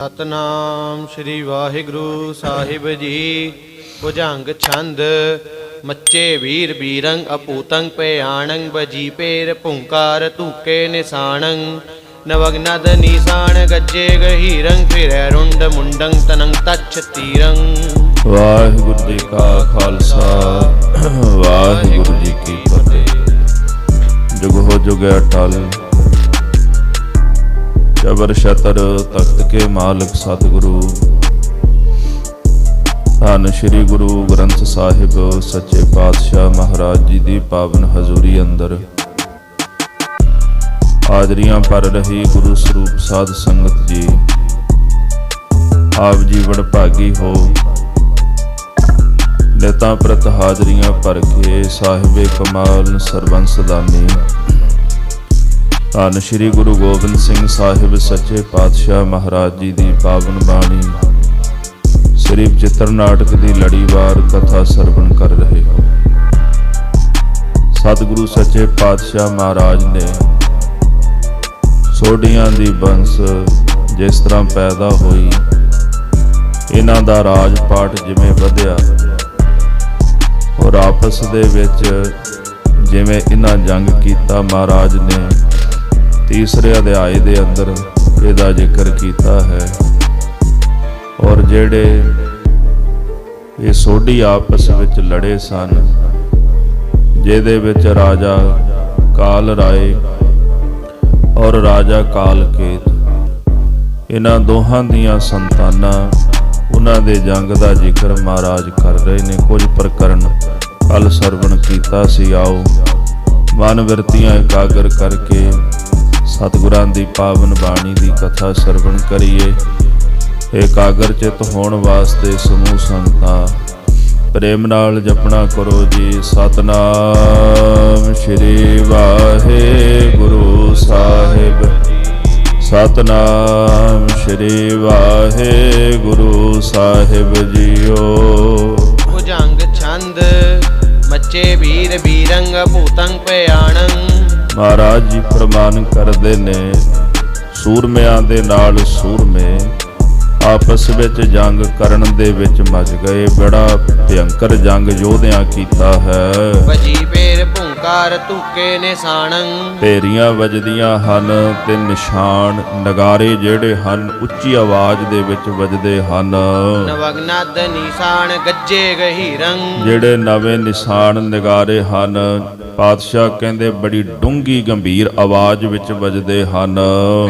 ਸਤਨਾਮ ਸ਼੍ਰੀ ਵਾਹਿਗੁਰੂ ਸਾਹਿਬ ਜੀ। ਭੁਜੰਗ ਛੰਦ ਮੱਚੇ ਵੀਰ ਬੀਰੰਗ ਅਪੂਤੰਗ ਪਿਆਣੰ ਬਜੀ ਪੇਰ ਭੁੰਕਾਰ ਧੂਕੇ ਨਿਸ਼ਾਨੰ ਨਵਗਨਦ ਨੀਸਾਨ ਗੱਜੇ ਗਹੀਰੰ ਫਿਰੈ ਰੁੰਡ ਮੁੰਡੰ ਤਨੰ ਤਛ ਤੀਰੰ। ਵਾਹਿਗੁਰੂ ਜੀ ਕਾ ਖਾਲਸਾ ਵਾਹਿਗੁਰੂ ਜੀ ਕੀ ਫਤਿਹ। ਜੁਗ ਹੋ ਜੁਗ ਅਟਲ ਜਬਰ ਸ਼ਤਰ ਤਖਤ ਕੇ ਮਾਲਕ ਸਤਿਗੁਰੂ ਧੰਨ ਸ਼੍ਰੀ ਗੁਰੂ ਗ੍ਰੰਥ ਸਾਹਿਬ ਸੱਚੇ ਪਾਤਸ਼ਾਹ ਮਹਾਰਾਜ ਜੀ ਦੀ ਪਾਵਨ ਹਜ਼ੂਰੀ ਅੰਦਰ ਹਾਜ਼ਰੀਆਂ ਭਰ ਰਹੀ ਗੁਰੂ ਸਰੂਪ ਸਾਧ ਸੰਗਤ ਜੀ, ਆਪ ਜੀ ਵਡਭਾਗੀ ਹੋ ਨੇਤਾ ਪ੍ਰਤ ਹਾਜ਼ਰੀਆਂ ਭਰ ਕੇ ਸਾਹਿਬੇ ਕਮਾਲ ਸਰਬੰਸ ਦਾਨੀ ਧੰਨ ਸ਼੍ਰੀ ਗੁਰੂ ਗੋਬਿੰਦ ਸਿੰਘ ਸਾਹਿਬ ਸੱਚੇ ਪਾਤਸ਼ਾਹ ਮਹਾਰਾਜ ਜੀ ਦੀ ਪਾਵਨ ਬਾਣੀ ਸ੍ਰੀ ਚਿੱਤਰ ਨਾਟਕ ਦੀ ਲੜੀਵਾਰ ਕਥਾ ਸਰਵਣ ਕਰ ਰਹੇ ਹੋ। ਸਤਿਗੁਰੂ ਸੱਚੇ ਪਾਤਸ਼ਾਹ ਮਹਾਰਾਜ ਨੇ ਸੋਢੀਆਂ ਦੀ ਬੰਸ ਜਿਸ ਤਰ੍ਹਾਂ ਪੈਦਾ ਹੋਈ, ਇਹਨਾਂ ਦਾ ਰਾਜ ਪਾਟ ਜਿਵੇਂ ਵਧਿਆ ਔਰ ਆਪਸ ਦੇ ਵਿੱਚ ਜਿਵੇਂ ਇਹਨਾਂ ਜੰਗ ਕੀਤਾ, ਮਹਾਰਾਜ ਨੇ ਤੀਸਰੇ ਅਧਿਆਏ ਦੇ ਅੰਦਰ ਇਹਦਾ ਜ਼ਿਕਰ ਕੀਤਾ ਹੈ। ਔਰ ਜਿਹੜੇ ਇਹ ਸੋਢੀ ਆਪਸ ਵਿੱਚ ਲੜੇ ਸਨ, ਜਿਹਦੇ ਵਿੱਚ ਰਾਜਾ ਕਾਲ ਰਾਏ ਔਰ ਰਾਜਾ ਕਾਲ ਕੇਤ, ਇਹਨਾਂ ਦੋਹਾਂ ਦੀਆਂ ਸੰਤਾਨਾਂ, ਉਹਨਾਂ ਦੇ ਜੰਗ ਦਾ ਜ਼ਿਕਰ ਮਹਾਰਾਜ ਕਰ ਰਹੇ ਨੇ। ਕੁਝ ਪ੍ਰਕਰਨ ਕੱਲ ਸਰਵਣ ਕੀਤਾ ਸੀ। ਆਓ ਮਨ ਬਿਰਤੀਆਂ ਇਕਾਗਰ ਕਰਕੇ ਸਤਿਗੁਰਾਂ ਦੀ ਪਾਵਨ ਬਾਣੀ ਦੀ ਕਥਾ ਸਰਵਣ ਕਰੀਏ। ਇਕਾਗਰ ਚਿਤ ਹੋਣ ਵਾਸਤੇ ਸਮੂਹ ਸੰਗਤਾਂ ਪ੍ਰੇਮ ਨਾਲ ਜਪਣਾ ਕਰੋ ਜੀ। ਸਤਨਾਮ ਸ਼੍ਰੀ ਵਾਹਿਗੁਰੂ ਸਾਹਿਬ, ਸਤਨਾਮ ਸ਼੍ਰੀ ਵਾਹਿਗੁਰੂ ਸਾਹਿਬ ਜੀਓ। ਭੁਜੰਗ ਛੰਦ ਮੱਚੇ ਵੀਰ ਬੀਰੰਗ ਭੂਤੰਗ ਪਿਆਣੰ। ਮਹਾਰਾਜ ਜੀ ਪ੍ਰਮਾਨ ਕਰਦੇ ਨੇ, ਸੂਰਮਿਆਂ ਦੇ ਨਾਲ ਸੂਰਮੇ ਆਪਸ ਵਿੱਚ ਜੰਗ ਕਰਨ ਦੇ ਵਿੱਚ ਮੱਚ ਗਏ। ਬੜਾ ਭਿਅੰਕਰ ਜੰਗ ਯੋਧਿਆਂ ਕੀਤਾ ਹੈ। ਬਜੀ ਪੇਰ ਭੁੰਕਾਰ ਧੂਕੇ ਨਿਸ਼ਾਨੰ। ਢੇਰੀਆਂ ਵੱਜਦੀਆਂ ਹਨ ਤੇ ਨਿਸ਼ਾਨ ਨਗਾਰੇ ਜਿਹੜੇ ਹਨ ਉੱਚੀ ਆਵਾਜ਼ ਦੇ ਵਿੱਚ ਵੱਜਦੇ ਹਨ। ਨਵਗਨਦ ਨਿਸ਼ਾਨ ਗੱਜੇ ਗਹੀਰੰ। ਜਿਹੜੇ ਨਵੇਂ ਨਿਸ਼ਾਨ ਨਗਾਰੇ ਹਨ, ਪਾਤਸ਼ਾਹ ਕਹਿੰਦੇ ਬੜੀ ਡੂੰਘੀ ਗੰਭੀਰ ਆਵਾਜ਼ ਵਿੱਚ ਵੱਜਦੇ ਹਨ।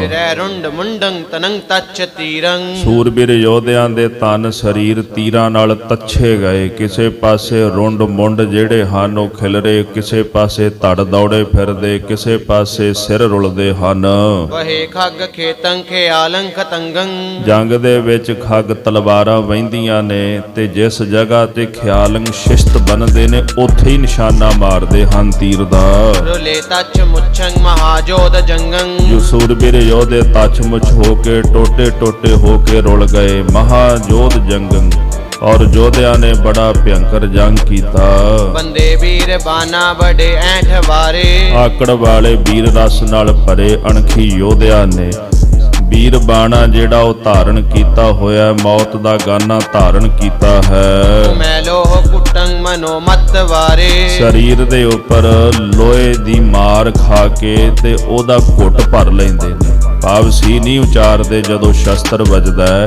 ਫਿਰੈ ਰੁੰਡ ਮੁੰਡੰ ਤਨੰ ਤਛ ਤੀਰੰ। ਸੂਰਬੀਰ ਯੋਧਿਆਂ ਦੇ ਤਨ ਸਰੀਰ ਤੀਰਾਂ ਨਾਲ ਤੱਛੇ ਗਏ। ਕਿਸੇ ਪਾਸੇ ਰੁੰਡ ਮੁੰਡ ਜਿਹੜੇ ਹਨ ਉਹ ਖਿਲਰੇ, ਕਿਸੇ ਪਾਸੇ ਧੜ ਦੌੜੇ ਫਿਰਦੇ, ਕਿਸੇ ਪਾਸੇ ਸਿਰ ਰੁਲਦੇ ਹਨ। ਵਹੇ ਖੱਗ ਖੇਤੰ ਖਿਆਲੰ ਖਤੰਗੰ। ਜੰਗ ਦੇ ਵਿੱਚ ਖੱਗ ਤਲਵਾਰਾਂ ਵਹਿੰਦੀਆਂ ਨੇ ਤੇ ਜਿਸ ਜਗ੍ਹਾ ਤੇ ਖਿਆਲੰ ਸ਼ਿਸ਼ਤ ਬਣਦੇ ਨੇ ਉੱਥੇ ਹੀ ਨਿਸ਼ਾਨਾ ਮਾਰਦੇ ਹਨ ਤੀਰ ਦਾ। ਰੁਲੇ ਤਛ ਮੁੱਛੰ ਮਹਾਜੋਧ ਜੰਗੰ। ਜੋ ਸੂਰਬੀਰ ਯੋਧੇ ਤਛ ਮੁੱਛ ਹੋ ਕੇ ਟੋਟੇ ਟੋਟੇ ਹੋ ਕੇ ਰੁਲ ਗਏ। ਮਹਾਜੋਧ ਜੰਗੰ ਔਰ ਯੋਧਿਆਂ ਨੇ ਬੜਾ ਭਿਅੰਕਰ ਜੰਗ ਕੀਤਾ। ਬੰਦੇ ਵੀਰ ਬਾਨਾ ਬੜੇ ਐਂਠ ਵਾਰੇ। ਆਕੜ ਵਾਲੇ ਵੀਰ ਰਸ ਨਾਲ ਭਰੇ ਅਣਖੀ ਯੋਧਿਆਂ ਨੇ ਵੀਰ ਬਾਣਾ ਜਿਹੜਾ ਉਹ ਧਾਰਨ ਕੀਤਾ ਹੋਇਆ, ਮੌਤ ਦਾ ਗਾਨਾ ਧਾਰਨ ਕੀਤਾ ਹੈ। ਮੈਂ ਲੋਹ ਕੁੱਟੰ ਮਨੋ ਮਤ ਵਾਰੇ। ਸਰੀਰ ਦੇ ਉੱਪਰ ਲੋਹੇ ਦੀ ਮਾਰ ਖਾ ਕੇ ਤੇ ਉਹਦਾ ਘੁੱਟ ਭਰ ਲੈਂਦੇ ਨੇ। ਭਾਵ ਸੀ ਨਹੀਂ ਉਚਾਰਦੇ ਜਦੋਂ ਸ਼ਸਤਰ ਵੱਜਦਾ ਹੈ।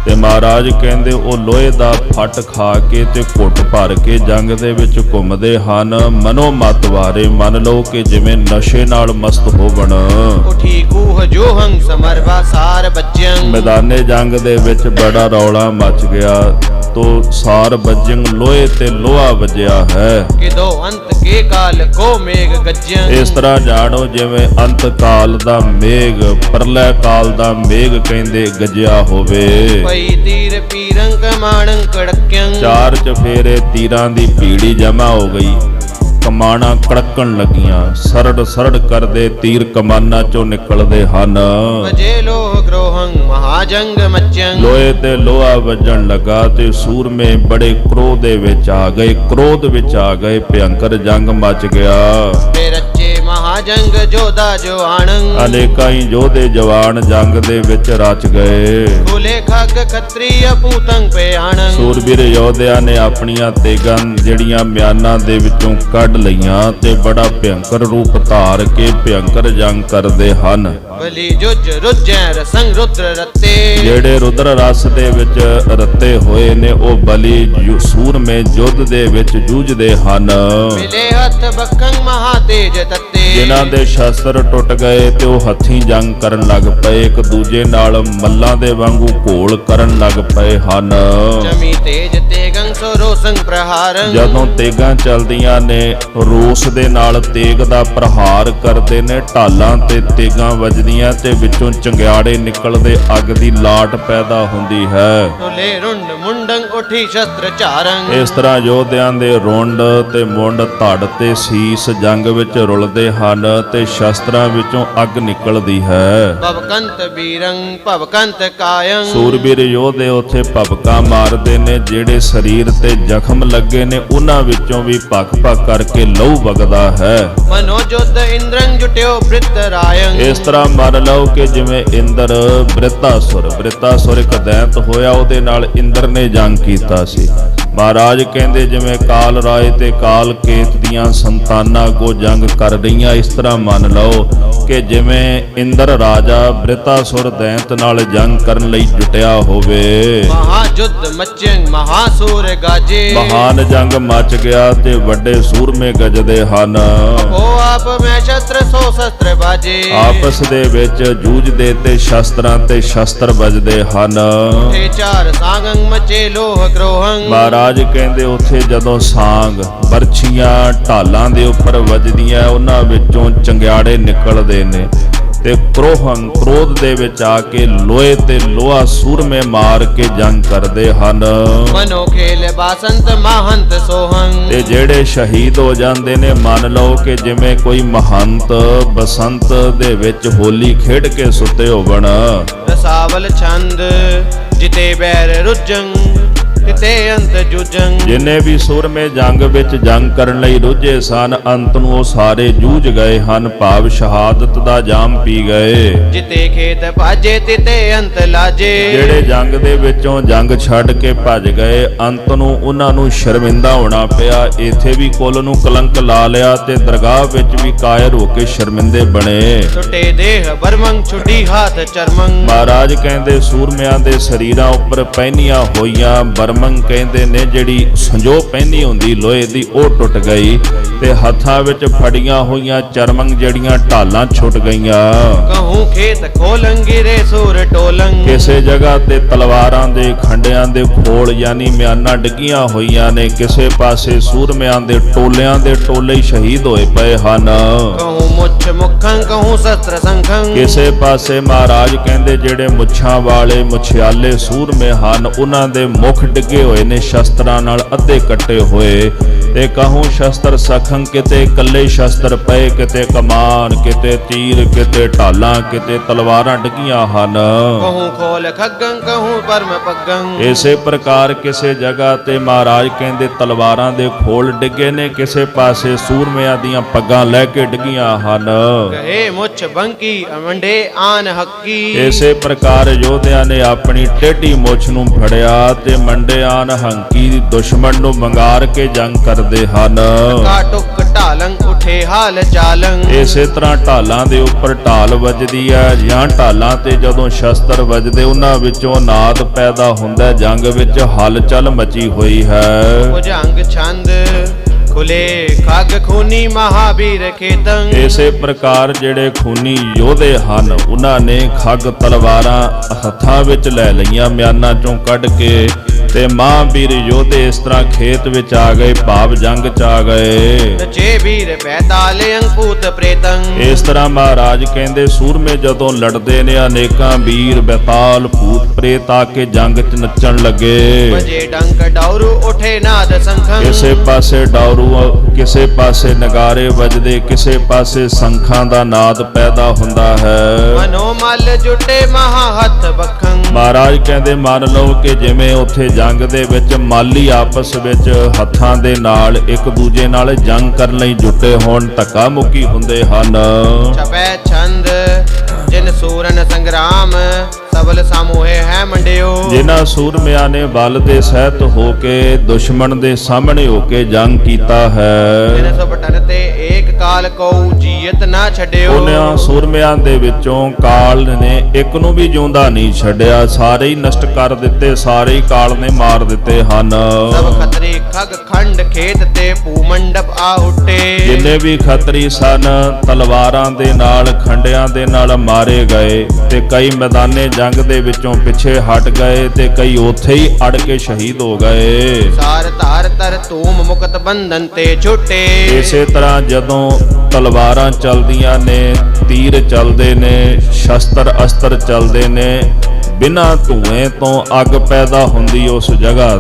ਤੇ ਮਹਾਰਾਜ ਕਹਿੰਦੇ ਉਹ ਲੋਹੇ ਦਾ ਫੱਟ ਖਾ ਕੇ ਤੇ ਘੁੱਟ ਭਰ ਕੇ ਜੰਗ ਦੇ ਵਿੱਚ ਘੁੰਮਦੇ ਹਨ। ਮਨੋ ਮਤ ਵਾਰੇ, ਮੰਨ ਲਓ ਕਿ ਜਿਵੇਂ ਨਸ਼ੇ ਨਾਲ ਮਸਤ ਹੋਵਣ। ਉਠੀ ਕੂਹ ਜੋਹੰ ਸਮਰਵਾ ਸਾਰ ਬੱਜੰ। ਮੈਦਾਨੇ ਜੰਗ ਦੇ ਵਿੱਚ ਬੜਾ ਰੌਲਾ ਮਚ ਗਿਆ ਤੋ ਸਾਰ ਬੱਜੰ, ਲੋਹੇ ਤੇ ਲੋਹਾ ਵੱਜਿਆ ਹੈ। ਕਿਦੋ ਅੰਤ ਕੇ ਕਾਲ ਕੋ ਮੇਘ ਗੱਜੰ। ਇਸ ਤਰ੍ਹਾਂ ਜਾਣੋ ਜਿਵੇਂ ਅੰਤ ਕਾਲ ਦਾ ਮੇਘ ਪਰਲੇ ਕਾਲ ਦਾ ਮੇਘ ਕਹਿੰਦੇ ਗੱਜਿਆ ਹੋਵੇ। ਪਈ ਤੀਰ ਪੀਰੰ ਕਮਾਣੰ ਕੜਕੰ। ਚਾਰ ਚਫੇਰੇ ਤੀਰਾਂ ਦੀ ਭੀੜੀ ਜਮਾ ਹੋ ਗਈ, ਕਮਾਣਾ ਕੜਕਣ ਲੱਗੀਆਂ। ਸਰੜ ਸਰੜ ਕਰਦੇ ਤੀਰ ਕਮਾਨਾਂ ਚੋਂ ਨਿਕਲਦੇ ਹਨ। ਵਜੇ ਲੋਹ ਗ੍ਰੋਹੰ ਮਹਾਜੰਗ ਮਚੰ। ਲੋਹੇ ਤੇ ਲੋਹਾ ਵੱਜਣ ਲੱਗਾ ਤੇ ਸੂਰਮੇ ਬੜੇ ਕ੍ਰੋਧ ਦੇ ਵਿੱਚ ਆ ਗਏ, ਕ੍ਰੋਧ ਵਿੱਚ ਆ ਗਏ। ਭਿਅੰਕਰ ਜੰਗ ਮਚ ਗਿਆ। ਰਚੇ ਮਹਾ ਮਹਾਜੰਗ ਜੋਧਾ ਜਵਾਨੰ ਅਨੇਕਾਂ ਹੀ ਯੋਧੇ ਜਵਾਨ ਜੰਗ ਦੇ ਵਿੱਚ ਰਚ ਗਏ। ਖੁਲੇ ਖੱਗ ਖੱਤਰੀय ਪੂਤੰ ਪਿਆਣੰ ਸੂਰਬੀਰ ਯੋਧਿਆਂ ਨੇ ਆਪਣੀਆਂ ਤੇਗਾਂ ਜਿਹੜੀਆਂ ਮਿਆਨਾਂ ਦੇ ਵਿੱਚੋਂ ਕੱਢ ਲਈਆਂ ਤੇ ਬੜਾ ਭਿਅੰਕਰ ਰੂਪ ਧਾਰ ਕੇ ਭਿਅੰਕਰ ਜੰਗ ਕਰਦੇ ਹਨ। ਬਲੀ ਜੁਜ ਰੁਜੈ ਰਸੰਗ ਰੁਦਰ ਰਤੇ ਜਿਹੜੇ ਰੁਦਰ ਰਸ ਦੇ ਵਿੱਚ ਰੱਤੇ ਹੋਏ ਨੇ ਉਹ ਬਲੀ ਸੂਰਮੇ ਯੁੱਧ ਦੇ ਵਿੱਚ ਜੂਝਦੇ ਹਨ। ਮਿਲੇ ਹੱਥ ਬੱਖੰ ਮਹਾ ਤੇਜ ਤਤੇ ਜਿਨ੍ਹਾਂ ਦੇ ਸ਼ਸਤਰ ਟੁੱਟ ਗਏ ਤੇ ਉਹ ਹੱਥੀਂ ਜੰਗ ਕਰਨ ਲੱਗ ਪਏ, ਇੱਕ ਦੂਜੇ ਨਾਲ ਮੱਲਾਂ ਦੇ ਵਾਂਗੂ ਘੋਲ ਕਰਨ ਲੱਗ ਪਏ ਹਨ। ਜਮੀ ਤੇਜ ਤੇਗੰ ਸੋ ਰੋਸੰ ਪ੍ਰਹਾਰੰ ਜਦੋਂ ਤੇਗਾਂ ਚਲਦੀਆਂ ਨੇ ਰੋਸ ਦੇ ਨਾਲ ਤੇਗ ਦਾ ਪ੍ਰਹਾਰ ਕਰਦੇ ਨੇ, ਢਾਲਾਂ ਤੇ ਤੇਗਾਂ ਵੱਜਦੀਆਂ ਤੇ ਵਿੱਚੋਂ ਚੰਗਿਆੜੇ ਨਿਕਲਦੇ, ਅੱਗ ਦੀ ਲਾਟ ਪੈਦਾ ਹੁੰਦੀ ਹੈ। ਤੁਲੇ ਰੁੰਡ ਮੁੰਡੰ ਉਠੀ ਸ਼ਸਤਰ ਚਾਰੰ ਇਸ ਤਰ੍ਹਾਂ ਯੋਧਿਆਂ ਦੇ ਰੁੰਡ ਤੇ ਮੁੰਡ, ਧੜ ਤੇ ਸੀਸ ਜੰਗ ਵਿੱਚ ਰੁਲਦੇ ਹਨ ਤੇ ਸ਼ਸਤਰਾਂ ਵਿੱਚੋਂ ਅੱਗ ਨਿਕਲਦੀ ਹੈ। ਭਵਕੰਤ ਬੀਰੰ ਭਵਕੰਤ ਕਾਯੰ ਸੂਰਬੀਰ ਯੋਧੇ ਉੱਥੇ ਭਬਕਾਂ ਮਾਰਦੇ ਨੇ, ਜਿਹੜੇ ਸਰੀਰ ਤੇ ਜ਼ਖਮ ਲੱਗੇ ਨੇ ਉਹਨਾਂ ਵਿੱਚੋਂ ਵੀ ਭੱਕ-ਭੱਕ ਕਰਕੇ ਲਹੂ ਵਗਦਾ ਹੈ। ਮਨੋ ਜੁਧ ਇੰਦਰੰ ਜੁਟਿਓ ਬ੍ਰਿਤ ਰਾਯੰ ਇਸ ਤਰ੍ਹਾਂ ਮੰਨ ਲਓ ਕਿ ਜਿਵੇਂ ਇੰਦਰ ਬ੍ਰਿਤਾਸੁਰ ਇੱਕ ਦੈਂਤ ਹੋਇਆ, ਉਹਦੇ ਨਾਲ ਇੰਦਰ ਨੇ ਜੰਗ ਕੀਤਾ ਸੀ। ਮਹਾਰਾਜ ਕਹਿੰਦੇ ਜਿਵੇਂ ਕਾਲ ਰਾਏ ਤੇ ਕਾਲ ਕੇਤ ਦੀਆਂ ਸੰਤਾਨਾਂ ਕੋ ਜੰਗ ਕਰ ਰਹੀਆਂ, ਇਸ ਤਰ੍ਹਾਂ ਮੰਨ ਲਓ ਕਿ ਜਿਵੇਂ ਇੰਦਰ ਰਾਜਾ ਬ੍ਰਿਤਾਸੁਰ ਦੈਂਤ ਨਾਲ ਜੰਗ ਕਰਨ ਲਈ ਜੁਟਿਆ ਹੋਵੇ। ਮਹਾਜੁਧ ਮਚੰ ਮਹਾਸੂਰ ਗਾਜੇ ਮਹਾਨ ਜੰਗ ਮਚ ਗਿਆ ਤੇ ਵੱਡੇ ਸੂਰਮੇ ਗੱਜਦੇ ਹਨ। ਉਹ ਆਪ ਮੈਂ ਸ਼ਸਤਰ ਸੋ ਸ਼ਸਤਰ ਬਾਜੇ ਆਪਸ ਦੇ ਵਿੱਚ ਜੂਝਦੇ ਤੇ ਸ਼ਸਤਰਾਂ ਤੇ ਸ਼ਸਤਰ ਵੱਜਦੇ ਹਨ। ਤੇ ਚਾਰ ਸਾਗੰ ਮਚੇ ਲੋਹ ਕ੍ਰੋਹੰ ਮਹਾਰਾਜ ਕਹਿੰਦੇ ਉੱਥੇ ਜਦੋਂ ਸਾਂਗ ਬਰਛੀਆਂ ਢਾਲਾਂ ਦੇ ਉੱਪਰ ਵੱਜਦੀਆਂ, ਉਹਨਾਂ ਵਿੱਚੋਂ ਚੰਗਿਆੜੇ ਨਿਕਲਦੇ ਨੇ ਤੇ ਕ੍ਰੋਧ ਦੇ ਵਿੱਚ ਆ ਕੇ ਲੋਹੇ ਤੇ ਲੋਹਾ ਸੂਰਮੇ ਮਾਰ ਕੇ ਜੰਗ ਕਰਦੇ ਹਨ। ਮਨੋ ਖੇਲ ਬਾਸੰਤ ਮਹੰਤ ਸੋਹੰ ਤੇ ਜਿਹੜੇ ਸ਼ਹੀਦ ਹੋ ਜਾਂਦੇ ਨੇ, ਮੰਨ ਲਓ ਕਿ ਜਿਵੇਂ ਕੋਈ ਮਹੰਤ ਬਸੰਤ ਦੇ ਵਿੱਚ ਹੋਲੀ ਖੇਡ ਕੇ ਸੁੱਤੇ ਹੋਵਣ। ਰਸਾਵਲ ਛੰਦ ਜਿਤੇ ਬੈਰ ਰੁਜੰ ਤਿਤੇ ਅੰਤ ਜੁਜੰ ਜਿਨੇ ਵੀ ਸੂਰਮੇ ਜੰਗ ਵਿੱਚ ਜੰਗ ਕਰਨ ਲਈ ਰੁੱਝੇ ਸਨ, ਅੰਤ ਨੂੰ ਉਹ ਸਾਰੇ ਜੂਝ ਗਏ ਹਨ, ਭਾਵ ਸ਼ਹਾਦਤ ਦਾ ਜਾਮ ਪੀ ਗਏ। ਜਿਤੇ ਖੇਤ ਭਾਜੇ ਤਿਤੇ ਅੰਤ ਲਾਜੇ ਜਿਹੜੇ ਜੰਗ ਦੇ ਵਿੱਚੋਂ ਜੰਗ ਛੱਡ ਕੇ ਭੱਜ ਗਏ, ਅੰਤ ਨੂੰ ਉਹਨਾਂ ਨੂੰ ਸ਼ਰਮਿੰਦਾ ਹੋਣਾ ਪਿਆ। ਇੱਥੇ ਵੀ ਕੁੱਲ ਨੂੰ ਕਲੰਕ ਲਾ ਲਿਆ ਤੇ ਦਰਗਾਹ ਵਿੱਚ ਵੀ ਕਾਇਰ ਹੋ ਕੇ ਸ਼ਰਮਿੰਦੇ ਬਣੇ। ਟੁੱਟੇ ਦੇਹ ਬਰਮੰ ਛੁੱਟੀ ਹਾਥ ਚਰਮੰ ਮਹਾਰਾਜ ਕਹਿੰਦੇ ਸੂਰਮਿਆਂ ਦੇ ਸਰੀਰਾਂ ਉੱਪਰ ਪਹਿਨੀਆਂ ਹੋਈਆਂ ਬਰਮੰ ਕਹਿੰਦੇ ਨੇ, ਜਿਹੜੀ ਸੰਜੋ ਪਹਿਨੀ ਹੁੰਦੀ ਲੋਹੇ ਦੀ, ਉਹ ਟੁੱਟ ਗਈ ਤੇ ਹੱਥਾਂ ਵਿੱਚ ਫੜੀਆਂ ਹੋਈਆਂ ਚਰਮੰ ਜਿਹੜੀਆਂ ਢਾਲਾਂ ਛੁੱਟ ਗਈਆਂ। ਕਹੂੰ ਖੇਤ ਖੋਲੰ ਗਿਰੇ ਸੂਰ ਟੋਲੰ ਕਿਸੇ ਜਗ੍ਹਾ ਤੇ ਤਲਵਾਰਾਂ ਦੇ ਖੰਡਿਆਂ ਦੇ ਖੋਲ ਯਾਨੀ ਮਿਆਨਾਂ ਡਿੱਗੀਆਂ ਹੋਈਆਂ ਨੇ, ਕਿਸੇ ਪਾਸੇ ਸੂਰਮਿਆਂ ਦੇ ਟੋਲਿਆਂ ਦੇ ਟੋਲੇ ਹੀ ਸ਼ਹੀਦ ਹੋਏ ਪਏ ਹਨ। ਕਹੂੰ ਮੁੱਛ ਮੁਖੰ ਕਹੂੰ ਸ਼ਸਤਰ ਸੰਖੰ ਕਿਸੇ ਪਾਸੇ ਮਹਾਰਾਜ ਕਹਿੰਦੇ ਜਿਹੜੇ ਮੁੱਛਾਂ ਵਾਲੇ ਮੁਛਿਆਲੇ ਸੂਰਮੇ ਹਨ, ਉਹਨਾਂ ਦੇ ਮੁਖ ਡਿੱਗੇ ਹੋਏ ਨੇ ਸ਼ਸਤਰਾਂ ਨਾਲ ਅੱਧੇ ਕੱਟੇ ਹੋਏ। ਤੇ ਕਹੂੰ ਸ਼ਸਤਰ ਸਖੰ, ਕਿਤੇ ਇਕੱਲੇ ਸ਼ਸਤਰ ਪਏ, ਕਿਤੇ ਕਮਾਨ, ਕਿਤੇ ਤੀਰ, ਕਿਤੇ ਢਾਲਾਂ, ਕਿਤੇ ਤਲਵਾਰਾਂ ਡਿੱਗੀਆਂ ਹਨ। ਕਹੂੰ ਖੋਲ ਖੱਗੰ ਕਹੂੰ ਪਰਮ ਪੱਗੰ ਇਸੇ ਪ੍ਰਕਾਰ ਕਿਸੇ ਜਗ੍ਹਾ ਤੇ ਮਹਾਰਾਜ ਕਹਿੰਦੇ ਤਲਵਾਰਾਂ ਦੇ ਖੋਲ ਡਿੱਗੇ ਨੇ, ਕਿਸੇ ਪਾਸੇ ਸੂਰਮਿਆਂ ਦੀਆਂ ਪੱਗਾਂ ਲੈ ਕੇ ਡਿੱਗੀਆਂ ਹਨ। ਕਹੇ ਮੁੱਛ ਬੰਕੀ ਅਮੰਡੇ ਆਨ ਹੱਕੀ ਇਸੇ ਪ੍ਰਕਾਰ ਯੋਧਿਆਂ ਨੇ ਆਪਣੀ ਟੇਢੀ ਮੁੱਛ ਨੂੰ ਫੜਿਆ ਤੇ ਮੰਡੇ ਆਨ ਹੰਕੀ ਦੁਸ਼ਮਣ ਨੂੰ ਮੰਗਾਰ ਕੇ ਜੰਗ ਕਰਦੇ ਹਨ। ਕਾਟੁਕ ਢਾਲੰ ਉਠੇ ਹਾਲ ਚਾਲੰ ਇਸੇ ਤਰ੍ਹਾਂ ਢਾਲਾਂ ਦੇ ਉੱਪਰ ਢਾਲ ਵੱਜਦੀ ਹੈ ਜਾਂ ਢਾਲਾਂ ਤੇ ਜਦੋਂ ਸ਼ਸਤਰ ਵੱਜਦੇ ਉਹਨਾਂ ਵਿੱਚੋਂ ਨਾਦ ਪੈਦਾ ਹੁੰਦਾ, ਜੰਗ ਵਿੱਚ ਹਲਚਲ ਮਚੀ ਹੋਈ ਹੈ। ਭੁਜੰਗ ਛੰਦ ਖੁਲੇ ਖੱਗ ਖੂਨੀ ਮਹਾਬੀਰ ਖੇਤੰ ਇਸੇ ਪ੍ਰਕਾਰ ਜਿਹੜੇ ਖੂਨੀ ਯੋਧੇ ਹਨ, ਉਹਨਾਂ ਨੇ ਖੱਗ ਤਲਵਾਰਾਂ ਹੱਥਾਂ ਵਿੱਚ ਲੈ ਲਈਆਂ ਮਿਆਨਾਂ ਚੋਂ ਕੱਢ ਕੇ, ਤੇ ਮਹਾਂਵੀਰ ਯੋਧੇ ਇਸ ਤਰ੍ਹਾਂ ਖੇਤ ਵਿੱਚ ਆ ਗਏ, ਭਾਵ ਜੰਗ ਚ ਆ ਗਏ। ਨਚੇ ਵੀਰ ਬੈਤਾਲਿਅੰ ਭੂਤ ਪ੍ਰੇਤੰ ਇਸ ਤਰ੍ਹਾਂ ਮਹਾਰਾਜ ਕਹਿੰਦੇ ਸੂਰਮੇ ਜਦੋਂ ਲੜਦੇ ਨੇ, ਅਨੇਕਾਂ ਵੀਰ ਬੈਤਾਲ ਭੂਤ ਪ੍ਰੇਤ ਆ ਕੇ ਜੰਗ ਚ ਨੱਚਣ ਲੱਗੇ। ਵਜੇ ਡੰਕ ਡੌਰੂ ਉਠੇ ਨਾਦ ਸੰਖੰ ਕਿਸੇ ਪਾਸੇ ਡੌਰੂ, ਕਿਸੇ ਪਾਸੇ ਨਗਾਰੇ ਵੱਜਦੇ, ਕਿਸੇ ਪਾਸੇ ਸੰਖਾਂ ਦਾ ਨਾਦ ਪੈਦਾ ਹੁੰਦਾ ਹੈ। ਮਨੋ ਮਲ ਜੁਟੇ ਮਹਾ ਹੱਥ ਬਖੰ ਮਹਾਰਾਜ ਕਹਿੰਦੇ ਮੰਨ ਲਓ ਕਿ ਜਿਵੇਂ ਉੱਥੇ ਜੰਗ ਦੇ ਵਿੱਚ ਮਾਲੀ ਆਪਸ ਵਿੱਚ ਹੱਥਾਂ ਦੇ ਨਾਲ ਇੱਕ ਦੂਜੇ ਨਾਲ ਜੰਗ ਕਰਨ ਲਈ ਜੁਟੇ ਹੋਣ, ਧੱਕਾ ਮੁੱਕੀ ਹੁੰਦੇ ਹਨ। ਛਪੈ ਛੰਦ ਜਿਨ ਸੂਰਨ ਸੰਗਰਾਮ ਸਬਲ ਸਮੂਹੇ ਹੈ ਮੰਡਿਓ। ਜਿਨ੍ਹਾਂ ਸੂਰਮਿਆਂ ਨੇ ਬਲ ਦੇ ਸਹਿਤ ਹੋ ਕੇ ਦੁਸ਼ਮਣ ਦੇ ਸਾਹਮਣੇ ਹੋ ਕੇ ਜੰਗ ਕੀਤਾ ਹੈ। ਜਿਨ ਸੋ ਬਟਨ ਤੇ ਏਕ ਕਾਲ ਕਉ ਜੀਅਤ ਨਾ ਛੱਡਿਓ। ਉਹਨਾਂ ਸੂਰਮਿਆਂ ਦੇ ਵਿੱਚੋਂ ਕਾਲ ਨੇ ਇੱਕ ਨੂੰ ਵੀ ਜਿਉਂਦਾ ਨਹੀਂ ਛੱਡਿਆ, ਸਾਰੇ ਹੀ ਨਸ਼ਟ ਕਰ ਦਿੱਤੇ, ਸਾਰੇ ਹੀ ਕਾਲ ਨੇ ਮਾਰ ਦਿੱਤੇ ਹਨ। ਸਭ ਖਤਰੀ ਖਗ ਖੰਡ ਖੇਤ ਤੇ ਭੂ ਮੰਡਪ ਆ ਉੱਟੇ। ਜਿੰਨੇ ਵੀ ਖੱਤਰੀ ਸਨ ਤਲਵਾਰਾਂ ਦੇ ਨਾਲ ਖੰਡਿਆਂ ਦੇ ਨਾਲ ਮਾਰੇ ਗਏ ਤੇ ਕਈ ਮੈਦਾਨੇ ਜੰਗ ਦੇ ਵਿੱਚੋਂ ਪਿੱਛੇ ਹਟ ਗਏ ਤੇ ਕਈ ਉੱਥੇ ਹੀ ਅੜ ਕੇ ਸ਼ਹੀਦ ਹੋ ਗਏ। ਸਾਰ ਧਾਰ ਤਰ ਧੂਮ ਮੁਕਤ ਬੰਧਨ ਤੇ ਛੁੱਟੇ। ਇਸੇ ਤਰ੍ਹਾਂ ਜਦੋਂ ਤਲਵਾਰਾਂ ਚੱਲਦੀਆਂ ਨੇ, ਤੀਰ ਚੱਲਦੇ ਨੇ, ਸ਼ਸਤਰ ਅਸਤਰ ਚੱਲਦੇ ਨੇ, ਬਿਨਾਂ ਧੂਏ ਤੋਂ ਅੱਗ ਪੈਦਾ ਹੁੰਦੀ ਉਸ ਜਗ੍ਹਾ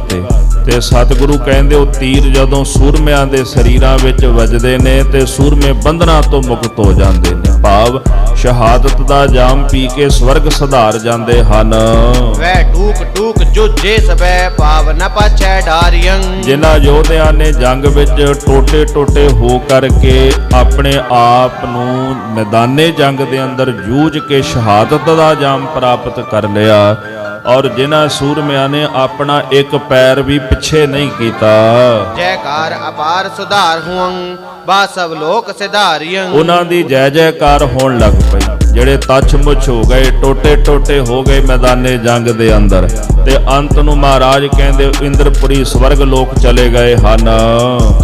ਤੇ ਸਤਿਗੁਰੂ ਕਹਿੰਦੇ ਉਹ ਤੀਰ ਜਦੋਂ ਸੂਰਮਿਆਂ ਦੇ ਸਰੀਰਾਂ ਵਿੱਚ ਵੱਜਦੇ ਨੇ ਤੇ ਸੂਰਮੇ ਬੰਧਨਾਂ ਤੋਂ ਮੁਕਤ ਹੋ ਜਾਂਦੇ ਨੇ, ਭਾਵ ਸ਼ਹਾਦਤ ਦਾ ਜਾਮ ਪੀ ਕੇ ਸਵਰਗ ਸੁਧਾਰ ਜਾਂਦੇ ਹਨ। ਵੈ ਟੂਕ ਟੂਕ ਜੁਝੇ ਸਬੈ ਪਾਵ ਨ ਪਾਛੈ ਡਾਰੀਆਂ। ਜਿਨ੍ਹਾਂ ਯੋਧਿਆਂ ਨੇ ਜੰਗ ਵਿੱਚ ਟੋਟੇ ਟੋਟੇ ਹੋ ਕਰਕੇ ਆਪਣੇ ਆਪ ਨੂੰ ਮੈਦਾਨੇ ਜੰਗ ਦੇ ਅੰਦਰ ਜੂਝ ਕੇ ਸ਼ਹਾਦਤ ਦਾ ਜਾਮ ਪ੍ਰਾਪਤ ਕਰ ਲਿਆ, ਔਰ ਜਿਨ੍ਹਾਂ ਸੂਰਮਿਆਂ ਨੇ ਆਪਣਾ ਇੱਕ ਪੈਰ ਵੀ ਪਿੱਛੇ ਨਹੀਂ ਕੀਤਾ। ਜੈਕਾਰ ਅਪਾਰ ਸੁਧਾਰ ਹੁੰ ਬਾ ਸਭ ਲੋਕ ਸਿਧਾਰੀਆਂ। ਉਹਨਾਂ ਦੀ ਜੈ ਜੈਕਾਰ ਹੋਣ ਲੱਗ ਪਈ। ਜਿਹੜੇ ਤੱਛ ਮੁੱਛ ਹੋ ਗਏ, ਟੋਟੇ ਟੋਟੇ ਹੋ ਗਏ ਮੈਦਾਨੇ ਜੰਗ ਦੇ ਅੰਦਰ, ਤੇ ਅੰਤ ਨੂੰ ਮਹਾਰਾਜ ਕਹਿੰਦੇ ਇੰਦਰਪੁਰੀ ਸਵਰਗ ਲੋਕ ਚਲੇ ਗਏ ਹਨ।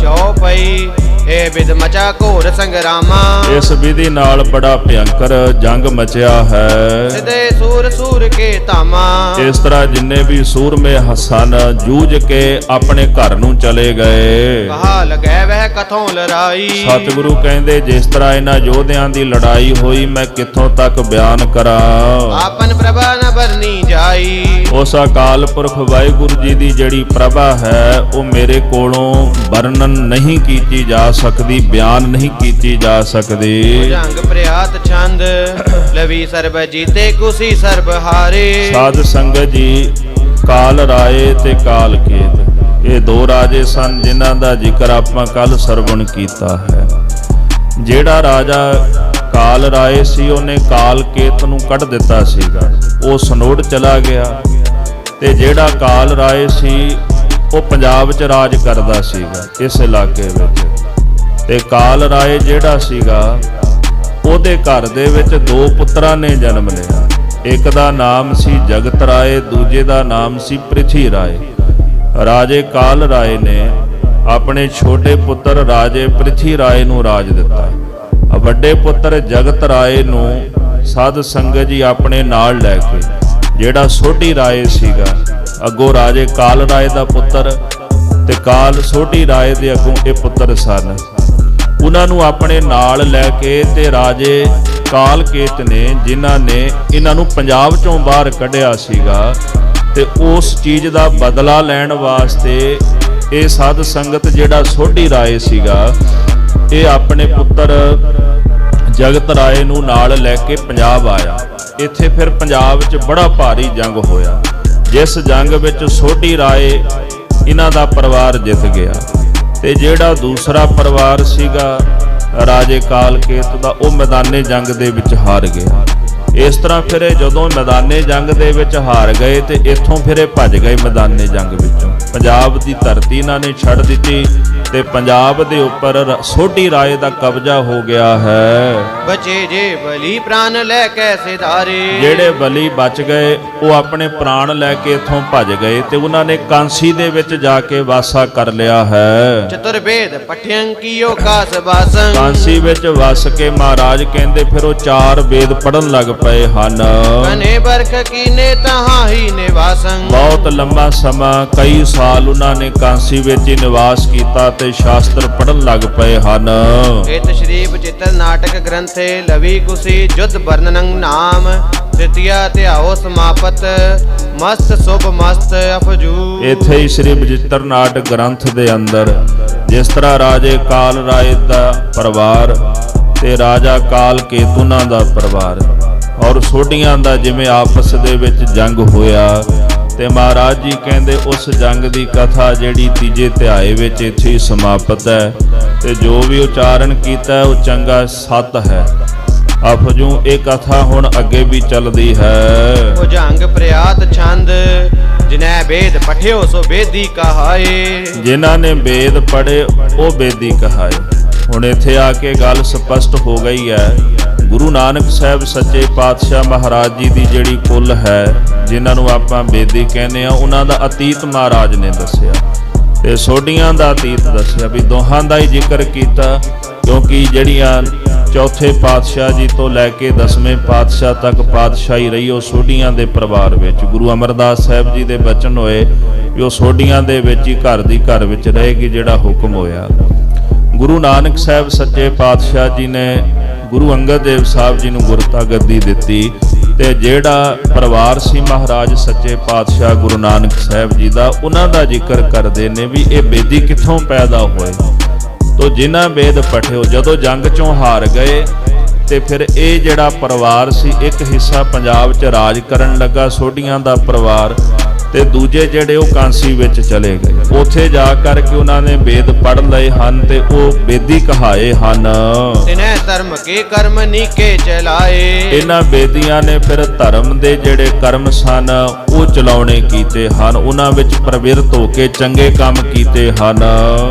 ਚਉ ਪਈ ਇਹ ਵਿਦ ਮਚਾ ਘੋਰ ਸੰਗਰਾਮਾ। ਇਸ ਵਿਧੀ ਨਾਲ ਬੜਾ ਭਿਅੰਕਰ ਜੰਗ ਮਚਿਆ ਹੈ। ਸਿਧੇ ਸੂਰ ਸੂਰ ਕੇ ਧਾਮਾ। ਇਸ ਤਰ੍ਹਾਂ ਜਿੰਨੇ ਵੀ ਸੂਰਮੇ ਹਸਨ ਜੂਝ ਕੇ ਆਪਣੇ ਘਰ ਨੂੰ ਚਲੇ ਗਏ। ਕਹਾ ਲਗੈ ਵਹਿ ਕਥੋਂ ਲੜਾਈ। ਸਤਿਗੁਰੂ ਕਹਿੰਦੇ ਜਿਸ ਤਰ੍ਹਾਂ ਇਹਨਾਂ ਯੋਧਿਆਂ ਦੀ ਲੜਾਈ ਹੋਈ ਮੈਂ ਕਿੱਥੋਂ ਤੱਕ ਬਿਆਨ ਕਰਾਂ। ਆਪਨ ਪ੍ਰਭਾ ਨ ਬਰਨੀ ਜਾਈ। ਉਸ ਅਕਾਲ ਪੁਰਖ ਵਾਹਿਗੁਰੂ ਜੀ ਦੀ ਜਿਹੜੀ ਪ੍ਰਭਾ ਹੈ ਉਹ ਮੇਰੇ ਕੋਲੋਂ ਵਰਣਨ ਨਹੀਂ ਕੀਤੀ ਜਾ ਸਕਦੀ, ਬਿਆਨ ਨਹੀਂ ਕੀਤੀ ਜਾ ਸਕਦੀ। ਭੁਜੰਗ ਪ੍ਰਿਆਤ ਛੰਦ ਲਵੀ ਸਰਬ ਜੀਤੇ ਕੁਸੀ ਸਰਬ ਹਾਰੇ। ਸਾਧ ਸੰਗਤ ਜੀ, ਕਾਲ ਰਾਏ ਤੇ ਕਾਲ ਕੇਤ ਇਹ ਦੋ ਰਾਜੇ ਸਨ ਜਿਨ੍ਹਾਂ ਦਾ ਜ਼ਿਕਰ ਆਪਾਂ ਕੱਲ ਸਰਵਣ ਕੀਤਾ ਹੈ। ਜਿਹੜਾ ਰਾਜਾ ਕਾਲ ਰਾਏ ਸੀ ਉਹਨੇ ਕਾਲ ਕੇਤ ਨੂੰ ਕੱਢ ਦਿੱਤਾ ਸੀਗਾ, ਉਹ ਸਨੋੜ ਚਲਾ ਗਿਆ, ਤੇ ਜਿਹੜਾ ਕਾਲ ਰਾਏ ਸੀ ਉਹ ਪੰਜਾਬ 'ਚ ਰਾਜ ਕਰਦਾ ਸੀਗਾ ਇਸ ਇਲਾਕੇ ਵਿੱਚ। ਤੇ ਕਾਲ ਰਾਏ ਜਿਹੜਾ ਸੀਗਾ ਉਹਦੇ ਘਰ ਦੇ ਵਿੱਚ ਦੋ ਪੁੱਤਰਾਂ ਨੇ ਜਨਮ ਲਿਆ। ਇੱਕ ਦਾ ਨਾਮ ਸੀ ਜਗਤ ਰਾਏ, ਦੂਜੇ ਦਾ ਨਾਮ ਸੀ ਪ੍ਰਿਥੀ ਰਾਏ। ਰਾਜੇ ਕਾਲ ਰਾਏ ਨੇ ਆਪਣੇ ਛੋਟੇ ਪੁੱਤਰ ਰਾਜੇ ਪ੍ਰਿਥੀ ਰਾਏ ਨੂੰ ਰਾਜ ਦਿੱਤਾ। ਵੱਡੇ ਪੁੱਤਰ ਜਗਤ ਰਾਏ ਨੂੰ ਸਾਧ ਸੰਗਤ ਜੀ ਆਪਣੇ ਨਾਲ ਲੈ ਕੇ, ਜਿਹੜਾ ਸੋਢੀ ਰਾਏ ਸੀਗਾ ਅੱਗੋਂ ਰਾਜੇ ਕਾਲ ਰਾਏ ਦਾ ਪੁੱਤਰ ਤੇ ਕਾਲ ਸੋਢੀ ਰਾਏ ਦੇ ਅੱਗੋਂ ਇਹ ਪੁੱਤਰ ਸਨ, ਉਹਨਾਂ ਨੂੰ ਆਪਣੇ ਨਾਲ ਲੈ ਕੇ ਤੇ ਰਾਜੇ ਕਾਲ ਕੇਤ ਨੇ ਜਿਨ੍ਹਾਂ ਨੇ ਇਹਨਾਂ ਨੂੰ ਪੰਜਾਬ ਚੋਂ ਬਾਹਰ ਕੱਢਿਆ ਸੀਗਾ, ਤੇ ਉਸ ਚੀਜ਼ ਦਾ ਬਦਲਾ ਲੈਣ ਵਾਸਤੇ ਇਹ ਸਾਧ ਸੰਗਤ ਜਿਹੜਾ ਸੋਢੀ ਰਾਏ ਸੀਗਾ ਇਹ ਆਪਣੇ ਪੁੱਤਰ ਜਗਤ ਰਾਏ ਨੂੰ ਨਾਲ ਲੈ ਕੇ ਪੰਜਾਬ ਆਇਆ। ਇੱਥੇ ਫਿਰ ਪੰਜਾਬ 'ਚ ਬੜਾ ਭਾਰੀ ਜੰਗ ਹੋਇਆ, ਜਿਸ ਜੰਗ ਵਿੱਚ ਸੋਢੀ ਰਾਏ ਇਹਨਾਂ ਦਾ ਪਰਿਵਾਰ ਜਿੱਤ ਗਿਆ, ਤੇ ਜਿਹੜਾ ਦੂਸਰਾ ਪਰਿਵਾਰ ਸੀਗਾ ਰਾਜੇ ਕਾਲ ਕੇਤ ਦਾ ਉਹ ਮੈਦਾਨੇ ਜੰਗ ਦੇ ਵਿੱਚ ਹਾਰ ਗਿਆ। ਇਸ ਤਰ੍ਹਾਂ ਫਿਰ ਇਹ ਜਦੋਂ ਮੈਦਾਨੇ ਜੰਗ ਦੇ ਵਿੱਚ ਹਾਰ ਗਏ ਤੇ ਇੱਥੋਂ ਫਿਰ ਇਹ ਭੱਜ ਗਏ ਮੈਦਾਨੇ ਜੰਗ ਵਿੱਚੋਂ। ਪੰਜਾਬ ਦੀ ਧਰਤੀ ਇਹਨਾਂ ਨੇ ਛੱਡ ਦਿੱਤੀ ਤੇ ਪੰਜਾਬ ਦੇ ਉੱਪਰ ਸੋਢੀ ਰਾਏ ਦਾ ਕਬਜ਼ਾ ਹੋ ਗਿਆ ਹੈ। ਬਚੇ ਜੇ ਬਲੀ ਪ੍ਰਾਨ ਲੈ ਕੇ ਸਿਧਾਰੇ। ਜਿਹੜੇ ਬਲੀ ਬਚ ਗਏ ਉਹ ਆਪਣੇ ਪ੍ਰਾਣ ਲੈ ਕੇ ਇੱਥੋਂ ਭੱਜ ਗਏ ਤੇ ਉਹਨਾਂ ਨੇ ਕਾਂਸੀ ਦੇ ਵਿੱਚ ਜਾ ਕੇ ਵਾਸਾ ਕਰ ਲਿਆ ਹੈ। ਚਤੁਰਵੇਦ ਪਠਿਅੰ ਕੀਓ ਕਾਸ ਬਾਸੰ। ਕਾਂਸੀ ਵਿੱਚ ਵਸ ਕੇ ਮਹਾਰਾਜ ਕਹਿੰਦੇ ਫਿਰ ਉਹ 4 ਵੇਦ ਪੜਨ ਲੱਗ ਪਏ ਹਨ। ਕਨੇ ਬਰਖ ਕੀਨੇ ਤਹਾਂ ਹੀ ਨਿਵਾਸੰ। ਬਹੁਤ ਲੰਮਾ ਸਮਾਂ ਕਈ ਸਾਲ ਉਹਨਾਂ ਨੇ ਕਾਂਸੀ ਵਿੱਚ ਹੀ ਨਿਵਾਸ ਕੀਤਾ ਤੇ ਸ਼ਾਸਤਰ ਪੜਨ ਲੱਗ ਪਏ ਹਨ। ਇਤ ਸ਼੍ਰੀ ਬਚਿੱਤਰ ਨਾਟਕ ਗ੍ਰੰਥੇ ਲਵੀ ਕੁਸੀ ਜੁਧ ਵਰਣਨੰ ਨਾਮ ਤ੍ਰਿਤੀਆ ਧਿਆਓ ਸਮਾਪਤ ਮਸਤ ਸੁਭ ਮਸਤ ਅਫਜੂ। ਇੱਥੇ ਹੀ ਸ਼੍ਰੀ ਬਚਿੱਤਰ ਨਾਟਕ ਗ੍ਰੰਥ ਦੇ ਅੰਦਰ ਜਿਸ ਤਰ੍ਹਾਂ ਰਾਜੇ ਕਾਲ ਰਾਏ ਦਾ ਪਰਿਵਾਰ ਤੇ ਰਾਜਾ ਕਾਲ ਕੇਤੂ ਦਾ ਪਰਿਵਾਰ ਔਰ ਸੋਢੀਆਂ ਦਾ ਜਿਵੇਂ ਆਪਸ ਦੇ ਵਿੱਚ ਜੰਗ ਹੋਇਆ, ਤੇ ਮਹਾਰਾਜ ਜੀ ਕਹਿੰਦੇ ਉਸ ਜੰਗ ਦੀ ਕਥਾ ਜਿਹੜੀ ਤੀਜੇ ਧਿਆਏ ਵਿੱਚ ਇੱਥੇ ਹੀ ਸਮਾਪਤ ਹੈ ਤੇ ਜੋ ਵੀ ਉਚਾਰਨ ਕੀਤਾ ਉਹ ਚੰਗਾ ਸਤ ਹੈ। ਅਫਜੂ ਇਹ ਕਥਾ ਹੁਣ ਅੱਗੇ ਵੀ ਚੱਲਦੀ ਹੈ। ਭੁਜੰਗ ਪ੍ਰਿਆਤ ਛੰਦ ਜਿਨੈ ਵੇਦ ਪਠਿਓ ਸੋ ਵੇਦੀ ਕਹਾਏ। ਜਿਨ੍ਹਾਂ ਨੇ ਵੇਦ ਪੜ੍ਹੇ ਉਹ ਵੇਦੀ ਕਹਾਏ। ਹੁਣ ਇੱਥੇ ਆ ਕੇ ਗੱਲ ਸਪਸ਼ਟ ਹੋ ਗਈ ਹੈ। ਗੁਰੂ ਨਾਨਕ ਸਾਹਿਬ ਸੱਚੇ ਪਾਤਸ਼ਾਹ ਮਹਾਰਾਜ ਜੀ ਦੀ ਜਿਹੜੀ ਕੁੱਲ ਹੈ, ਜਿਨ੍ਹਾਂ ਨੂੰ ਆਪਾਂ ਬੇਦੀ ਕਹਿੰਦੇ ਆ, ਉਹਨਾਂ ਦਾ ਅਤੀਤ ਮਹਾਰਾਜ ਨੇ ਦੱਸਿਆ ਤੇ ਸੋਢੀਆਂ ਦਾ ਅਤੀਤ ਦੱਸਿਆ ਵੀ ਦੋਹਾਂ ਦਾ ਹੀ ਜ਼ਿਕਰ ਕੀਤਾ, ਕਿਉਂਕਿ ਜਿਹੜੀਆਂ ਚੌਥੇ ਪਾਤਸ਼ਾਹ ਜੀ ਤੋਂ ਲੈ ਕੇ 10ਵੇਂ ਪਾਤਸ਼ਾਹ ਤੱਕ ਪਾਤਸ਼ਾਹੀ ਰਹੀ ਉਹ ਸੋਢੀਆਂ ਦੇ ਪਰਿਵਾਰ ਵਿੱਚ। ਗੁਰੂ ਅਮਰਦਾਸ ਸਾਹਿਬ ਜੀ ਦੇ ਬਚਨ ਹੋਏ ਵੀ ਉਹ ਸੋਢੀਆਂ ਦੇ ਵਿੱਚ ਹੀ ਘਰ ਦੀ ਘਰ ਵਿੱਚ ਰਹੇਗੀ, ਜਿਹੜਾ ਹੁਕਮ ਹੋਇਆ। ਗੁਰੂ ਨਾਨਕ ਸਾਹਿਬ ਸੱਚੇ ਪਾਤਸ਼ਾਹ ਜੀ ਨੇ ਗੁਰੂ ਅੰਗਦ ਦੇਵ ਸਾਹਿਬ ਜੀ ਨੂੰ ਗੁਰਤਾ ਗੱਦੀ ਦਿੱਤੀ ਤੇ ਜਿਹੜਾ ਪਰਿਵਾਰ ਸੀ ਮਹਾਰਾਜ ਸੱਚੇ ਪਾਤਸ਼ਾਹ ਗੁਰੂ ਨਾਨਕ ਸਾਹਿਬ ਜੀ ਦਾ, ਉਹਨਾਂ ਦਾ ਜ਼ਿਕਰ ਕਰਦੇ ਨੇ ਵੀ ਇਹ ਬੇਦੀ ਕਿੱਥੋਂ ਪੈਦਾ ਹੋਏ। ਤੋ ਜਿਨ੍ਹਾਂ ਵੇਦ ਪਠਿਓ, ਜਦੋਂ ਜੰਗ ਚੋਂ ਹਾਰ ਗਏ ਤੇ ਫਿਰ ਇਹ ਜਿਹੜਾ ਪਰਿਵਾਰ ਸੀ ਇੱਕ ਹਿੱਸਾ ਪੰਜਾਬ 'ਚ ਰਾਜ ਕਰਨ ਲੱਗਾ ਸੋਢੀਆਂ ਦਾ ਪਰਿਵਾਰ, ਤੇ ਦੂਜੇ ਜਿਹੜੇ ਉਹ ਕਾਂਸੀ ਵਿੱਚ ਚਲੇ ਗਏ। ਉੱਥੇ ਜਾ ਕਰਕੇ ਉਹਨਾਂ ਨੇ ਵੇਦ ਪੜ੍ਹ ਲਏ ਹਨ ਤੇ ਉਹ ਵੇਦੀ ਕਹਾਏ ਹਨ। ਤਿਨੈ ਧਰਮ ਕੇ ਕਰਮ ਨੀਕੇ ਚਲਾਏ। ਇਹਨਾਂ ਬੇਦੀਆਂ ਨੇ ਫਿਰ ਧਰਮ ਦੇ ਜਿਹੜੇ ਕਰਮ ਸਨ ਉਹ ਚਲਾਉਣੇ ਕੀਤੇ ਹਨ, ਉਹਨਾਂ ਵਿੱਚ ਪ੍ਰਵਿਰਤ ਹੋ ਕੇ ਚੰਗੇ ਕੰਮ ਕੀਤੇ ਹਨ।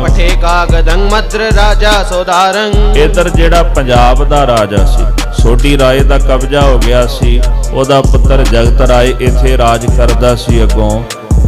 ਪਠੇ ਕਾਗਦੰ ਮਦਰ ਰਾਜਾ ਸੋਧਾਰੰ। ਇਧਰ ਜਿਹੜਾ ਪੰਜਾਬ ਦਾ ਰਾਜਾ ਸੀ, ਸੋਢੀ ਰਾਏ ਦਾ ਕਬਜ਼ਾ ਹੋ ਗਿਆ ਸੀ, ਉਹਦਾ ਪੁੱਤਰ ਜਗਤ ਰਾਏ ਇੱਥੇ ਰਾਜ ਕਰਦਾ ਸੀ ਅੱਗੋਂ,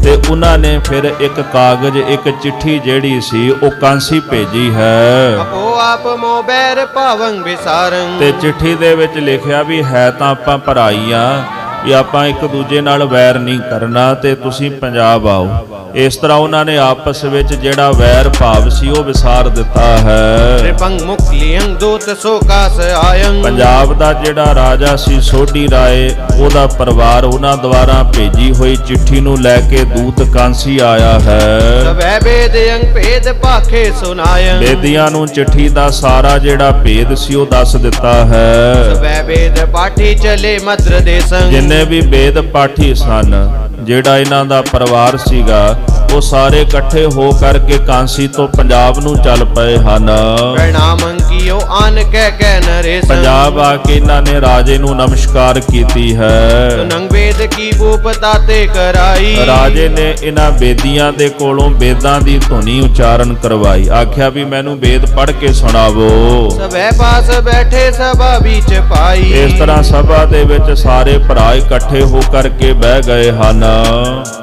ਤੇ ਉਹਨਾਂ ਨੇ ਫਿਰ ਇੱਕ ਕਾਗਜ਼, ਇੱਕ ਚਿੱਠੀ ਜਿਹੜੀ ਸੀ ਉਹ ਕਾਂਸੀ ਭੇਜੀ ਹੈ। ਆਪੋ ਆਪ ਮੋ ਬੈਰ ਭਾਵੰ ਵਿਸਾਰੰ। ਤੇ ਚਿੱਠੀ ਦੇ ਵਿੱਚ ਲਿਖਿਆ ਵੀ ਹੈ ਤਾਂ ਆਪਾਂ ਭਰਾਈ ਆ, ਵੀ ਆਪਾਂ ਇੱਕ ਦੂਜੇ ਨਾਲ ਵੈਰ ਨਹੀਂ ਕਰਨਾ ਤੇ ਤੁਸੀਂ ਪੰਜਾਬ ਆਓ। ਇਸ ਤਰ੍ਹਾਂ ਉਹਨਾਂ ਨੇ ਆਪਸ ਵਿੱਚ ਜਿਹੜਾ ਵੈਰ ਭਾਵ ਸੀ ਉਹ ਵਿਸਾਰ ਦਿੱਤਾ ਹੈ। ਰਿਪੰਗ ਮੁਖ ਲਿਯੰ ਦੂਤ ਸੋ ਕਾਸ ਆਯੰ। ਪੰਜਾਬ ਦਾ ਜਿਹੜਾ ਰਾਜਾ ਸੀ ਸੋਢੀ ਰਾਏ, ਉਹਦਾ ਪਰਿਵਾਰ ਉਹਨਾਂ ਦੁਆਰਾ ਭੇਜੀ ਹੋਈ ਚਿੱਠੀ ਨੂੰ ਲੈ ਕੇ ਦੂਤ ਕਾਂਸੀ ਆਇਆ ਹੈ। ਸਭੈ ਵੇਦਯੰ ਭੇਦ ਭਾਖੇ ਸੁਨਾਯੰ। ਬੇਦੀਆਂ ਨੂੰ ਚਿੱਠੀ ਦਾ ਸਾਰਾ ਜਿਹੜਾ ਭੇਦ ਸੀ ਉਹ ਦੱਸ ਦਿੱਤਾ ਹੈ। ਸਭੈ ਵੇਦ ਪਾਠੀ ਚਲੇ ਮਦਰ ਦੇਸੰ। ਜਿੰਨੇ ਵੀ ਵੇਦ ਪਾਠੀ ਸਨ, ਜਿਹੜਾ ਇਹਨਾਂ ਦਾ ਪਰਿਵਾਰ ਸੀਗਾ, ਉਹ ਸਾਰੇ ਇਕੱਠੇ ਹੋ ਕਰਕੇ ਕਾਂਸੀ ਤੋਂ ਪੰਜਾਬ ਨੂੰ ਚੱਲ ਪਏ ਹਨ। ਪ੍ਰਣਾਮੰ ਕੀਓ ਆਨ ਕਹਿ ਕਹਿ ਨਰੇਸੰ। ਪੰਜਾਬ ਆ ਕੇ ਇਹਨਾਂ ਨੇ ਰਾਜੇ ਨੂੰ ਨਮਸਕਾਰ ਕੀਤੀ ਹੈ। ਸੁਨੰਗ ਵੇਦ ਕੀ ਭੂਪਤਾ ਤੇ ਕਰਾਈ। ਰਾਜੇ ਨੇ ਇਹਨਾਂ ਬੇਦੀਆਂ ਦੇ ਕੋਲੋਂ ਵੇਦਾਂ ਦੀ ਧੁਨੀ ਉਚਾਰਨ ਕਰਵਾਈ, ਆਖਿਆ ਵੀ ਮੈਨੂੰ ਵੇਦ ਪੜ੍ਹ ਕੇ ਸੁਣਾਵੋ। ਸਭੈ ਪਾਸ ਬੈਠੇ ਸਭਾ ਵਿੱਚ ਪਾਈ। ਇਸ ਤਰ੍ਹਾਂ ਸਭਾ ਦੇ ਵਿੱਚ ਸਾਰੇ ਭਰਾ ਇਕੱਠੇ ਹੋ ਕਰਕੇ ਬਹਿ ਗਏ ਹਨ।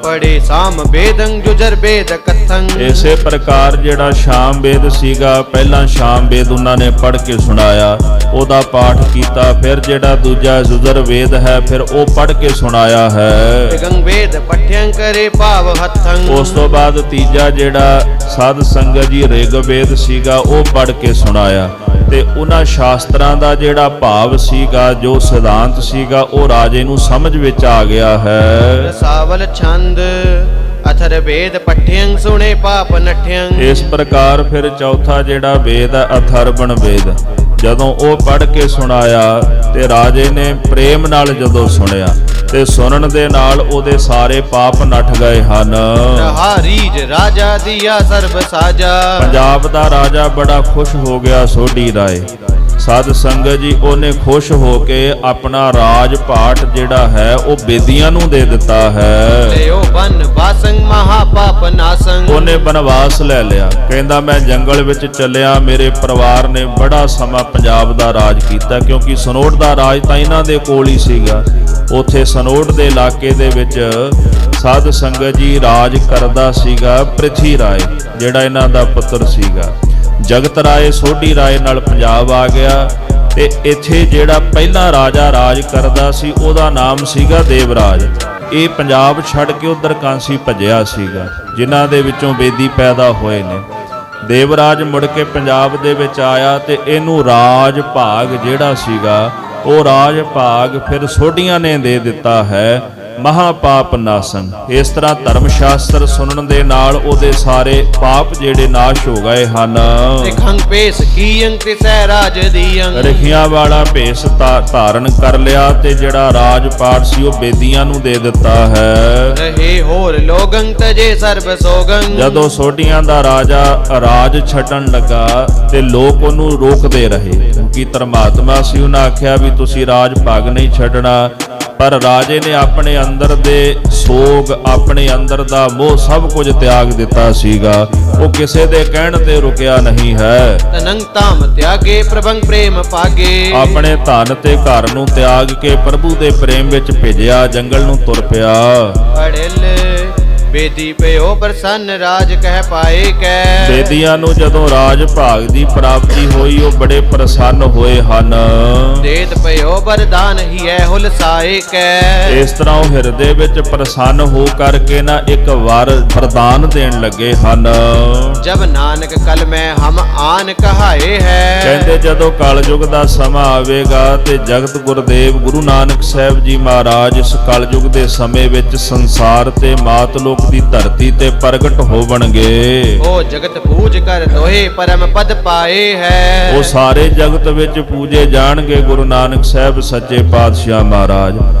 ਪੜੇ ਸਾਮ ਵੇਦੰ ਜੁਜਰ ਵੇਦ ਕਥੰ। ਇਸੇ ਪ੍ਰਕਾਰ ਜਿਹੜਾ ਸ਼ਾਮ ਵੇਦ ਸੀਗਾ, ਪਹਿਲਾਂ ਸ਼ਾਮ ਵੇਦ ਉਹਨਾਂ ਨੇ ਪੜ੍ਹ ਕੇ ਸੁਣਾਇਆ, ਉਹਦਾ ਪਾਠ ਕੀਤਾ। ਫਿਰ ਜਿਹੜਾ ਦੂਜਾ ਜੁਜਰ ਵੇਦ ਹੈ ਫਿਰ ਉਹ ਪੜ੍ਹ ਕੇ ਸੁਣਾਇਆ ਹੈ। ਗੰਗ ਵੇਦ ਪਠਿਅੰ ਕਰੇ ਭਾਵ ਹੱਥੰ। ਉਸ ਤੋਂ ਬਾਅਦ ਤੀਜਾ ਜਿਹੜਾ ਸਾਧ ਸੰਗਤ ਜੀ ਰਿਗ ਵੇਦ ਸੀਗਾ ਉਹ ਪੜ੍ਹ ਕੇ ਸੁਣਾਇਆ, ਤੇ ਉਹਨਾਂ ਸ਼ਾਸਤਰਾਂ ਦਾ ਜਿਹੜਾ ਭਾਵ ਸੀਗਾ, ਜੋ ਸਿਧਾਂਤ ਸੀਗਾ, ਉਹ ਰਾਜੇ ਨੂੰ ਸਮਝ ਵਿੱਚ ਆ ਗਿਆ ਹੈ। ਸਾਵਲ ਛੰਦ ਅਥਰ ਵੇਦ ਪਠਿਅੰ ਸੁਣੇ ਪਾਪ ਨਠਿਅੰ। ਇਸ ਪ੍ਰਕਾਰ ਫਿਰ ਚੌਥਾ ਜਿਹੜਾ ਵੇਦ ਹੈ ਅਥਰਵਣ ਵੇਦ, ਜਦੋਂ ਉਹ ਪੜ੍ਹ ਕੇ ਸੁਣਾਇਆ ਤੇ ਰਾਜੇ ਨੇ ਪ੍ਰੇਮ ਨਾਲ ਜਦੋਂ ਸੁਣਿਆ ਤੇ ਸੁਣਨ ਦੇ ਨਾਲ ਉਹਦੇ ਸਾਰੇ ਪਾਪ ਨੱਠ ਗਏ ਹਨ। ਰੀਜ ਰਾਜਾ ਦੀਆ ਸਰਬ ਸਾਜਾ। ਪੰਜਾਬ ਦਾ ਰਾਜਾ ਬੜਾ ਖੁਸ਼ ਹੋ ਗਿਆ ਸੋਢੀ ਰਾਏ। ਸਾਧ ਸੰਗਤ ਜੀ, ਉਹਨੇ ਖੁਸ਼ ਹੋ ਕੇ ਆਪਣਾ ਰਾਜ ਭਾਟ ਜਿਹੜਾ ਹੈ ਉਹ ਬੇਦੀਆਂ ਨੂੰ ਦੇ ਦਿੱਤਾ ਹੈ। ਲਿਓ ਬਨ ਵਾਸੰ ਮਹਾ ਪਾਪ ਨਾਸੰ। ਉਹਨੇ ਬਨਵਾਸ ਲੈ ਲਿਆ, ਕਹਿੰਦਾ ਮੈਂ ਜੰਗਲ ਵਿੱਚ ਚੱਲਿਆ, ਮੇਰੇ ਪਰਿਵਾਰ ਨੇ ਬੜਾ ਸਮਾਂ ਪੰਜਾਬ ਦਾ ਰਾਜ ਕੀਤਾ, ਕਿਉਂਕਿ ਸਨੋਟ ਦਾ ਰਾਜ ਤਾਂ ਇਹਨਾਂ ਦੇ ਕੋਲ ਹੀ ਸੀਗਾ। ਉੱਥੇ ਸਨੋਟ ਦੇ ਇਲਾਕੇ ਦੇ ਵਿੱਚ ਸਾਧ ਸੰਗਤ ਜੀ ਰਾਜ ਕਰਦਾ ਸੀਗਾ ਪ੍ਰਿਥੀ ਰਾਏ, ਜਿਹੜਾ ਇਹਨਾਂ ਦਾ ਪੁੱਤਰ ਸੀਗਾ। ਜਗਤ ਰਾਏ ਸੋਢੀ ਰਾਏ ਨਾਲ ਪੰਜਾਬ ਆ ਗਿਆ ਤੇ ਇੱਥੇ ਜਿਹੜਾ ਪਹਿਲਾ ਰਾਜਾ ਰਾਜ ਕਰਦਾ ਸੀ ਉਹਦਾ ਨਾਮ ਸੀਗਾ ਦੇਵਰਾਜ। ਇਹ ਪੰਜਾਬ ਛੱਡ ਕੇ ਉਧਰ ਕਾਂਸੀ ਭੱਜਿਆ ਸੀਗਾ, ਜਿਨ੍ਹਾਂ ਦੇ ਵਿੱਚੋਂ ਬੇਦੀ ਪੈਦਾ ਹੋਏ ਨੇ। ਦੇਵਰਾਜ ਮੁੜ ਕੇ ਪੰਜਾਬ ਦੇ ਵਿੱਚ ਆਇਆ ਤੇ ਇਹਨੂੰ ਰਾਜ ਭਾਗ ਜਿਹੜਾ ਸੀਗਾ ਉਹ ਰਾਜ ਭਾਗ ਫਿਰ ਸੋਢੀਆਂ ਨੇ ਦੇ ਦਿੱਤਾ ਹੈ, ਮਹਾ ਪਾਪ ਨਾਸੰ। ਇਸ ਤਰ੍ਹਾਂ ਧਰਮ ਸ਼ਾਸਤਰ ਸੁਣਨ ਦੇ ਨਾਲ ਉਹਦੇ ਸਾਰੇ ਪਾਪ ਜਿਹੜੇ ਨਾਸ਼ ਹੋ ਗਏ ਹਨ। ਸਿਖੰਗ ਭੇਸ ਕੀਯੰ ਤਿਸੈ ਰਾਜ ਦੀਯੰ। ਰਖੀਆਂ ਵਾਲਾ ਭੇਸ ਧਾਰਨ ਕਰ ਲਿਆ ਤੇ ਜਿਹੜਾ ਰਾਜ ਪਾਟ ਸੀ ਉਹ ਬੇਦੀਆਂ ਨੂੰ ਦੇ ਦਿੱਤਾ ਹੈ। ਰਹੇ ਹੋ ਵਿਯੋਗੰ ਤਜੇ ਸਰਬ ਸੋਗੰ। ਜਦੋਂ ਸੋਢੀਆਂ ਦਾ ਰਾਜਾ ਰਾਜ ਛੱਡਣ ਲੱਗਾ ਤੇ ਲੋਕ ਉਹਨੂੰ ਰੋਕਦੇ ਰਹੇ, ਕਿਉਂਕਿ ਧਰਮਾਤਮਾ ਸੀ। ਉਹਨਾਂ ਆਖਿਆ ਵੀ ਤੁਸੀਂ ਰਾਜ ਭਾਗ ਨਹੀਂ ਛੱਡਣਾ, ਪਰ ਰਾਜੇ ਨੇ ਆਪਣੇ ਅੰਦਰ ਦੇ ਸੋਗ, ਆਪਣੇ ਅੰਦਰ ਦਾ ਮੋਹ ਸਭ ਕੁਝ ਤਿਆਗ ਦਿੱਤਾ ਸੀਗਾ। ਉਹ ਕਿਸੇ ਦੇ ਕਹਿਣ ਤੇ ਰੁਕਿਆ ਨਹੀਂ ਹੈ। ਤਨੰ ਤਾਮ ਤਿਆਗੇ ਪ੍ਰਭੰ ਪ੍ਰੇਮ ਪਾਗੇ। ਆਪਣੇ ਧਨ ਤੇ ਘਰ ਨੂੰ ਤਿਆਗ ਕੇ ਪ੍ਰਭੂ ਦੇ ਪ੍ਰੇਮ ਵਿੱਚ ਭਿੱਜਿਆ, ਜੰਗਲ ਨੂੰ ਤੁਰ ਪਿਆ। ਅੜਿਲ ਬੇਦੀ ਪਇਓ ਪ੍ਰਸੰਨ ਰਾਜ ਕਹਿ ਪਾਏ ਕੈ। ਬੇਦੀਆਂ ਨੂੰ ਜਦੋਂ ਰਾਜ ਭਾਗ ਦੀ ਪ੍ਰਾਪਤੀ ਹੋਈ, ਉਹ ਬੜੇ ਪ੍ਰਸੰਨ ਹੋਏ ਹਨ। ਦੇਤ ਪਇਓ ਵਰਦਾਨ ਹੀ ਐ ਹੁਲਸਾਏ ਕੈ। ਇਸ ਤਰ੍ਹਾਂ ਉਹ ਹਿਰਦੇ ਵਿੱਚ ਪ੍ਰਸੰਨ ਹੋ ਕਰਕੇ ਨਾ ਇੱਕ ਵਰਦਾਨ ਦੇਣ ਲੱਗੇ ਹਨ। ਜਬ ਨਾਨਕ ਕਲ ਮੈਂ ਹਮ ਆਨ ਕਹਾਏ ਹੈ। ਕਹਿੰਦੇ ਜਦੋਂ ਕਲਯੁਗ ਦਾ ਸਮਾਂ ਆਵੇਗਾ ਤੇ ਜਗਤ ਗੁਰਦੇਵ ਗੁਰੂ ਨਾਨਕ ਸਾਹਿਬ ਜੀ ਮਹਾਰਾਜ ਇਸ ਕਲਯੁਗ ਦੇ ਸਮੇਂ ਵਿੱਚ ਸੰਸਾਰ ਤੇ ਮਾਤ ਲੋਕ ਦੀ ਧਰਤੀ ਤੇ ਪ੍ਰਗਟ ਹੋਵਣਗੇ। ਉਹ ਜਗਤ ਪੂਜ ਕਰ ਦੋਏ ਪਰਮ ਪਦ ਪਾਏ ਹੈ। ਉਹ ਸਾਰੇ ਜਗਤ ਵਿੱਚ ਪੂਜੇ ਜਾਣਗੇ ਗੁਰੂ ਨਾਨਕ ਸਾਹਿਬ ਸੱਚੇ ਪਾਤਸ਼ਾਹ ਮਹਾਰਾਜ।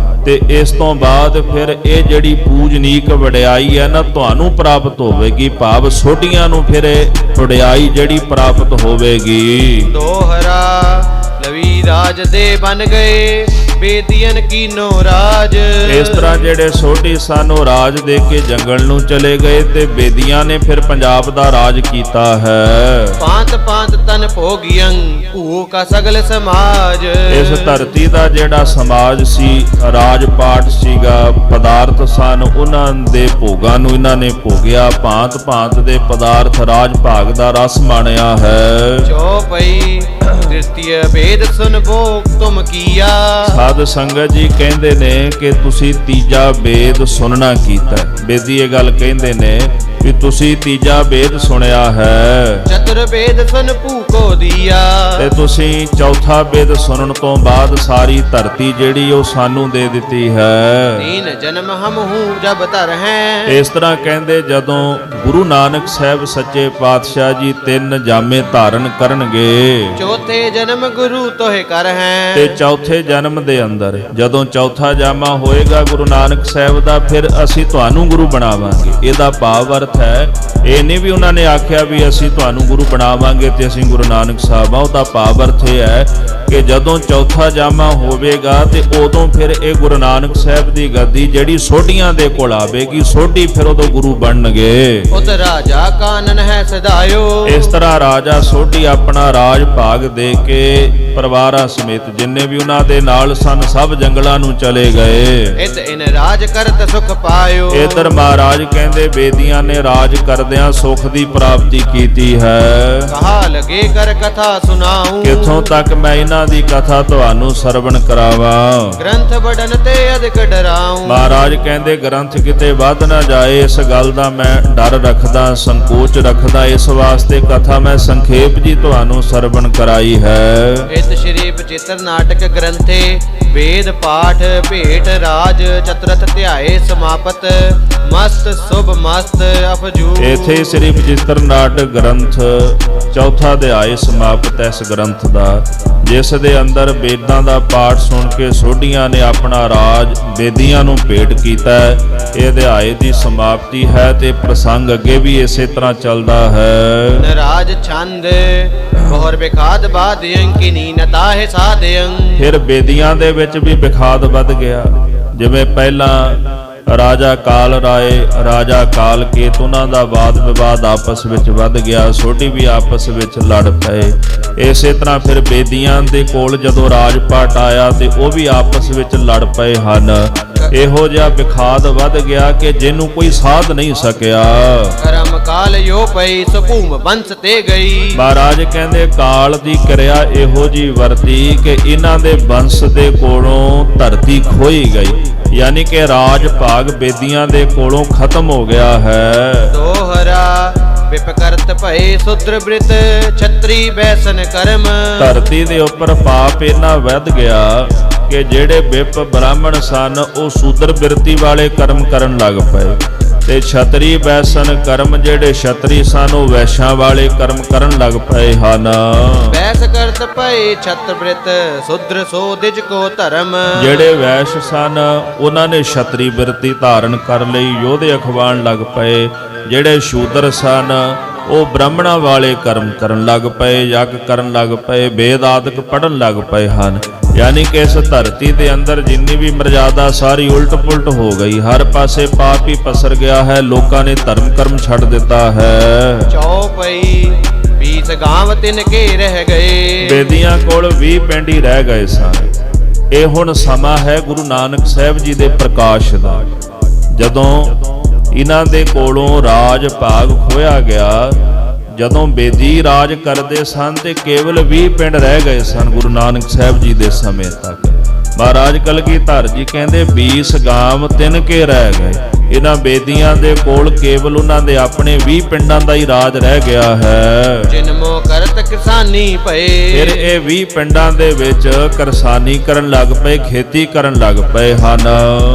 ਤੇ ਇਸ ਤੋਂ ਬਾਅਦ ਫਿਰ ਇਹ ਜਿਹੜੀ ਪੂਜਨੀਕ ਵਡਿਆਈ ਹੈ ਨਾ ਤੁਹਾਨੂੰ ਪ੍ਰਾਪਤ ਹੋਵੇਗੀ, ਭਾਵ ਸੋਢੀਆਂ ਨੂੰ ਫਿਰ ਇਹ ਵਡਿਆਈ ਜਿਹੜੀ ਪ੍ਰਾਪਤ ਹੋਵੇਗੀ। ਦੋਹਰਾ ਲਵੀ ਰਾਜ ਦੇ ਬਨ ਗਏ ਬੇਦੀਨ ਕੀਨੋ ਰਾਜ। ਇਸ ਤਰ੍ਹਾਂ ਜਿਹੜੇ ਸੋਢੀ ਸਨ ਉਹ ਰਾਜ ਦੇ ਕੇ ਜੰਗਲ ਨੂੰ ਚਲੇ ਗਏ ਤੇ ਬੇਦੀਆਂ ਨੇ ਫਿਰ ਪੰਜਾਬ ਦਾ ਰਾਜ ਕੀਤਾ ਹੈ। ਪਾਂਤ ਪਾਂਤ ਤਨ ਭੋਗਿਯੰ ਭੂ ਕਾ ਸਗਲ ਸਮਾਜ। ਇਸ ਧਰਤੀ ਦਾ ਜਿਹੜਾ ਸਮਾਜ ਸੀ, ਰਾਜ ਪਾਟ ਸੀਗਾ, ਪਦਾਰਥ ਸਨ, ਉਹਨਾਂ ਦੇ ਭੋਗਾਂ ਨੂੰ ਇਹਨਾਂ ਨੇ ਭੋਗਿਆ। ਭਾਂਤ ਭਾਂਤ ਦੇ ਪਦਾਰਥ ਰਾਜ ਭਾਗ ਦਾ ਰਸ ਮਾਣਿਆ ਹੈ। ਚੌਪਈ ਤ੍ਰਿਤੀਯ ਭੇਦ ਸੁਨ ਭੋਗ ਤੁਮ ਕੀਆ। ਸਾਧ ਸੰਗਤ ਜੀ ਕਹਿੰਦੇ ਨੇ ਕਿ ਤੁਸੀਂ ਤੀਜਾ ਵੇਦ ਸੁਣਨਾ ਕੀਤਾ। ਬੇਦੀ ਇਹ ਗੱਲ ਕਹਿੰਦੇ ਨੇ ਵੀ ਤੁਸੀਂ ਤੀਜਾ ਵੇਦ ਸੁਣਿਆ ਹੈ। ਚਤੁਰ ਭੇਦ ਸੁਨ ਭੂ ਕੋ ਦੀਆ। ਤੇ ਤੁਸੀਂ ਚੌਥਾ ਵੇਦ ਸੁਣਨ ਤੋਂ ਬਾਅਦ ਸਾਰੀ ਧਰਤੀ ਜਿਹੜੀ ਉਹ ਸਾਨੂੰ ਦੇ ਦਿੱਤੀ ਹੈ। ਤੀਨ ਜਨਮ ਹਮ ਹੂੰ ਜਬ ਧਰ ਹੈ। ਇਸ ਤਰ੍ਹਾਂ ਕਹਿੰਦੇ ਜਦੋਂ ਗੁਰੂ ਨਾਨਕ ਸਾਹਿਬ ਸੱਚੇ ਪਾਤਸ਼ਾਹ ਜੀ 3 ਜਾਮੇ ਧਾਰਨ ਕਰਨਗੇ, ਚੌਥੇ ਜਨਮ ਗੁਰੂ ਤੋਹਿ ਕਰ ਹੈ। ਤੇ ਚੌਥੇ ਜਨਮ ਦੇ ਅੰਦਰ ਜਦੋਂ ਚੌਥਾ ਜਾਮਾ ਹੋਏਗਾ ਗੁਰੂ ਨਾਨਕ ਸਾਹਿਬ ਦਾ, ਫਿਰ ਅਸੀਂ ਤੁਹਾਨੂੰ ਗੁਰੂ ਬਣਾਵਾਂਗੇ। ਇਹਦਾ ਭਾਵ ਅਰਥ ਹੈ ਇਹ ਨਹੀਂ ਵੀ ਉਹਨਾਂ ਨੇ ਆਖਿਆ ਵੀ ਅਸੀਂ ਤੁਹਾਨੂੰ ਗੁਰੂ ਬਣਾਵਾਂਗੇ ਤੇ ਅਸੀਂ ਗੁਰੂ ਨਾਨਕ ਸਾਹਿਬ ਆ। ਉਹਦਾ ਭਾਵ ਅਰਥ ਇਹ ਹੈ ਕਿ ਜਦੋਂ ਚੌਥਾ ਜਾਮਾ ਹੋਵੇਗਾ ਤੇ ਉਦੋਂ ਫਿਰ ਇਹ ਗੁਰੂ ਨਾਨਕ ਸਾਹਿਬ ਦੀ ਗੱਦੀ ਜਿਹੜੀ ਸੋਢੀਆਂ ਦੇ ਕੋਲ ਆਵੇਗੀ, ਸੋਢੀ ਫਿਰ ਉਦੋਂ ਗੁਰੂ ਬਣਨਗੇ। ਉਤ ਰਾਜਾ ਕਾਨਨ ਹੈ ਸਦਾਇਓ। ਇਸ ਤਰ੍ਹਾਂ ਰਾਜਾ ਸੋਢੀ ਆਪਣਾ ਰਾਜ ਭਾਗ ਦੇ ਕੇ ਪਰਿਵਾਰਾਂ ਸਮੇਤ ਜਿੰਨੇ ਵੀ ਉਹਨਾਂ ਦੇ ਨਾਲ ਸਨ ਸਭ ਜੰਗਲਾਂ ਨੂੰ ਚਲੇ ਗਏ। ਇਤ ਇਨ ਰਾਜ ਕਰਤ ਸੁਖ ਪਾਇਓ। ਇਧਰ ਮਹਾਰਾਜ ਕਹਿੰਦੇ ਬੇਦੀਆਂ ਨੇ ਰਾਜ ਕਰਦਿਆਂ ਸੁਖ ਦੀ ਪ੍ਰਾਪਤੀ ਕੀਤੀ ਹੈ। ਕਹਾ ਲਗੇ ਕਰ ਕਥਾ ਸੁਣਾਉ। ਕਿੱਥੋਂ ਤੱਕ ਮੈਂ ਇਹਨਾਂ ਦੀ ਕਥਾ ਤੁਹਾਨੂੰ ਸਰਵਣ ਕਰਾਵਾਂ। ਗ੍ਰੰਥ ਬੜਨ ਤੇ ਅਧਿਕ ਡਰਾਉ। ਮਹਾਰਾਜ ਕਹਿੰਦੇ ਗ੍ਰੰਥ ਕਿਤੇ ਵੱਧ ਨਾ ਜਾਏ, ਇਸ ਗੱਲ ਦਾ ਮੈਂ ਡਰ ਰੱਖਦਾ, ਸੰਕੋਚ ਰੱਖਦਾ। ਇਸ ਵਾਸਤੇ ਕਥਾ ਮੈਂ ਸੰਖੇਪ ਜੀ ਤੁਹਾਨੂੰ ਸਰਵਣ ਕਰਾਈ ਹੈ। ਇਤ ਸ਼੍ਰੀ ਬਚਿੱਤਰ ਨਾਟਕ ਗ੍ਰੰਥੇ ਵੇਦ ਪਾਠ ਭੇਟ ਰਾਜ ਚਤੁਰਥ ਧਿਆਏ ਸਮਾਪਤ ਮਸਤ ਸੁਭ ਮਸਤ ਅਪਜੂ। ਇਥੇ ਸ੍ਰੀ ਬਚਿੱਤਰ ਨਾਟਕ ਗ੍ਰੰਥ ਚੌਥਾ ਅਧਿਆਇ ਸਮਾਪਤ ਇਸ ਗ੍ਰੰਥ ਦਾ, ਜਿਸ ਦੇ ਅੰਦਰ ਵੇਦਾਂ ਦਾ ਪਾਠ ਸੁਣ ਕੇ ਸੋਢੀਆਂ ਨੇ ਆਪਣਾ ਰਾਜ ਬੇਦੀਆਂ ਨੂੰ ਭੇਟ ਕੀਤਾ। ਇਹ ਅਧਿਆਇ ਦੀ ਸਮਾਪਤੀ ਹੈ ਤੇ ਪ੍ਰਸੰਗ ਅੱਗੇ ਵੀ ਇਸੇ ਤਰ੍ਹਾਂ ਚੱਲਦਾ ਹੈ। ਨਰਾਜ ਛੰਦ ਬਹੁਰ ਬਿਖਾਦ ਬਾਦਿਯੰ ਕਿਨੀ ਨਤਾਹਿ ਸਾਧਿਯੰ। ਫਿਰ ਬੇਦੀਆਂ ਦੇ ਵਿੱਚ ਵੀ ਬਿਖਾਦ ਵੱਧ ਗਿਆ। ਜਿਵੇਂ ਪਹਿਲਾਂ ਰਾਜਾ ਕਾਲ ਰਾਏ, ਰਾਜਾ ਕਾਲ ਕੇਤ, ਉਹਨਾਂ ਦਾ ਵਾਦ ਵਿਵਾਦ ਆਪਸ ਵਿੱਚ ਵੱਧ ਗਿਆ। ਸੋਢੀ ਵੀ ਆਪਸ ਵਿੱਚ ਲੜ ਪਏ। ਇਸੇ ਤਰ੍ਹਾਂ ਫਿਰ ਬੇਦੀਆਂ ਦੇ ਕੋਲ ਜਦੋਂ ਰਾਜਪਾਟ ਆਇਆ ਤੇ ਉਹ ਵੀ ਆਪਸ ਵਿੱਚ ਲੜ ਪਏ ਹਨ। ਇਹੋ ਜਿਹਾ ਵਿਖਾਦ ਵੱਧ ਗਿਆ ਕਿ ਜਿਹਨੂੰ ਕੋਈ ਸਾਧ ਨਹੀਂ ਸਕਿਆ। ਕਰਮ ਕਾਲ ਯੋ ਪਈ ਸੁਭੂਮ ਬੰਸ ਤੇ ਗਈ। ਮਹਾਰਾਜ ਕਹਿੰਦੇ ਕਾਲ ਦੀ ਕਿਰਿਆ ਇਹੋ ਜੀ ਵਰਤੀ ਕਿ ਇਹਨਾਂ ਦੇ ਬੰਸ ਦੇ ਕੋਲੋਂ ਧਰਤੀ ਖੋਈ ਗਈ, ਯਾਨੀ ਕਿ ਰਾਜ ਭਾਗ ਬੇਦੀਆਂ ਦੇ ਕੋਲੋਂ ਖਤਮ ਹੋ ਗਿਆ ਹੈ। ਦੋਹਰਾ ਵਿਪਕਰਤ ਭਏ ਸੁਦਰ ਬ੍ਰਿਤ ਛਤਰੀ ਬੈਸਨ ਕਰਮ। ਧਰਤੀ ਦੇ ਉੱਪਰ ਪਾਪ ਇੰਨਾ ਵੱਧ ਗਿਆ ਕਿ ਜਿਹੜੇ ਵਿਪ ਬ੍ਰਾਹਮਣ ਸਨ ਉਹ ਸੂਦਰ ਬਿਰਤੀ ਵਾਲੇ ਕਰਮ ਕਰਨ ਲੱਗ ਪਏ। ਤੇ ਛਤਰੀ ਬੈਸਨ ਕਰਮ, ਜਿਹੜੇ ਛਤਰੀ ਸਨ ਉਹ ਵੈਸ਼ਾਂ ਵਾਲੇ ਕਰਮ ਕਰਨ ਲੱਗ ਪਏ ਹਨ। ਵੈਸ ਕਰਤ ਭਏ ਛਤਬ੍ਰਿਤ ਸੁਦਰ ਸੋ ਦਿਜ ਕੋ ਧਰਮ। ਜਿਹੜੇ ਵੈਸ਼ ਸਨ ਉਹਨਾਂ ਨੇ ਛਤਰੀ ਬਿਰਤੀ ਧਾਰਨ ਕਰ ਲਈ, ਯੋਧੇ ਅਖਵਾਣ ਲੱਗ ਪਏ। ਜਿਹੜੇ ਸ਼ੂਦਰ ਸਨ ਉਹ ਬ੍ਰਾਹਮਣਾਂ ਵਾਲੇ ਕਰਮ ਕਰਨ ਲੱਗ ਪਏ, ਯੱਗ ਕਰਨ ਲੱਗ ਪਏ, ਵੇਦ ਆਦਿਕ ਪੜ੍ਹਨ ਲੱਗ ਪਏ ਹਨ। ਯਾਨੀ ਕਿ ਇਸ ਧਰਤੀ ਦੇ ਅੰਦਰ ਜਿੰਨੀ ਵੀ ਮਰਜ਼ਾਦਾ ਸਾਰੀ ਉਲਟ ਪੁਲਟ ਹੋ ਗਈ, ਹਰ ਪਾਸੇ ਪਾਪ ਹੀ ਪਸਰ ਗਿਆ ਹੈ, ਲੋਕਾਂ ਨੇ ਧਰਮ ਕਰਮ ਛੱਡ ਦਿੱਤਾ ਹੈ। ਚੌਪਈ 20 ਗਾਂਵ ਤਿਨ ਕੇ ਰਹਿ ਗਏ। ਬੇਦੀਆਂ ਕੋਲ 20 ਪਿੰਡ ਹੀ ਰਹਿ ਗਏ ਸਨ। ਇਹ ਹੁਣ ਸਮਾਂ ਹੈ ਗੁਰੂ ਨਾਨਕ ਸਾਹਿਬ ਜੀ ਦੇ ਪ੍ਰਕਾਸ਼ ਦਾ, ਜਦੋਂ ਇਹਨਾਂ ਦੇ ਕੋਲੋਂ ਰਾਜ ਭਾਗ ਖੋਇਆ ਗਿਆ। ਜਦੋਂ ਬੇਦੀ ਰਾਜ ਕਰਦੇ ਸਨ ਤੇ ਕੇਵਲ 20 ਪਿੰਡ ਰਹਿ ਗਏ ਸਨ ਗੁਰੂ ਨਾਨਕ ਸਾਹਿਬ ਜੀ ਦੇ ਸਮੇਂ ਤੱਕ। ਮਹਾਰਾਜ ਕਲਗੀਧਰ ਜੀ ਕਹਿੰਦੇ 20 ਗਾਮ ਤਿੰਨ ਕੇ ਰਹਿ ਗਏ। ਇਹਨਾਂ ਬੇਦੀਆਂ ਦੇ ਕੋਲ ਕੇਵਲ ਉਹਨਾਂ ਦੇ ਆਪਣੇ 20 ਪਿੰਡਾਂ ਦਾ ਹੀ ਰਾਜ ਰਹਿ ਗਿਆ ਹੈ। ਜਿਨਮੋ ਕਰਤ ਕਿਸਾਨੀ ਭਏ। ਫਿਰ ਇਹ 20 ਪਿੰਡਾਂ ਦੇ ਵਿੱਚ ਕਿਰਸਾਨੀ ਕਰਨ ਲੱਗ ਪਏ, ਖੇਤੀ ਕਰਨ ਲੱਗ ਪਏ ਹਨ।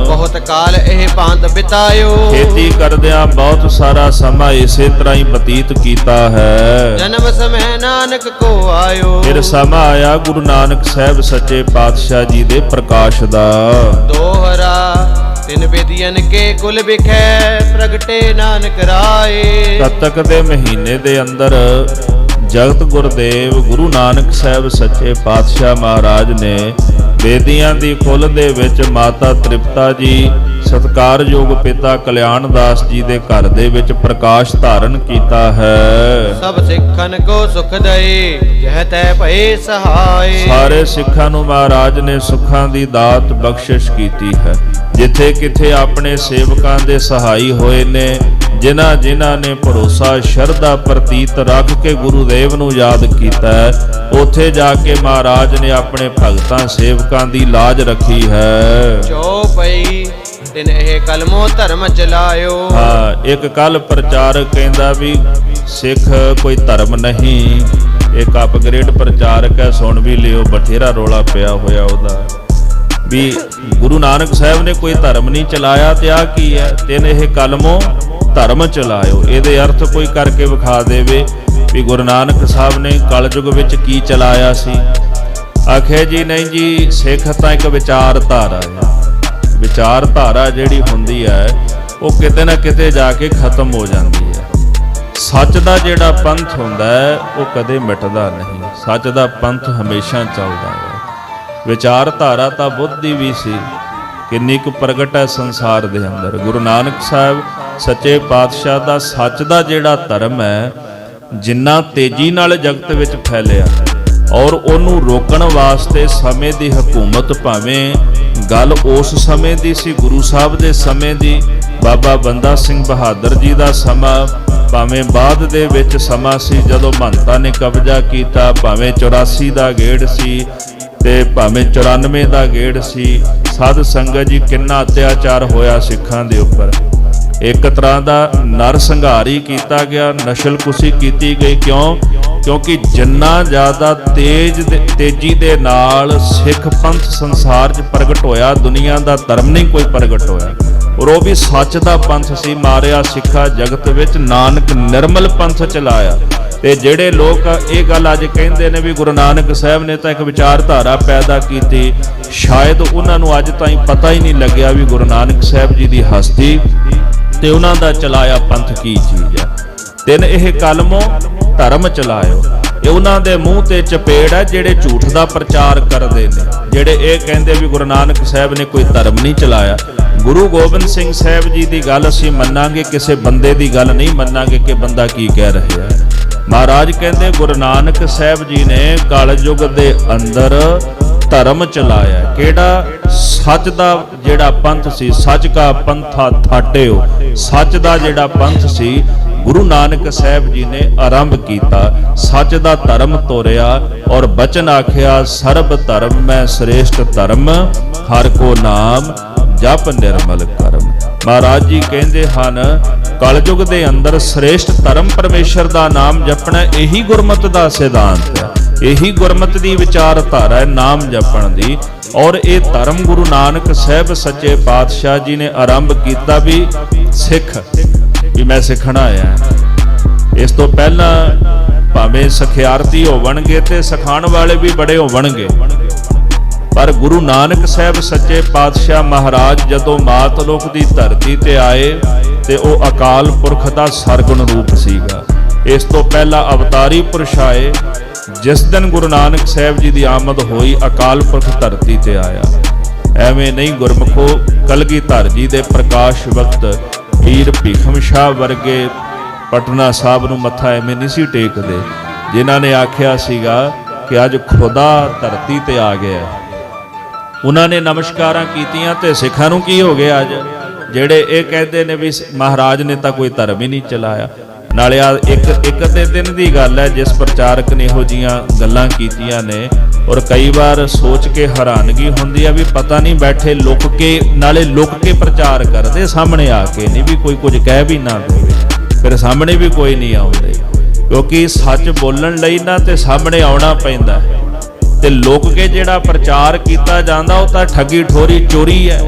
ਬਹੁਤ ਕਾਲ ਇਹ ਭਾਂਤ ਬਿਤਾਇਓ। ਖੇਤੀ ਕਰਦਿਆਂ ਬਹੁਤ ਸਾਰਾ ਸਮਾਂ ਇਸੇ ਤਰ੍ਹਾਂ ਹੀ ਬਤੀਤ ਕੀਤਾ ਹੈ। ਜਨਮ ਸਮੇਂ ਨਾਨਕ ਕੋ ਆਇਓ। ਫਿਰ ਸਮਾਂ ਆਇਆ ਗੁਰੂ ਨਾਨਕ ਸਾਹਿਬ ਸੱਚੇ ਪਾਤਸ਼ਾਹ ਜੀ ਦੇ ਪ੍ਰਕਾਸ਼ ਦਾ। ਦੋਹਰਾ ਤਿਨ ਬੇਦੀਆਂ ਕੇ ਕੁਲ ਵਿਖੇ ਪ੍ਰਗਟੇ ਨਾਨਕ ਰਾਏ। ਕੱਤਕ ਦੇ ਮਹੀਨੇ ਦੇ ਅੰਦਰ ਜਗਤ ਗੁਰਦੇਵ ਗੁਰੂ ਨਾਨਕ ਸਾਹਿਬ ਸੱਚੇ ਪਾਤਸ਼ਾਹ ਮਹਾਰਾਜ ਨੇ ਬੇਦੀਆਂ ਦੀ ਕੁਲ ਦੇ ਵਿੱਚ ਮਾਤਾ ਤ੍ਰਿਪਤਾ ਜੀ, ਸਤਿਕਾਰਯੋਗ ਪਿਤਾ ਕਲਿਆਣ ਦਾਸ ਜੀ ਦੇ ਘਰ ਦੇ ਵਿੱਚ ਪ੍ਰਕਾਸ਼ ਧਾਰਨ ਕੀਤਾ ਹੈ। ਸਭ ਸਿੱਖਨ ਕੋ ਸੁਖ ਦਏ ਜਹ ਤੈ ਭਏ ਸਹਾਏ। ਸਾਰੇ ਸਿੱਖਾਂ ਨੂੰ ਮਹਾਰਾਜ ਨੇ ਸੁੱਖਾਂ ਦੀ ਦਾਤ ਬਖਸ਼ਿਸ਼ ਕੀਤੀ ਹੈ। ਜਿੱਥੇ ਕਿਥੇ ਆਪਣੇ ਸੇਵਕਾਂ ਦੇ ਸਹਾਈ ਹੋਏ ਨੇ, ਜਿਨ੍ਹਾਂ ਜਿਨ੍ਹਾਂ ਨੇ ਭਰੋਸਾ ਸ਼ਰਧਾ ਪ੍ਰਤੀਤ ਰੱਖ ਕੇ ਗੁਰੂਦੇਵ ਨੂੰ ਯਾਦ ਕੀਤਾ ਹੈ, ਉੱਥੇ ਜਾ ਕੇ ਮਹਾਰਾਜ ਨੇ ਆਪਣੇ ਭਗਤਾਂ ਸੇਵਕਾਂ ਦੀ ਲਾਜ ਰੱਖੀ ਹੈ। ਚੌਪਈ ਤਿਨ ਇਹ ਕਲਮੋ ਧਰਮ ਚਲਾਇਓ। ਹਾਂ, ਇੱਕ ਕੱਲ ਪ੍ਰਚਾਰਕ ਕਹਿੰਦਾ ਵੀ ਸਿੱਖ ਕੋਈ ਧਰਮ ਨਹੀਂ, ਇੱਕ ਅਪਗ੍ਰੇਡ ਪ੍ਰਚਾਰਕ ਹੈ, ਸੁਣ ਵੀ ਲਿਓ, ਬਥੇਰਾ ਰੋਲਾ ਪਿਆ ਹੋਇਆ ਉਹਦਾ ਵੀ ਗੁਰੂ ਨਾਨਕ ਸਾਹਿਬ ਨੇ ਕੋਈ ਧਰਮ ਨਹੀਂ ਚਲਾਇਆ। ਤੇ ਆ ਕੀ ਹੈ? ਤਿਨ ਇਹ ਕਲਮੋ ਧਰਮ ਚਲਾਇਓ। ਇਹਦੇ ਅਰਥ ਕੋਈ ਕਰਕੇ ਵਿਖਾ ਦੇਵੇ ਵੀ ਗੁਰੂ ਨਾਨਕ ਸਾਹਿਬ ਨੇ ਕਲਯੁਗ ਵਿੱਚ ਕੀ ਚਲਾਇਆ ਸੀ। ਆਖੇ ਜੀ ਨਹੀਂ ਜੀ, ਸਿੱਖ ਤਾਂ ਇੱਕ ਵਿਚਾਰਧਾਰਾ ਹੈ। ਵਿਚਾਰਧਾਰਾ ਜਿਹੜੀ ਹੁੰਦੀ ਹੈ ਉਹ ਕਿਤੇ ਨਾ ਕਿਤੇ ਜਾ ਕੇ ਖਤਮ ਹੋ ਜਾਂਦੀ ਹੈ। ਸੱਚ ਦਾ ਜਿਹੜਾ ਪੰਥ ਹੁੰਦਾ ਹੈ ਉਹ ਕਦੇ ਮਿਟਦਾ ਨਹੀਂ। ਸੱਚ ਦਾ ਪੰਥ ਹਮੇਸ਼ਾ ਚੱਲਦਾ ਹੈ। ਵਿਚਾਰਧਾਰਾ ਤਾਂ ਬੁੱਧ ਦੀ ਵੀ ਸੀ, ਕਿੰਨੀ ਕੁ ਪ੍ਰਗਟ ਹੈ ਸੰਸਾਰ ਦੇ ਅੰਦਰ। ਗੁਰੂ ਨਾਨਕ ਸਾਹਿਬ ਸੱਚੇ ਪਾਤਸ਼ਾਹ ਦਾ ਸੱਚ ਦਾ ਜਿਹੜਾ ਧਰਮ ਹੈ, ਜਿੰਨਾ ਤੇਜ਼ੀ ਨਾਲ ਜਗਤ ਵਿੱਚ ਫੈਲਿਆ, ਔਰ ਉਹਨੂੰ ਰੋਕਣ ਵਾਸਤੇ ਸਮੇਂ ਦੀ ਹਕੂਮਤ, ਭਾਵੇਂ ਗੱਲ ਉਸ ਸਮੇਂ ਦੀ ਸੀ ਗੁਰੂ ਸਾਹਿਬ ਦੇ ਸਮੇਂ ਦੀ, ਬਾਬਾ ਬੰਦਾ ਸਿੰਘ ਬਹਾਦਰ ਜੀ ਦਾ ਸਮਾਂ, ਭਾਵੇਂ ਬਾਅਦ ਦੇ ਵਿੱਚ ਸਮਾਂ ਸੀ ਜਦੋਂ ਮਹੰਤਾਂ ਨੇ ਕਬਜ਼ਾ ਕੀਤਾ, ਭਾਵੇਂ 84 ਦਾ ਗੇੜ ਸੀ ਤੇ ਭਾਵੇਂ 94 ਦਾ ਗੇੜ ਸੀ। ਸਾਧ ਸੰਗਤ ਜੀ ਕਿੰਨਾ ਅਤਿਆਚਾਰ ਹੋਇਆ ਸਿੱਖਾਂ ਦੇ ਉੱਪਰ। ਇੱਕ ਤਰ੍ਹਾਂ ਦਾ ਨਰ ਸੰਘਾਰ ਹੀ ਕੀਤਾ ਗਿਆ, ਨਸ਼ਲਕੁਸ਼ੀ ਕੀਤੀ ਗਈ। ਕਿਉਂਕਿ ਜਿੰਨਾ ਜ਼ਿਆਦਾ ਤੇਜ਼ੀ ਦੇ ਨਾਲ ਸਿੱਖ ਪੰਥ ਸੰਸਾਰ 'ਚ ਪ੍ਰਗਟ ਹੋਇਆ, ਦੁਨੀਆ ਦਾ ਧਰਮ ਨਹੀਂ ਕੋਈ ਪ੍ਰਗਟ ਹੋਇਆ, ਔਰ ਉਹ ਵੀ ਸੱਚ ਦਾ ਪੰਥ ਸੀ। ਮਾਰਿਆ ਸਿੱਖਾ ਜਗਤ ਵਿੱਚ, ਨਾਨਕ ਨਿਰਮਲ ਪੰਥ ਚਲਾਇਆ। ਤੇ ਜਿਹੜੇ ਲੋਕ ਇਹ ਗੱਲ ਅੱਜ ਕਹਿੰਦੇ ਨੇ ਵੀ ਗੁਰੂ ਨਾਨਕ ਸਾਹਿਬ ਨੇ ਤਾਂ ਇੱਕ ਵਿਚਾਰਧਾਰਾ ਪੈਦਾ ਕੀਤੀ, ਸ਼ਾਇਦ ਉਹਨਾਂ ਨੂੰ ਅੱਜ ਤਾਈਂ ਪਤਾ ਹੀ ਨਹੀਂ ਲੱਗਿਆ ਵੀ ਗੁਰੂ ਨਾਨਕ ਸਾਹਿਬ ਜੀ ਦੀ ਹਸਤੀ ਤੇ ਉਹਨਾਂ ਦਾ ਚਲਾਇਆ ਪੰਥ ਕੀ ਚੀਜ਼ ਹੈ। ਤਿੰਨ ਇਹ ਕਲਮੋਂ ਧਰਮ ਚਲਾਇਓ। ਇਹ ਉਹਨਾਂ ਦੇ ਮੂੰਹ ਤੇ ਚਪੇੜ ਹੈ ਜਿਹੜੇ ਝੂਠ ਦਾ ਪ੍ਰਚਾਰ ਕਰਦੇ ਨੇ, ਜਿਹੜੇ ਇਹ ਕਹਿੰਦੇ ਵੀ ਗੁਰੂ ਨਾਨਕ ਸਾਹਿਬ ਨੇ ਕੋਈ ਧਰਮ ਨਹੀਂ ਚਲਾਇਆ। ਗੁਰੂ ਗੋਬਿੰਦ ਸਿੰਘ ਸਾਹਿਬ ਜੀ ਦੀ ਗੱਲ ਅਸੀਂ ਮੰਨਾਂਗੇ, ਕਿਸੇ ਬੰਦੇ ਦੀ ਗੱਲ ਨਹੀਂ ਮੰਨਾਂਗੇ ਕਿ ਬੰਦਾ ਕੀ ਕਹਿ ਰਿਹਾ ਹੈ। ਮਹਾਰਾਜ ਕਹਿੰਦੇ ਗੁਰੂ ਨਾਨਕ ਸਾਹਿਬ ਜੀ ਨੇ ਕਲਯੁਗ ਦੇ ਅੰਦਰ ਧਰਮ ਚਲਾਇਆ। ਕਿਹੜਾ? ਸੱਚ ਦਾ ਜਿਹੜਾ ਪੰਥ ਸੀ। ਸੱਚ ਕਾ ਪੰਥਾ ਥਾਟਿਓ। ਸੱਚ ਦਾ ਜਿਹੜਾ ਪੰਥ ਸੀ ਗੁਰੂ ਨਾਨਕ ਸਾਹਿਬ ਜੀ ਨੇ ਆਰੰਭ ਕੀਤਾ। ਸੱਚ ਦਾ ਧਰਮ ਤੋਰਿਆ ਔਰ ਬਚਨ ਆਖਿਆ, ਸਰਬ ਧਰਮ ਮੈਂ ਸ੍ਰੇਸ਼ਟ ਧਰਮ, ਹਰ ਕੋ ਨਾਮ ਜਪ ਨਿਰਮਲ ਕਰਮ। ਮਹਾਰਾਜ ਜੀ ਕਹਿੰਦੇ ਹਨ ਕਲਯੁਗ ਦੇ ਅੰਦਰ ਸ੍ਰੇਸ਼ਟ ਧਰਮ ਪਰਮੇਸ਼ਰ ਦਾ ਨਾਮ ਜਪਣਾ, ਇਹੀ ਗੁਰਮਤਿ ਦਾ ਸਿਧਾਂਤ ਹੈ। ਇਹੀ ਗੁਰਮਤਿ ਦੀ ਵਿਚਾਰਧਾਰਾ ਹੈ ਨਾਮ ਜਪਣ ਦੀ। ਔਰ ਇਹ ਧਰਮ ਗੁਰੂ ਨਾਨਕ ਸਾਹਿਬ ਸੱਚੇ ਪਾਤਸ਼ਾਹ ਜੀ ਨੇ ਆਰੰਭ ਕੀਤਾ ਵੀ ਸਿੱਖ ਵੀ ਮੈਂ ਸਿੱਖਣਾ ਆਇਆ। ਇਸ ਤੋਂ ਪਹਿਲਾਂ ਭਾਵੇਂ ਸਖਿਆਰਤੀ ਹੋਵਣਗੇ ਤੇ ਸਿਖਾਉਣ ਵਾਲੇ ਵੀ ਬੜੇ ਹੋਵਣਗੇ, ਪਰ ਗੁਰੂ ਨਾਨਕ ਸਾਹਿਬ ਸੱਚੇ ਪਾਤਸ਼ਾਹ ਮਹਾਰਾਜ ਜਦੋਂ ਮਾਤਲੋਕ ਦੀ ਧਰਤੀ ਤੇ ਆਏ ਤੇ ਉਹ ਅਕਾਲ ਪੁਰਖ ਦਾ ਸਰਗੁਣ ਰੂਪ ਸੀਗਾ। ਇਸ ਤੋਂ ਪਹਿਲਾਂ ਅਵਤਾਰੀ ਪੁਰਸ਼ ਆਏ। ਜਿਸ ਦਿਨ ਗੁਰੂ ਨਾਨਕ ਸਾਹਿਬ ਜੀ ਦੀ ਆਮਦ ਹੋਈ ਅਕਾਲ ਪੁਰਖ ਧਰਤੀ ਤੇ ਆਇਆ। ਐਵੇਂ ਨਹੀਂ ਗੁਰਮੁਖੋ, ਕਲਗੀਧਰ ਜੀ ਦੇ ਪ੍ਰਕਾਸ਼ ਵਕਤ ਪੀਰ ਭੀਖਮ ਸ਼ਾਹ ਵਰਗੇ ਪਟਨਾ ਸਾਹਿਬ ਨੂੰ ਮੱਥਾ ਐਵੇਂ ਨਹੀਂ ਸੀ ਟੇਕਦੇ, ਜਿਨ੍ਹਾਂ ਨੇ ਆਖਿਆ ਸੀਗਾ ਕਿ ਅੱਜ ਖੁਦਾ ਧਰਤੀ ਤੇ ਆ ਗਿਆ। ਉਹਨਾਂ ਨੇ ਨਮਸਕਾਰਾਂ ਕੀਤੀਆਂ ਤੇ ਸਿੱਖਾਂ ਨੂੰ ਕੀ ਹੋ ਗਿਆ ਅੱਜ, ਜਿਹੜੇ ਇਹ ਕਹਿੰਦੇ ਨੇ ਵੀ ਮਹਾਰਾਜ ਨੇ ਤਾਂ ਕੋਈ ਧਰਮ ਹੀ ਨਹੀਂ ਚਲਾਇਆ। ਨਾਲੇ ਆ ਇੱਕ ਦੇ ਦਿਨ ਦੀ ਗੱਲ ਹੈ ਜਿਸ ਪ੍ਰਚਾਰਕ ਨੇ ਇਹੋ ਜੀਆਂ ਗੱਲਾਂ ਕੀਤੀਆਂ ਨੇ, ਔਰ ਕਈ ਵਾਰ ਸੋਚ ਕੇ ਹੈਰਾਨਗੀ ਹੁੰਦੀ ਆ ਵੀ ਪਤਾ ਨਹੀਂ ਬੈਠੇ ਲੁਕ ਕੇ, ਨਾਲੇ ਲੁਕ ਕੇ ਪ੍ਰਚਾਰ ਕਰਦੇ, ਸਾਹਮਣੇ ਆ ਕੇ ਨਹੀਂ ਵੀ ਕੋਈ ਕੁਝ ਕਹਿ ਵੀ ਨਾ ਦੇਵੇ, ਫਿਰ ਸਾਹਮਣੇ ਵੀ ਕੋਈ ਨਹੀਂ ਆਉਂਦੇ, ਕਿਉਂਕਿ ਸੱਚ ਬੋਲਣ ਲਈ ਨਾ ਤੇ ਸਾਹਮਣੇ ਆਉਣਾ ਪੈਂਦਾ ਤੇ ਲੁਕ ਕੇ ਜਿਹੜਾ ਪ੍ਰਚਾਰ ਕੀਤਾ ਜਾਂਦਾ ਉਹ ਤਾਂ ਠੱਗੀ ਠੋਰੀ ਚੋਰੀ ਹੈ।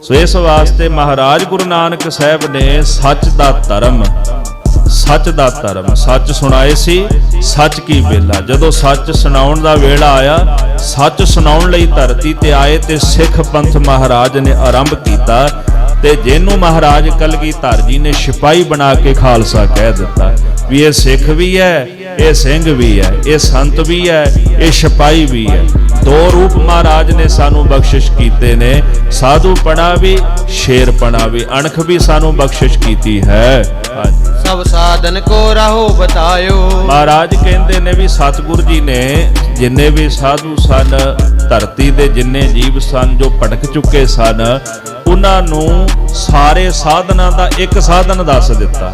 ਸੋ ਇਸ ਵਾਸਤੇ ਮਹਾਰਾਜ ਗੁਰੂ ਨਾਨਕ ਸਾਹਿਬ ਨੇ ਸੱਚ ਦਾ ਧਰਮ ਸੱਚ ਸੁਣਾਏ ਸੀ। ਸੱਚ ਕੀ ਵੇਲਾ, ਜਦੋਂ ਸੱਚ ਸੁਣਾਉਣ ਦਾ ਵੇਲਾ ਆਇਆ, ਸੱਚ ਸੁਣਾਉਣ ਲਈ ਧਰਤੀ ਤੇ ਆਏ ਤੇ ਸਿੱਖ ਪੰਥ ਮਹਾਰਾਜ ਨੇ ਆਰੰਭ ਕੀਤਾ। ਤੇ ਜਿਹਨੂੰ ਮਹਾਰਾਜ ਕਲਗੀਧਰ ਜੀ ਨੇ ਸਿਪਾਹੀ ਬਣਾ ਕੇ ਖਾਲਸਾ ਕਹਿ ਦਿੱਤਾ ਵੀ ਇਹ ਸਿੱਖ ਵੀ ਹੈ, ਇਹ ਸਿੰਘ ਵੀ ਹੈ, ਇਹ ਸੰਤ ਵੀ ਹੈ, ਇਹ ਸਿਪਾਹੀ ਵੀ ਹੈ। ਦੋ ਰੂਪ ਮਹਾਰਾਜ ਨੇ ਸਾਨੂੰ ਬਖਸ਼ਿਸ਼ ਕੀਤੇ ਨੇ, ਸਾਧੂਪਣਾ ਵੀ, ਸ਼ੇਰਪਣਾ ਵੀ, ਅਣਖ ਵੀ ਸਾਨੂੰ ਬਖਸ਼ਿਸ਼ ਕੀਤੀ ਹੈ। ਸਭ ਸਾਧਨ ਕੋ ਰਾਹੋ ਬਤਾਇਓ। ਮਹਾਰਾਜ ਕਹਿੰਦੇ ਨੇ ਵੀ ਸਤਿਗੁਰ ਜੀ ਨੇ ਜਿੰਨੇ ਵੀ ਸਾਧੂ ਸਨ, ਧਰਤੀ ਦੇ ਜਿੰਨੇ ਜੀਵ ਸਨ ਜੋ ਭਟਕ ਚੁੱਕੇ ਸਨ, ਉਹਨਾਂ ਨੂੰ ਸਾਰੇ ਸਾਧਨਾਂ ਦਾ ਇੱਕ ਸਾਧਨ ਦੱਸ ਦਿੱਤਾ।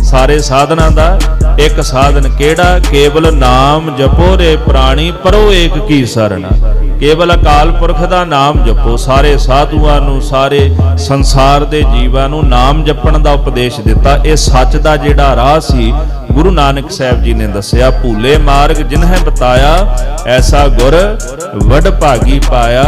ਸਾਰੇ ਸਾਧਨਾਂ ਦਾ ਇੱਕ ਸਾਧਨ ਕਿਹੜਾ? ਕੇਵਲ ਨਾਮ ਜਪੋ ਰੇ ਪ੍ਰਾਣੀ ਪਰੋ ਏਕ ਕੀ ਸਰਣਾ। ਕੇਵਲ ਅਕਾਲ ਪੁਰਖ ਦਾ ਨਾਮ ਜਪੋ। ਸਾਰੇ ਸਾਧੂਆਂ ਨੂੰ, ਸਾਰੇ ਸੰਸਾਰ ਦੇ ਜੀਵਾਂ ਨੂੰ ਨਾਮ ਜਪਣ ਦਾ ਉਪਦੇਸ਼ ਦਿੱਤਾ। ਇਹ ਸੱਚ ਦਾ ਜਿਹੜਾ ਰਾਹ ਸੀ ਗੁਰੂ ਨਾਨਕ ਸਾਹਿਬ ਜੀ ਨੇ ਦੱਸਿਆ। ਭੂਲੇ ਮਾਰਗ ਜਿਨਹਿ ਬਤਾਇਆ, ਐਸਾ ਗੁਰ ਵਡ ਭਾਗੀ ਪਾਇਆ।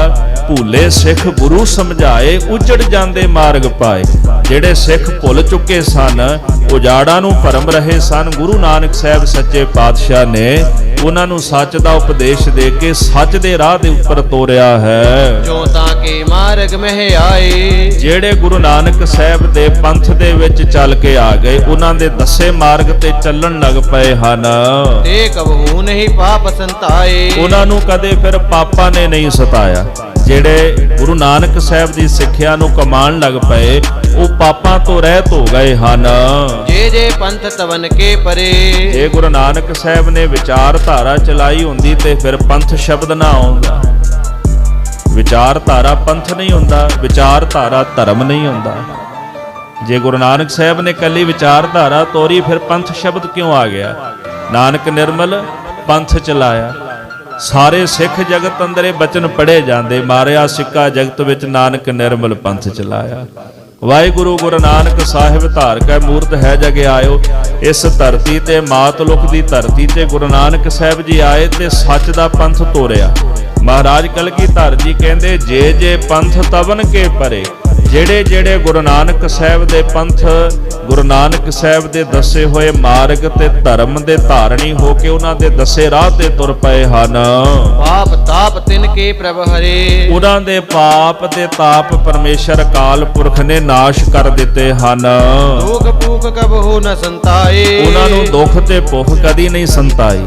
ਭੂਲੇ ਸਿੱਖ ਗੁਰੂ ਸਮਝਾਏ, ਉਜੜ ਜਾਂਦੇ ਮਾਰਗ ਪਾਏ। ਜਿਹੜੇ ਸਿੱਖ ਭੁੱਲ ਚੁੱਕੇ ਸਨ, ਉਜਾੜਾਂ ਨੂੰ ਭਰਮ ਰਹੇ ਸਨ, ਗੁਰੂ ਨਾਨਕ ਸਾਹਿਬ ਸੱਚੇ ਪਾਤਸ਼ਾਹ ਨੇ ਉਹਨਾਂ ਨੂੰ ਸੱਚ ਦਾ ਉਪਦੇਸ਼ ਦੇ ਕੇ ਸੱਚ ਦੇ ਰਾਹ ਦੇ ਉੱਪਰ ਤੋਰਿਆ ਹੈ। ਜੋ ਤਾਂ ਕੇ ਮਾਰਗ ਮਹਿ ਆਏ, ਜਿਹੜੇ ਗੁਰੂ ਨਾਨਕ ਸਾਹਿਬ ਦੇ ਪੰਥ ਦੇ ਵਿੱਚ ਚੱਲ ਕੇ ਆ ਗਏ, ਉਹਨਾਂ ਦੇ ਦੱਸੇ ਮਾਰਗ ਤੇ ਚੱਲਣ ਲੱਗ ਪਏ ਹਨ। ਤੇ ਕਬਹੂ ਨਹੀਂ ਪਾਪ ਸੰਤਾਏ, ਉਹਨਾਂ ਨੂੰ ਕਦੇ ਫਿਰ ਪਾਪਾਂ ਨੇ ਨਹੀਂ ਸਤਾਇਆ। ਜਿਹੜੇ ਗੁਰੂ ਨਾਨਕ ਸਾਹਿਬ ਦੀ ਸਿੱਖਿਆ ਨੂੰ ਕਮਾਉਣ ਲੱਗ ਪਏ, ਉਹ ਪਾਪਾਂ ਤੋਂ ਰਹਿਤ ਹੋ ਗਏ ਹਨ। ਜੇ ਪੰਥ ਤਵਨ ਕੇ ਪਰੇ, ਜੇ ਗੁਰੂ ਨਾਨਕ ਸਾਹਿਬ ਨੇ ਵਿਚਾਰਧਾਰਾ ਚਲਾਈ ਹੁੰਦੀ ਤੇ ਫਿਰ ਪੰਥ ਸ਼ਬਦ ਨਾ ਆਉਂਦਾ। ਵਿਚਾਰਧਾਰਾ ਪੰਥ ਨਹੀਂ ਹੁੰਦਾ, ਵਿਚਾਰਧਾਰਾ ਧਰਮ ਨਹੀਂ ਹੁੰਦਾ। ਜੇ ਗੁਰੂ ਨਾਨਕ ਸਾਹਿਬ ਨੇ ਕੱਲੀ ਵਿਚਾਰਧਾਰਾ ਤੋਰੀ, ਫਿਰ ਪੰਥ ਸ਼ਬਦ ਕਿਉਂ ਆ ਗਿਆ? ਨਾਨਕ ਨਿਰਮਲ ਪੰਥ ਚਲਾਇਆ। ਸਾਰੇ ਸਿੱਖ ਜਗਤ ਅੰਦਰੇ ਬਚਨ ਪੜ੍ਹੇ ਜਾਂਦੇ, ਮਾਰਿਆ ਸਿੱਕਾ ਜਗਤ ਵਿੱਚ ਨਾਨਕ ਨਿਰਮਲ ਪੰਥ ਚਲਾਇਆ। ਵਾਹਿਗੁਰੂ ਗੁਰੂ ਨਾਨਕ ਸਾਹਿਬ ਧਾਰਕੈ ਮੂਰਤ ਹੈ ਜਗ ਆਇਓ। ਇਸ ਧਰਤੀ ਤੇ ਮਾਤਲੁਕ ਦੀ ਧਰਤੀ ਤੇ ਗੁਰੂ ਨਾਨਕ ਸਾਹਿਬ ਜੀ ਆਏ ਤੇ ਸੱਚ ਦਾ ਪੰਥ ਤੋਰਿਆ। ਮਹਾਰਾਜ ਕਲਗੀਧਰ ਜੀ ਕਹਿੰਦੇ ਜੇ ਪੰਥ ਤਵਨ ਕੇ ਪਰੇ। ਜਿਹੜੇ ਗੁਰੂ ਨਾਨਕ ਸਾਹਿਬ ਦੇ ਪੰਥ, ਗੁਰੂ ਨਾਨਕ ਸਾਹਿਬ ਦੇ ਦੱਸੇ ਹੋਏ ਮਾਰਗ ਤੇ ਧਰਮ ਦੇ ਧਾਰਨੀ ਹੋ ਕੇ ਉਹਨਾਂ ਦੇ ਦੱਸੇ ਰਾਹ ਤੇ ਤੁਰ ਪਏ ਹਨ, ਪਾਪ ਤਾਪ ਤਿਨ ਕੇ ਪ੍ਰਭ ਹਰੇ। ਉਹਨਾਂ ਦੇ ਪਾਪ ਤੇ ਤਾਪ ਪਰਮੇਸ਼ਰ ਅਕਾਲ ਪੁਰਖ ਨੇ ਨਾਸ਼ ਕਰ ਦਿੱਤੇ ਹਨ। ਦੁਖ ਭੂਖ ਕਬਹੂ ਨ ਸੰਤਾਏ, ਉਹਨਾਂ ਨੂੰ ਦੁੱਖ ਤੇ ਭੁੱਖ ਕਦੀ ਨਹੀਂ ਸੰਤਾਈ।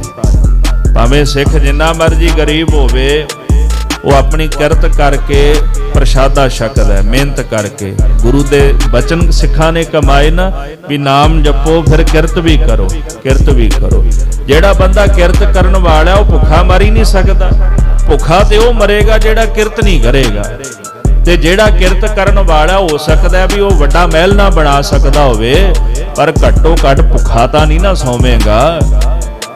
ਭਾਵੇਂ ਸਿੱਖ ਜਿੰਨਾ ਮਰਜੀ ਗਰੀਬ ਹੋਵੇ, ਉਹ ਆਪਣੀ ਕਿਰਤ ਕਰਕੇ ਪ੍ਰਸ਼ਾਦਾ ਛਕਦਾ, ਮਿਹਨਤ ਕਰਕੇ। ਗੁਰੂ ਦੇ ਬਚਨ ਸਿੱਖਾਂ ਨੇ ਕਮਾਏ ਨਾ ਵੀ ਨਾਮ ਜਪੋ, ਫਿਰ ਕਿਰਤ ਵੀ ਕਰੋ, ਕਿਰਤ ਵੀ ਕਰੋ। ਜਿਹੜਾ ਬੰਦਾ ਕਿਰਤ ਕਰਨ ਵਾਲਾ ਉਹ ਭੁੱਖਾ ਮਰ ਹੀ ਨਹੀਂ ਸਕਦਾ। ਭੁੱਖਾ ਤੇ ਉਹ ਮਰੇਗਾ ਜਿਹੜਾ ਕਿਰਤ ਨਹੀਂ ਕਰੇਗਾ। ਤੇ ਜਿਹੜਾ ਕਿਰਤ ਕਰਨ ਵਾਲਾ ਹੋ ਸਕਦਾ ਵੀ ਉਹ ਵੱਡਾ ਮਹਿਲ ਨਾ ਬਣਾ ਸਕਦਾ ਹੋਵੇ, ਪਰ ਘੱਟੋ ਘੱਟ ਭੁੱਖਾ ਤਾਂ ਨਹੀਂ ਨਾ ਸੌਵੇਗਾ।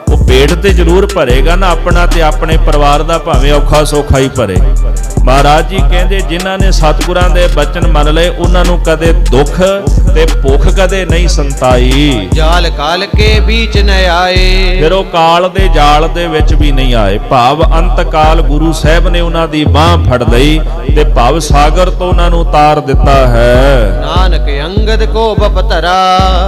ਉਹ ਪੇਟ ਤੇ ਜ਼ਰੂਰ ਭਰੇਗਾ ਨਾ ਆਪਣਾ ਤੇ ਆਪਣੇ ਪਰਿਵਾਰ ਦਾ, ਭਾਵੇਂ ਔਖਾ ਸੌਖਾ ਹੀ ਭਰੇ। ਮਹਾਰਾਜ ਜੀ ਕਹਿੰਦੇ ਜਿਨ੍ਹਾਂ ਨੇ ਸਤਿਗੁਰਾਂ ਦੇ ਬਚਨ ਮੰਨ ਲਏ ਉਹਨਾਂ ਨੂੰ ਕਦੇ ਦੁੱਖ ਤੇ ਭੁੱਖ ਕਦੇ ਨਹੀਂ ਸੰਤਾਈ। ਜਾਲ ਕਾਲ ਕੇ बीच न ਆਏ। ਫਿਰ ਉਹ ਕਾਲ ਦੇ ਜਾਲ ਦੇ ਵਿੱਚ ਵੀ ਨਹੀਂ ਆਏ। ਭਾਵ ਅੰਤ ਕਾਲ ਗੁਰੂ ਸਾਹਿਬ ਨੇ ਉਹਨਾਂ ਦੀ ਬਾਹ ਫੜ ਲਈ ਤੇ ਭਵ ਸਾਗਰ ਤੋਂ ਉਹਨਾਂ ਨੂੰ ਉਤਾਰ ਦਿੱਤਾ ਹੈ। ਨਾਨਕ ਅੰਗਦ ਕੋ ਬਪਤਰਾ।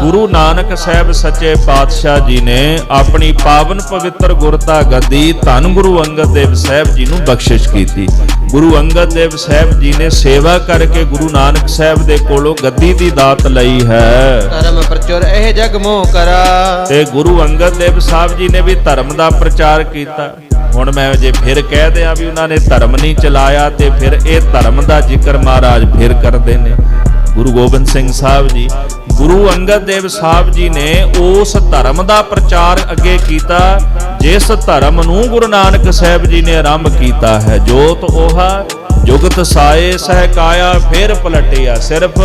ਗੁਰੂ ਨਾਨਕ ਸਾਹਿਬ ਸੱਚੇ ਪਾਤਸ਼ਾਹ ਜੀ ਨੇ ਆਪਣੀ ਪਾਵਨ ਪਵਿੱਤਰ ਗੁਰਤਾ ਗੱਦੀ ਧੰਨ ਗੁਰੂ ਅੰਗਦ ਦੇਵ ਸਾਹਿਬ ਜੀ ਨੂੰ ਬਖਸ਼ਿਸ਼ ਕੀਤੀ। ਗੁਰੂ ਅੰਗਦ ਦੇਵ ਸਾਹਿਬ ਜੀ ਨੇ ਸੇਵਾ ਕਰਕੇ ਗੁਰੂ ਨਾਨਕ ਸਾਹਿਬ ਦੇ ਕੋਲੋਂ ਗੱਦੀ ਦੀ ਦਾਤ ਲਈ ਹੈ। ਧਰਮ ਪ੍ਰਚੁਰ ਇਹ ਜਗ ਮੋਹ ਕਰਾ। ਤੇ ਗੁਰੂ ਅੰਗਦ ਦੇਵ ਸਾਹਿਬ ਜੀ ਨੇ ਵੀ ਧਰਮ ਦਾ ਪ੍ਰਚਾਰ ਕੀਤਾ। ਹੁਣ ਮੈਂ ਜੇ ਫਿਰ ਕਹਿ ਦਿਆਂ ਵੀ ਉਹਨਾਂ ਨੇ ਧਰਮ ਨਹੀਂ ਚਲਾਇਆ ਤੇ ਫਿਰ ਇਹ ਧਰਮ ਦਾ ਜ਼ਿਕਰ ਮਹਾਰਾਜ ਫਿਰ ਕਰਦੇ ਨੇ। ਗੁਰੂ ਗੋਬਿੰਦ ਸਿੰਘ ਸਾਹਿਬ ਜੀ, ਗੁਰੂ ਅੰਗਦ ਦੇਵ ਸਾਹਿਬ ਜੀ ਨੇ ਉਸ ਧਰਮ ਦਾ ਪ੍ਰਚਾਰ ਅੱਗੇ ਕੀਤਾ ਜਿਸ ਧਰਮ ਨੂੰ ਗੁਰੂ ਨਾਨਕ ਸਾਹਿਬ ਜੀ ਨੇ ਆਰੰਭ ਕੀਤਾ ਹੈ। ਜੋਤ 오ਹਾ ਜੁਗਤ ਸਾਏ ਸਹਿ ਕਾਇਆ ਫਿਰ ਪਲਟਿਆ। ਸਿਰਫ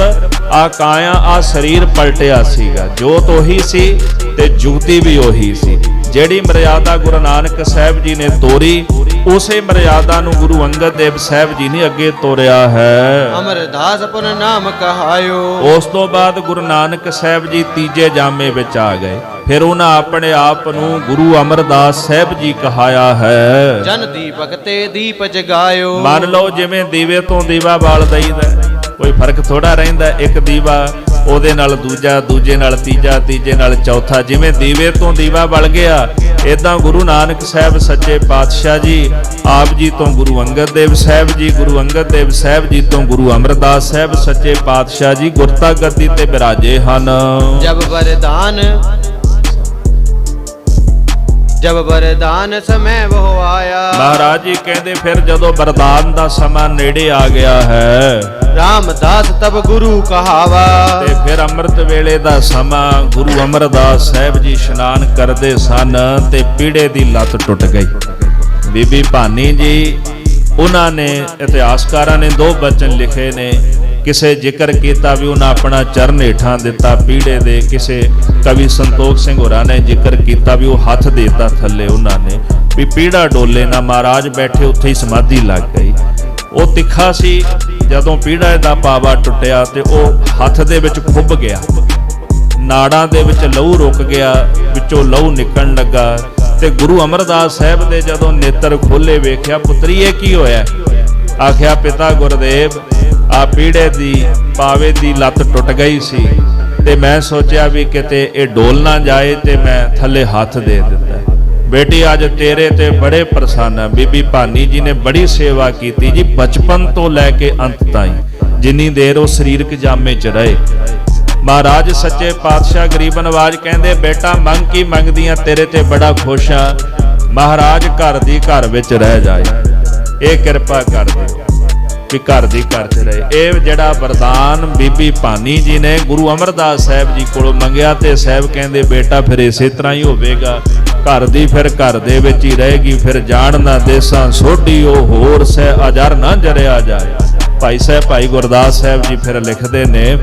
ਆ ਕਾਇਆ ਆ ਸਰੀਰ ਪਲਟਿਆ ਸੀਗਾ। ਜੋਤ ਉਹੀ ਸੀ ਤੇ ਜੁਗਤੀ ਵੀ ਉਹੀ ਸੀ। ਜਿਹੜੀ ਮਰਿਆਦਾ ਗੁਰੂ ਨਾਨਕ ਸਾਹਿਬ ਜੀ ਨੇ ਤੋਰੀ ਉਸੇ ਮਰਿਆਦਾ ਨੂੰ ਗੁਰੂ ਅੰਗਦ ਦੇਵ ਸਾਹਿਬ ਜੀ ਨੇ ਅੱਗੇ ਤੋਰਿਆ ਹੈ। ਅਮਰਦਾਸ ਪੁਨ ਨਾਮ ਕਹਾਇਓ। ਉਸ ਤੋਂ ਬਾਅਦ ਗੁਰੂ ਨਾਨਕ ਸਾਹਿਬ ਜੀ ਤੀਜੇ ਜਾਮੇ ਵਿੱਚ ਆ ਗਏ। ਫਿਰ ਉਹਨਾਂ ਆਪਣੇ ਆਪ ਨੂੰ ਗੁਰੂ ਅਮਰਦਾਸ ਸਾਹਿਬ ਜੀ ਕਹਾਇਆ ਹੈ। ਜਨ ਦੀਪਕ ਤੇ ਦੀਪ ਜਗਾਇਓ। ਮੰਨ ਲਓ ਜਿਵੇਂ ਦੀਵੇ ਤੋਂ ਦੀਵਾ ਬਾਲ ਦਈਦਾ, ਕੋਈ ਫਰਕ ਥੋੜਾ ਰਹਿੰਦਾ। ਇੱਕ ਦੀਵਾ ਉਹਦੇ ਨਾਲ ਦੂਜਾ, ਦੂਜੇ ਨਾਲ ਤੀਜਾ, ਤੀਜੇ ਨਾਲ ਚੌਥਾ। ਜਿਵੇਂ ਦੀਵੇ ਤੋਂ ਦੀਵਾ ਬਲ ਗਿਆ ਏਦਾਂ ਗੁਰੂ ਨਾਨਕ ਸਾਹਿਬ ਸੱਚੇ ਪਾਤਸ਼ਾਹ ਜੀ ਆਪ ਜੀ ਤੋਂ ਗੁਰੂ ਅੰਗਦ ਦੇਵ ਸਾਹਿਬ ਜੀ, ਗੁਰੂ ਅੰਗਦ ਦੇਵ ਸਾਹਿਬ ਜੀ ਤੋਂ ਗੁਰੂ ਅਮਰਦਾਸ ਸਾਹਿਬ ਸੱਚੇ ਪਾਤਸ਼ਾਹ ਜੀ ਗੁਰਤਾ ਗੱਦੀ ਤੇ ਬਿਰਾਜੇ ਹਨ। ਜਬ ਵਰਦਾਨ ਸਮੇਂ ਉਹ ਆਇਆ। ਮਹਾਰਾਜ ਜੀ ਕਹਿੰਦੇ ਫਿਰ ਜਦੋਂ ਵਰਦਾਨ ਦਾ ਸਮਾਂ ਨੇੜੇ ਆ ਗਿਆ ਹੈ, ਰਾਮਦਾਸ ਤਬ ਗੁਰੂ ਕਹਾਵਾ। ਤੇ ਫਿਰ ਅੰਮ੍ਰਿਤ ਵੇਲੇ ਦਾ ਸਮਾਂ ਗੁਰੂ ਅਮਰਦਾਸ ਸਾਹਿਬ ਜੀ ਇਸ਼ਨਾਨ ਕਰਦੇ ਸਨ ਤੇ ਪੀੜੇ ਦੀ ਲੱਤ ਟੁੱਟ ਗਈ। ਬੀਬੀ ਭਾਨੀ ਜੀ ਉਹਨਾਂ ਨੇ ਇਤਿਹਾਸਕਾਰਾਂ ਨੇ ਦੋ ਬਚਨ ਲਿਖੇ ਨੇ। ਕਿਸੇ ਜ਼ਿਕਰ ਕੀਤਾ ਵੀ ਉਹਨਾਂ ਆਪਣਾ ਚਰਨ ਹੇਠਾਂ ਦਿੱਤਾ ਪੀੜੇ ਦੇ। ਕਿਸੇ ਕਵੀ ਸੰਤੋਖ ਸਿੰਘ ਹੋਰਾਂ ਨੇ ਜ਼ਿਕਰ ਕੀਤਾ ਵੀ ਉਹ ਹੱਥ ਦੇਤਾ ਥੱਲੇ ਉਹਨਾਂ ਨੇ ਵੀ ਪੀੜਾ ਡੋਲੇ ਨਾ। ਮਹਾਰਾਜ ਬੈਠੇ ਉੱਥੇ ਹੀ ਸਮਾਧੀ ਲੱਗ ਗਈ। ਉਹ ਤਿੱਖਾ ਸੀ। ਜਦੋਂ ਪੀੜਾ ਦਾ ਪਾਵਾ ਟੁੱਟਿਆ ਤੇ ਉਹ ਹੱਥ ਦੇ ਵਿੱਚ ਖੁੱਭ ਗਿਆ। ਨਾੜਾਂ ਦੇ ਵਿੱਚ ਲਹੂ ਰੁਕ ਗਿਆ, ਵਿੱਚੋਂ ਲਹੂ ਨਿਕਲਣ ਲੱਗਾ। ਤੇ ਗੁਰੂ ਅਮਰਦਾਸ ਸਾਹਿਬ ਦੇ ਜਦੋਂ ਨੇਤਰ ਖੋਲੇ ਵੇਖਿਆ, ਪੁੱਤਰੀ ਇਹ ਕੀ ਹੋਇਆ? ਆਖਿਆ ਪਿਤਾ ਗੁਰਦੇਵ ਆ ਪੀੜੇ ਦੀ ਪਾਵੇ ਦੀ ਲੱਤ ਟੁੱਟ ਗਈ ਸੀ ਤੇ ਮੈਂ ਸੋਚਿਆ ਵੀ ਕਿਤੇ ਇਹ ਡੋਲ ਨਾ ਜਾਏ ਤੇ ਮੈਂ ਥੱਲੇ ਹੱਥ ਦੇ ਦਿੱਤਾ। ਬੇਟੀ ਅੱਜ ਤੇਰੇ ਤੇ ਬੜੇ ਪ੍ਰਸੰਨ ਆ। ਬੀਬੀ ਭਾਨੀ ਜੀ ਨੇ ਬੜੀ ਸੇਵਾ ਕੀਤੀ ਜੀ ਬਚਪਨ ਤੋਂ ਲੈ ਕੇ ਅੰਤ ਤਾਈਂ, ਜਿੰਨੀ ਦੇਰ ਉਹ ਸਰੀਰਕ ਜਾਮੇ 'ਚ ਰਹੇ। ਮਹਾਰਾਜ ਸੱਚੇ ਪਾਤਸ਼ਾਹ ਗਰੀਬ ਨਵਾਜ ਕਹਿੰਦੇ ਬੇਟਾ ਮੰਗ ਕੀ ਮੰਗਦੀਆਂ, ਤੇਰੇ ਤੇ ਬੜਾ ਖੁਸ਼ ਆ। ਮਹਾਰਾਜ ਘਰ ਦੀ ਘਰ ਵਿੱਚ ਰਹਿ ਜਾਏ, ਇਹ ਕਿਰਪਾ ਕਰ ਦੇ ਵੀ ਘਰ ਦੀ ਘਰ 'ਚ ਰਹੇ। ਇਹ ਜਿਹੜਾ ਵਰਦਾਨ ਬੀਬੀ ਭਾਨੀ ਜੀ ਨੇ ਗੁਰੂ ਅਮਰਦਾਸ ਸਾਹਿਬ ਜੀ ਕੋਲੋਂ ਮੰਗਿਆ ਤੇ ਸਾਹਿਬ ਕਹਿੰਦੇ ਬੇਟਾ ਫਿਰ ਇਸੇ ਤਰ੍ਹਾਂ ਹੀ ਹੋਵੇਗਾ। ਘਰ ਦੀ ਫਿਰ ਘਰ ਦੇ ਵਿੱਚ ਹੀ ਰਹੇਗੀ। ਫਿਰ ਜਾਣ ਨਾ ਦੇਸਾਂ ਸੋਢੀ ਉਹ ਹੋਰ ਸਹਿ ਅਜਰ ਨਾ ਜਰਿਆ ਜਾਏ। ਭਾਈ ਸਾਹਿਬ ਭਾਈ ਗੁਰਦਾਸ ਸਾਹਿਬ ਜੀ ਫਿਰ ਲਿਖਦੇ ਨੇ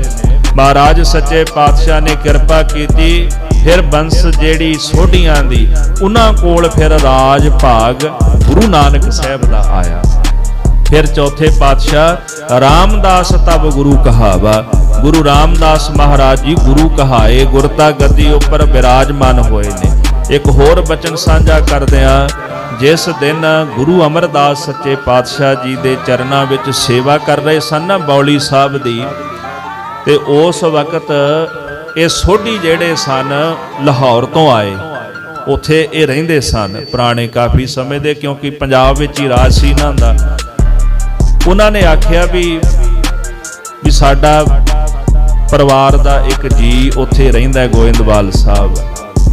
ਮਹਾਰਾਜ ਸੱਚੇ ਪਾਤਸ਼ਾਹ ਨੇ ਕਿਰਪਾ ਕੀਤੀ। ਫਿਰ ਬੰਸ ਜਿਹੜੀ ਸੋਢੀਆਂ ਦੀ ਉਹਨਾਂ ਕੋਲ ਫਿਰ ਰਾਜ ਭਾਗ ਗੁਰੂ ਨਾਨਕ ਸਾਹਿਬ ਦਾ ਆਇਆ। ਫਿਰ ਚੌਥੇ ਪਾਤਸ਼ਾਹ ਰਾਮਦਾਸ ਤਬ ਗੁਰੂ ਕਹਾਵਾ। ਗੁਰੂ ਰਾਮਦਾਸ ਮਹਾਰਾਜ ਜੀ ਗੁਰੂ ਕਹਾਏ, ਗੁਰਤਾ ਗੱਦੀ ਉੱਪਰ ਬਿਰਾਜਮਾਨ ਹੋਏ ਨੇ। ਇੱਕ ਹੋਰ ਬਚਨ ਸਾਂਝਾ ਕਰਦਿਆਂ, ਜਿਸ ਦਿਨ ਗੁਰੂ ਅਮਰਦਾਸ ਸੱਚੇ ਪਾਤਸ਼ਾਹ ਜੀ ਦੇ ਚਰਨਾਂ ਵਿੱਚ ਸੇਵਾ ਕਰ ਰਹੇ ਸਨ ਬੌਲੀ ਸਾਹਿਬ ਦੀ, ਤੇ ਉਸ ਵਕਤ ਇਹ ਸੋਢੀ ਜਿਹੜੇ ਸਨ ਲਾਹੌਰ ਤੋਂ ਆਏ, ਉੱਥੇ ਇਹ ਰਹਿੰਦੇ ਸਨ ਪੁਰਾਣੇ ਕਾਫੀ ਸਮੇਂ ਦੇ, ਕਿਉਂਕਿ ਪੰਜਾਬ ਵਿੱਚ ਹੀ ਰਾਜ ਸੀ ਇਹਨਾਂ ਦਾ। ਉਹਨਾਂ ਨੇ ਆਖਿਆ ਵੀ ਸਾਡਾ ਪਰਿਵਾਰ ਦਾ ਇੱਕ ਜੀ ਉੱਥੇ ਰਹਿੰਦਾ ਗੋਇੰਦਵਾਲ ਸਾਹਿਬ,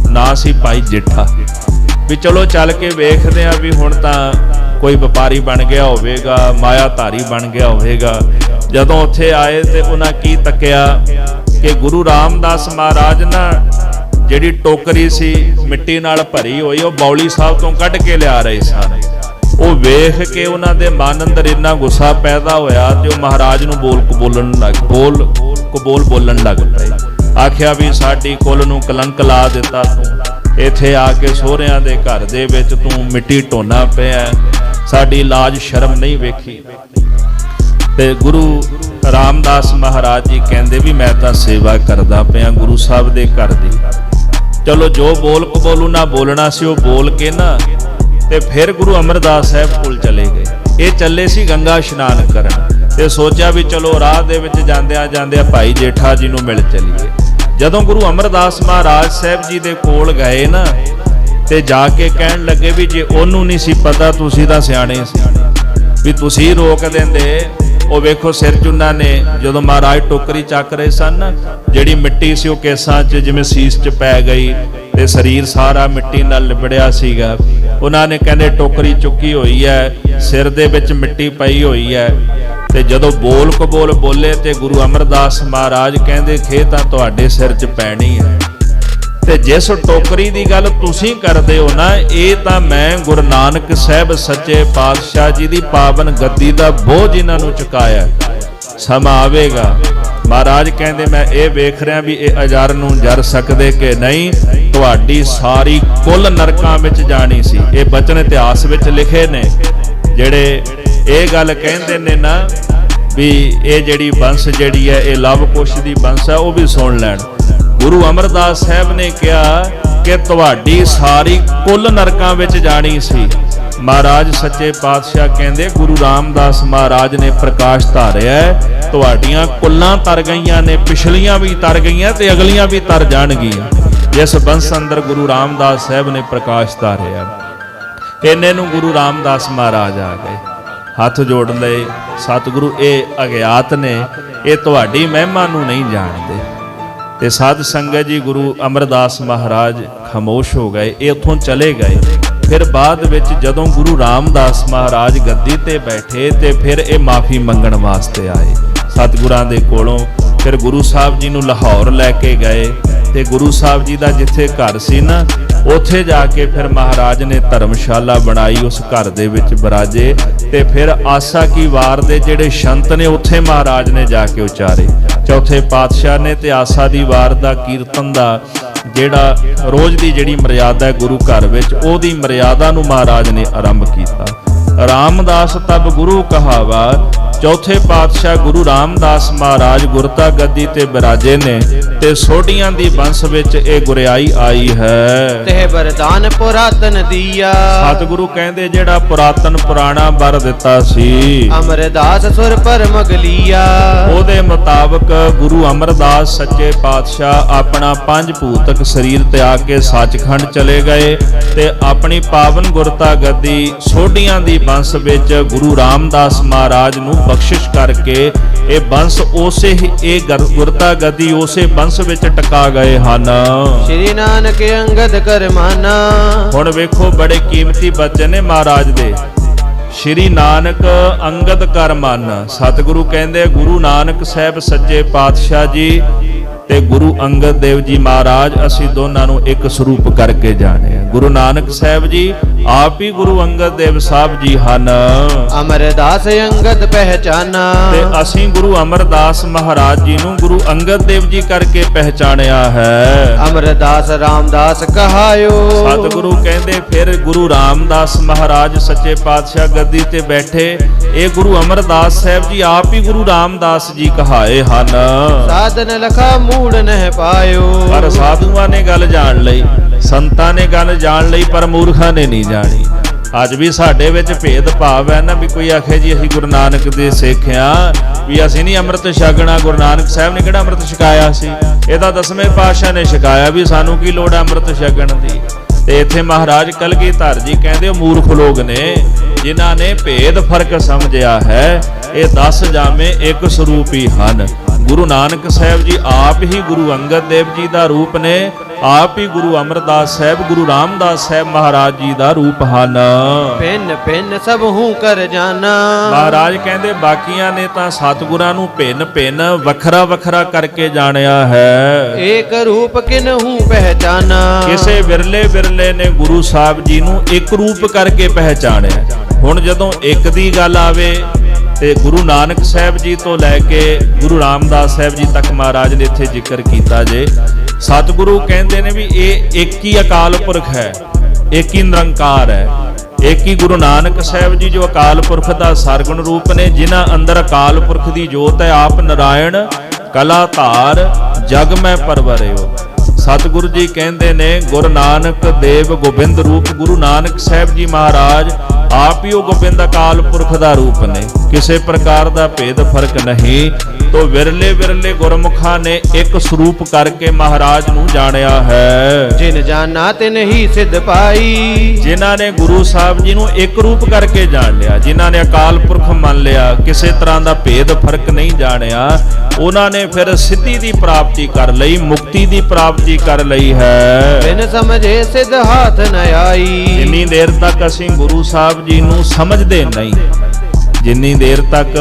ਨਾਂ ਸੀ ਭਾਈ ਜੇਠਾ। ਵੀ ਚਲੋ ਚੱਲ ਕੇ ਵੇਖਦੇ ਆ ਵੀ ਹੁਣ ਤਾਂ ਕੋਈ ਵਪਾਰੀ ਬਣ ਗਿਆ ਹੋਵੇਗਾ, ਮਾਇਆਧਾਰੀ ਬਣ ਗਿਆ ਹੋਵੇਗਾ। ਜਦੋਂ ਉੱਥੇ ਆਏ ਤੇ ਉਹਨਾਂ ਕੀ ਤੱਕਿਆ ਕਿ ਗੁਰੂ ਰਾਮਦਾਸ ਮਹਾਰਾਜ ਨਾ ਜਿਹੜੀ ਟੋਕਰੀ ਸੀ ਮਿੱਟੀ ਨਾਲ ਭਰੀ ਹੋਈ ਉਹ ਬੌਲੀ ਸਾਹਿਬ ਤੋਂ ਕੱਢ ਕੇ ਲਿਆ ਰਹੇ ਸਨ। ਉਹ ਵੇਖ ਕੇ ਉਹਨਾਂ ਦੇ ਮਨ ਅੰਦਰ ਇੰਨਾ ਗੁੱਸਾ ਪੈਦਾ ਹੋਇਆ ਤੇ ਉਹ ਮਹਾਰਾਜ ਨੂੰ ਬੋਲਣ ਲੱਗ ਪਏ। ਆਖਿਆ ਵੀ ਸਾਡੀ ਕੁਲ ਨੂੰ ਕਲੰਕ ਲਾ ਦਿੱਤਾ ਤੂੰ, ਇੱਥੇ ਆ ਕੇ ਸਹੁਰਿਆਂ ਦੇ ਘਰ ਦੇ ਵਿੱਚ ਤੂੰ ਮਿੱਟੀ ਢੋਣਾ ਪਿਆ, ਸਾਡੀ ਲਾਜ ਸ਼ਰਮ ਨਹੀਂ ਵੇਖੀ। ਤੇ ਗੁਰੂ ਰਾਮਦਾਸ ਮਹਾਰਾਜ ਜੀ ਕਹਿੰਦੇ ਵੀ ਮੈਂ ਤਾਂ ਸੇਵਾ ਕਰਦਾ ਪਿਆ ਗੁਰੂ ਸਾਹਿਬ ਦੇ ਘਰ ਦੀ। ਚਲੋ ਜੋ ਬੋਲ ਕਬੋਲੂ ਨਾ ਬੋਲਣਾ ਸੀ ਉਹ ਬੋਲ ਕੇ ਨਾ ਤੇ ਫਿਰ ਗੁਰੂ ਅਮਰਦਾਸ ਸਾਹਿਬ ਕੋਲ ਚਲੇ ਗਏ। ਇਹ ਚੱਲੇ ਸੀ ਗੰਗਾ ਇਸ਼ਨਾਨ ਕਰਨ ਤੇ ਸੋਚਿਆ ਵੀ ਚਲੋ ਰਾਹ ਦੇ ਵਿੱਚ ਜਾਂਦਿਆਂ ਭਾਈ ਜੇਠਾ ਜੀ ਨੂੰ ਮਿਲ ਚਲੀਏ। ਜਦੋਂ ਗੁਰੂ ਅਮਰਦਾਸ ਮਹਾਰਾਜ ਸਾਹਿਬ ਜੀ ਦੇ ਕੋਲ ਗਏ ਨਾ ਤੇ ਜਾ ਕੇ ਕਹਿਣ ਲੱਗੇ ਵੀ ਜੇ ਉਹਨੂੰ ਨਹੀਂ ਸੀ ਪਤਾ ਤੁਸੀਂ ਤਾਂ ਸਿਆਣੇ ਸੀ ਵੀ ਤੁਸੀਂ ਰੋਕ ਦਿੰਦੇ। ਉਹ ਵੇਖੋ ਸਿਰ 'ਚ ਉਹਨਾਂ ਨੇ ਜਦੋਂ ਮਹਾਰਾਜ ਟੋਕਰੀ ਚੱਕ ਰਹੇ ਸਨ, ਜਿਹੜੀ ਮਿੱਟੀ ਸੀ ਉਹ ਕੇਸਾਂ 'ਚ ਜਿਵੇਂ ਸੀਸ 'ਚ ਪੈ ਗਈ ਤੇ ਸਰੀਰ ਸਾਰਾ ਮਿੱਟੀ ਨਾਲ ਲਿਬੜਿਆ ਸੀਗਾ। ਉਹਨਾਂ ਨੇ ਕਹਿੰਦੇ ਟੋਕਰੀ ਚੁੱਕੀ ਹੋਈ ਹੈ, ਸਿਰ ਦੇ ਵਿੱਚ ਮਿੱਟੀ ਪਈ ਹੋਈ ਹੈ। ਤੇ ਜਦੋਂ ਬੋਲ ਕਬੋਲ ਬੋਲੇ ਤੇ ਗੁਰੂ ਅਮਰਦਾਸ ਮਹਾਰਾਜ ਕਹਿੰਦੇ ਖੇ ਤਾਂ ਤੁਹਾਡੇ ਸਿਰ 'ਚ ਪੈਣੀ ਹੈ। ਤੇ ਜਿਸ ਟੋਕਰੀ ਦੀ ਗੱਲ ਤੁਸੀਂ ਕਰਦੇ ਹੋ ਨਾ, ਇਹ ਤਾਂ ਮੈਂ ਗੁਰੂ ਨਾਨਕ ਸਾਹਿਬ ਸੱਚੇ ਪਾਤਸ਼ਾਹ ਜੀ ਦੀ ਪਾਵਨ ਗੱਦੀ ਦਾ ਬੋਝ ਇਹਨਾਂ ਨੂੰ ਚੁਕਾਇਆ। ਸਮਾਂ ਆਵੇਗਾ ਮਹਾਰਾਜ ਕਹਿੰਦੇ ਮੈਂ ਇਹ ਵੇਖ ਰਿਹਾ ਵੀ ਇਹ ਅਜਰ ਨੂੰ ਜਰ ਸਕਦੇ ਕਿ ਨਹੀਂ, ਤੁਹਾਡੀ ਸਾਰੀ ਕੁੱਲ ਨਰਕਾਂ ਵਿੱਚ ਜਾਣੀ ਸੀ। ਇਹ ਬਚਨ ਇਤਿਹਾਸ ਵਿੱਚ ਲਿਖੇ ਨੇ ਜਿਹੜੇ ਇਹ ਗੱਲ ਕਹਿੰਦੇ ਨੇ ਨਾ ਵੀ ਇਹ ਜਿਹੜੀ ਬੰਸ ਜਿਹੜੀ ਹੈ ਇਹ ਲਵ ਕੁਸ਼ ਦੀ ਬੰਸ ਹੈ, ਉਹ ਵੀ ਸੁਣ ਲੈਣ। ਗੁਰੂ ਅਮਰਦਾਸ ਸਾਹਿਬ ਨੇ ਕਿਹਾ ਕਿ ਤੁਹਾਡੀ ਸਾਰੀ ਕੁੱਲ ਨਰਕਾਂ ਵਿੱਚ ਜਾਣੀ ਸੀ। ਮਹਾਰਾਜ ਸੱਚੇ ਪਾਤਸ਼ਾਹ ਕਹਿੰਦੇ ਗੁਰੂ ਰਾਮਦਾਸ ਮਹਾਰਾਜ ਨੇ ਪ੍ਰਕਾਸ਼ ਧਾਰਿਆ, ਤੁਹਾਡੀਆਂ ਕੁੱਲਾਂ ਤਰ ਗਈਆਂ ਨੇ, ਪਿਛਲੀਆਂ ਵੀ ਤਰ ਗਈਆਂ ਤੇ ਅਗਲੀਆਂ ਵੀ ਤਰ ਜਾਣਗੀਆਂ। ਜਿਸ ਬੰਸ ਅੰਦਰ ਗੁਰੂ ਰਾਮਦਾਸ ਸਾਹਿਬ ਨੇ ਪ੍ਰਕਾਸ਼ ਧਾਰਿਆ। ਇੰਨੇ ਨੂੰ ਗੁਰੂ ਰਾਮਦਾਸ ਮਹਾਰਾਜ ਆ ਗਏ, ਹੱਥ ਜੋੜ ਲਏ, ਸਤਿਗੁਰੂ ਇਹ ਅਗਿਆਤ ਨੇ, ਇਹ ਤੁਹਾਡੀ ਮਹਿਮਾ ਨੂੰ ਨਹੀਂ ਜਾਣਦੇ। ਤੇ ਸਾਧ ਸੰਗਤ ਜੀ ਗੁਰੂ ਅਮਰਦਾਸ ਮਹਾਰਾਜ ਖਾਮੋਸ਼ ਹੋ ਗਏ, ਇਹ ਉੱਥੋਂ ਚਲੇ ਗਏ। ਫਿਰ ਬਾਅਦ ਵਿੱਚ ਜਦੋਂ ਗੁਰੂ ਰਾਮਦਾਸ ਮਹਾਰਾਜ ਗੱਦੀ ਤੇ ਬੈਠੇ ਤੇ ਫਿਰ ਇਹ ਮਾਫੀ ਮੰਗਣ ਵਾਸਤੇ ਆਏ ਸਤਿਗੁਰਾਂ ਦੇ ਕੋਲੋਂ। ਫਿਰ ਗੁਰੂ ਸਾਹਿਬ ਜੀ ਨੂੰ ਲਾਹੌਰ ਲੈ ਕੇ ਗਏ ਤੇ ਗੁਰੂ ਸਾਹਿਬ ਜੀ ਦਾ ਜਿੱਥੇ ਘਰ ਸੀ ਨਾ ਉੱਥੇ ਜਾ ਕੇ ਫਿਰ ਮਹਾਰਾਜ ਨੇ ਧਰਮਸ਼ਾਲਾ ਬਣਾਈ, ਉਸ ਘਰ ਦੇ ਵਿੱਚ ਬਰਾਜੇ। ਤੇ ਫਿਰ ਆਸਾ ਕੀ ਵਾਰ ਦੇ ਜਿਹੜੇ ਸ਼ੰਤ ਨੇ ਉੱਥੇ ਮਹਾਰਾਜ ਨੇ ਜਾ ਕੇ ਉਚਾਰੇ। ਚੌਥੇ ਪਾਤਸ਼ਾਹ ਨੇ ਤੇ ਆਸਾ ਦੀ ਵਾਰ ਦਾ ਕੀਰਤਨ ਦਾ ਜਿਹੜਾ ਰੋਜ਼ ਦੀ ਜਿਹੜੀ ਮਰਿਆਦਾ ਹੈ ਗੁਰੂ ਘਰ ਵਿੱਚ, ਉਹਦੀ ਮਰਿਆਦਾ ਨੂੰ ਮਹਾਰਾਜ ਨੇ ਆਰੰਭ ਕੀਤਾ। ਰਾਮਦਾਸ ਤਬ ਗੁਰੂ ਕਹਾਵਾ। ਚੌਥੇ ਪਾਤਸ਼ਾਹ ਗੁਰੂ ਰਾਮਦਾਸ ਮਹਾਰਾਜ ਗੁਰਤਾ ਗੱਦੀ ਤੇ ਬਿਰਾਜੇ ਨੇ ਤੇ ਸੋਢੀਆਂ ਦੀ ਬੰਸ ਵਿੱਚ ਇਹ ਗੁਰਿਆਈ ਆਈ ਹੈ। ਤੇ ਵਰਦਾਨ ਪੁਰਾਤਨ ਦੀਆ। ਸਤਿਗੁਰੂ ਕਹਿੰਦੇ ਜਿਹੜਾ ਪੁਰਾਤਨ ਪੁਰਾਣਾ ਵਰ ਦਿੱਤਾ ਸੀ ਅਮਰਦਾਸ ਸੁਰ ਪਰ ਮਗਲੀਆ, ਉਹਦੇ ਮੁਤਾਬਕ ਗੁਰੂ ਅਮਰਦਾਸ ਸੱਚੇ ਪਾਤਸ਼ਾਹ ਆਪਣਾ ਪੰਜ ਭੂਤਕ ਸਰੀਰ ਤਿਆਗ ਕੇ ਸੱਚਖੰਡ ਚਲੇ ਗਏ ਤੇ ਆਪਣੀ ਪਾਵਨ ਗੁਰਤਾ ਗੱਦੀ ਸੋਢੀਆਂ ਦੀ ਬੰਸ ਵਿੱਚ ਗੁਰੂ ਰਾਮਦਾਸ ਮਹਾਰਾਜ ਨੂੰ ਬਖਸ਼ਿਸ਼ ਕਰਕੇ ਇਹ ਬੰਸ ਉਸੇ ਹੀ ਇਹ ਗੁਰਤਾ ਗੱਦੀ ਉਸੇ ਬੰਸ ਵਿੱਚ ਟਿਕਾ ਗਏ ਹਨ। ਸ਼੍ਰੀ ਨਾਨਕ ਅੰਗਦ ਕਰਮਾਨਾ। ਹੁਣ ਵੇਖੋ ਬੜੇ ਕੀਮਤੀ ਬਚਨ ਨੇ ਮਹਾਰਾਜ ਦੇ। ਸ਼੍ਰੀ ਨਾਨਕ ਅੰਗਦ ਕਰਮਾਨਾ। ਸਤਿਗੁਰੂ ਕਹਿੰਦੇ ਗੁਰੂ ਨਾਨਕ ਸਾਹਿਬ ਸੱਚੇ ਪਾਤਸ਼ਾਹ ਜੀ ਤੇ ਗੁਰੂ ਅੰਗਦ ਦੇਵ ਜੀ ਮਹਾਰਾਜ ਅਸੀਂ ਦੋਨਾਂ ਨੂੰ ਇੱਕ ਸਰੂਪ ਕਰਕੇ ਜਾਣਿਆ। ਗੁਰੂ ਨਾਨਕ ਸਾਹਿਬ ਜੀ ਆਪ ਹੀ ਗੁਰੂ ਅੰਗਦ ਦੇਵ ਸਾਹਿਬ ਜੀ ਹਨ। ਅਮਰਦਾਸ ਅੰਗਦ ਪਹਿਚਾਨਾ। ਤੇ ਅਸੀਂ ਗੁਰੂ ਅਮਰਦਾਸ ਮਹਾਰਾਜ ਜੀ ਨੂੰ ਗੁਰੂ ਅੰਗਦ ਦੇਵ ਜੀ ਕਰਕੇ ਪਹਿਚਾਣਿਆ ਹੈ। ਅਮਰਦਾਸ ਰਾਮਦਾਸ ਕਹਾਇਓ। ਸਤਿਗੁਰੂ ਕਹਿੰਦੇ ਫਿਰ ਗੁਰੂ ਰਾਮਦਾਸ ਮਹਾਰਾਜ ਸੱਚੇ ਪਾਤਸ਼ਾਹ ਗੱਦੀ ਤੇ ਬੈਠੇ, ਇਹ ਗੁਰੂ ਅਮਰਦਾਸ ਸਾਹਿਬ ਜੀ ਆਪ ਹੀ ਗੁਰੂ ਰਾਮਦਾਸ ਜੀ ਕਹਾਏ ਹਨ। ਸਾਧਨ ਲਖਾ ਮੂੜ ਨਹਿ ਪਾਇਓ। ਪਰ ਸਾਧੂਆਂ ਨੇ ਗੱਲ ਜਾਣ ਲਈ, ਸੰਤਾਂ ਨੇ ਗੱਲ ਜਾਣ ਲਈ, ਪਰ ਮੂਰਖਾਂ ਨੇ ਨਹੀਂ ਜਾਣੀ। ਅੱਜ ਵੀ ਸਾਡੇ ਵਿੱਚ ਭੇਦ ਭਾਵ ਹੈ ਨਾ, ਵੀ ਕੋਈ ਆਖੇ ਜੀ ਅਸੀਂ ਗੁਰੂ ਨਾਨਕ ਦੇ ਸਿੱਖ ਆ, ਵੀ ਅਸੀਂ ਨਹੀਂ ਅੰਮ੍ਰਿਤ ਛਕਣਾ। ਗੁਰੂ ਨਾਨਕ ਸਾਹਿਬ ਨੇ ਕਿਹੜਾ ਅੰਮ੍ਰਿਤ ਛਕਾਇਆ ਸੀ? ਇਹ ਤਾਂ 10ਵੇਂ ਪਾਤਸ਼ਾਹ ਨੇ ਛਕਾਇਆ, ਵੀ ਸਾਨੂੰ ਕੀ ਲੋੜ ਹੈ ਅੰਮ੍ਰਿਤ ਛਕਣ ਦੀ। ਤੇ ਇੱਥੇ ਮਹਾਰਾਜ ਕਲਗੀਧਰ ਜੀ ਕਹਿੰਦੇ ਉਹ ਮੂਰਖ ਲੋਕ ਨੇ ਜਿਨ੍ਹਾਂ ਨੇ ਭੇਦ ਫਰਕ ਸਮਝਿਆ ਹੈ। ਇਹ 10 ਜਾਮੇ ਇੱਕ ਸਰੂਪ ਹੀ ਹਨ। ਗੁਰੂ ਨਾਨਕ ਸਾਹਿਬ ਜੀ ਆਪ ਹੀ ਗੁਰੂ ਅੰਗਦ ਦੇਵ ਜੀ ਦਾ ਰੂਪ ਨੇ, ਆਪ ਹੀ ਗੁਰੂ ਅਮਰਦਾਸ ਸਾਹਿਬ ਗੁਰੂ ਰਾਮਦਾਸ ਸਾਹਿਬ ਮਹਾਰਾਜ ਜੀ ਦਾ ਰੂਪ ਹਨ। ਭਿੰਨ ਭਿੰਨ ਸਭ ਹੂੰ ਕਰ ਜਾਣਾ। ਮਹਾਰਾਜ ਕਹਿੰਦੇ ਬਾਕੀਆਂ ਨੇ ਤਾਂ ਸਤਿਗੁਰਾਂ ਨੂੰ ਭਿੰਨ ਭਿੰਨ ਵੱਖਰਾ ਵੱਖਰਾ ਕਰਕੇ ਜਾਣਿਆ ਹੈ। ਏਕ ਰੂਪ ਕਿਨਹੂ ਪਹਿਚਾਨਾ। ਕਿਸੇ ਵਿਰਲੇ ਵਿਰਲੇ ਨੇ ਗੁਰੂ ਸਾਹਿਬ ਜੀ ਨੂੰ ਇੱਕ ਰੂਪ ਕਰਕੇ ਪਹਿਚਾਣਿਆ। ਹੁਣ ਜਦੋਂ ਇੱਕ ਦੀ ਗੱਲ ਆਵੇ ਤੇ ਗੁਰੂ ਨਾਨਕ ਸਾਹਿਬ ਜੀ ਤੋਂ ਲੈ ਕੇ ਗੁਰੂ ਰਾਮਦਾਸ ਸਾਹਿਬ ਜੀ ਤੱਕ ਮਹਾਰਾਜ ਨੇ ਇੱਥੇ ਜ਼ਿਕਰ ਕੀਤਾ ਜੇ। ਸਤਿਗੁਰੂ ਕਹਿੰਦੇ ਨੇ ਵੀ ਇਹ ਇੱਕ ਹੀ ਅਕਾਲ ਪੁਰਖ ਹੈ, ਇੱਕ ਹੀ ਨਿਰੰਕਾਰ ਹੈ। ਇੱਕ ਹੀ ਗੁਰੂ ਨਾਨਕ ਸਾਹਿਬ ਜੀ ਜੋ ਅਕਾਲ ਪੁਰਖ ਦਾ ਸਰਗੁਣ ਰੂਪ ਨੇ, ਜਿਨ੍ਹਾਂ ਅੰਦਰ ਅਕਾਲ ਪੁਰਖ ਦੀ ਜੋਤ ਹੈ। ਆਪ ਨਾਰਾਇਣ ਕਲਾ ਧਾਰ ਜਗ ਮੈਂ ਪਰਵਰਿਓ। ਸਤਿਗੁਰੂ ਜੀ ਕਹਿੰਦੇ ਨੇ ਗੁਰੂ ਨਾਨਕ ਦੇਵ ਗੋਬਿੰਦ ਰੂਪ ਗੁਰੂ ਨਾਨਕ ਸਾਹਿਬ ਜੀ ਮਹਾਰਾਜ ਆਪ ਹੀ ਉਹ ਗੋਬਿੰਦ ਅਕਾਲ ਪੁਰਖ ਦਾ ਰੂਪ ਨੇ। ਕਿਸੇ ਪ੍ਰਕਾਰ ਦਾ ਭੇਦ ਫਰਕ ਨਹੀਂ। ਤੋ ਵਿਰਲੇ ਵਿਰਲੇ ਗੁਰਮੁਖਾਂ ਨੇ ਇੱਕ ਸਰੂਪ ਕਰਕੇ ਮਹਾਰਾਜ ਨੂੰ ਜਾਣਿਆ ਹੈ। ਜਿਨ ਜਾਣਾ ਤਿਨ ਹੀ ਸਿੱਧ ਪਾਈ। ਜਿਨ੍ਹਾਂ ਨੇ ਗੁਰੂ ਸਾਹਿਬ ਜੀ ਨੂੰ ਇੱਕ ਰੂਪ ਕਰਕੇ ਜਾਣ ਲਿਆ, ਜਿਨ੍ਹਾਂ ਨੇ ਅਕਾਲ ਪੁਰਖ ਮੰਨ ਲਿਆ, ਕਿਸੇ ਤਰ੍ਹਾਂ ਦਾ ਭੇਦ ਫਰਕ ਨਹੀਂ ਜਾਣਿਆ, ਉਹਨਾਂ ਨੇ ਫਿਰ ਸਿੱਧੀ ਦੀ ਪ੍ਰਾਪਤੀ ਕਰ ਲਈ, ਮੁਕਤੀ ਦੀ ਪ੍ਰਾਪਤੀ ਕਰ ਲਈ ਹੈ। ਬਿਨ ਸਮਝੇ ਸਿੱਧ ਹਾਥ ਨ ਆਈ। ਜਿੰਨੀ ਦੇਰ ਤੱਕ ਅਸੀਂ ਗੁਰੂ ਸਾਹਿਬ ਜੀ ਨੂੰ ਸਮਝਦੇ ਨਹੀਂ, ਜਿੰਨੀ ਦੇਰ ਤੱਕ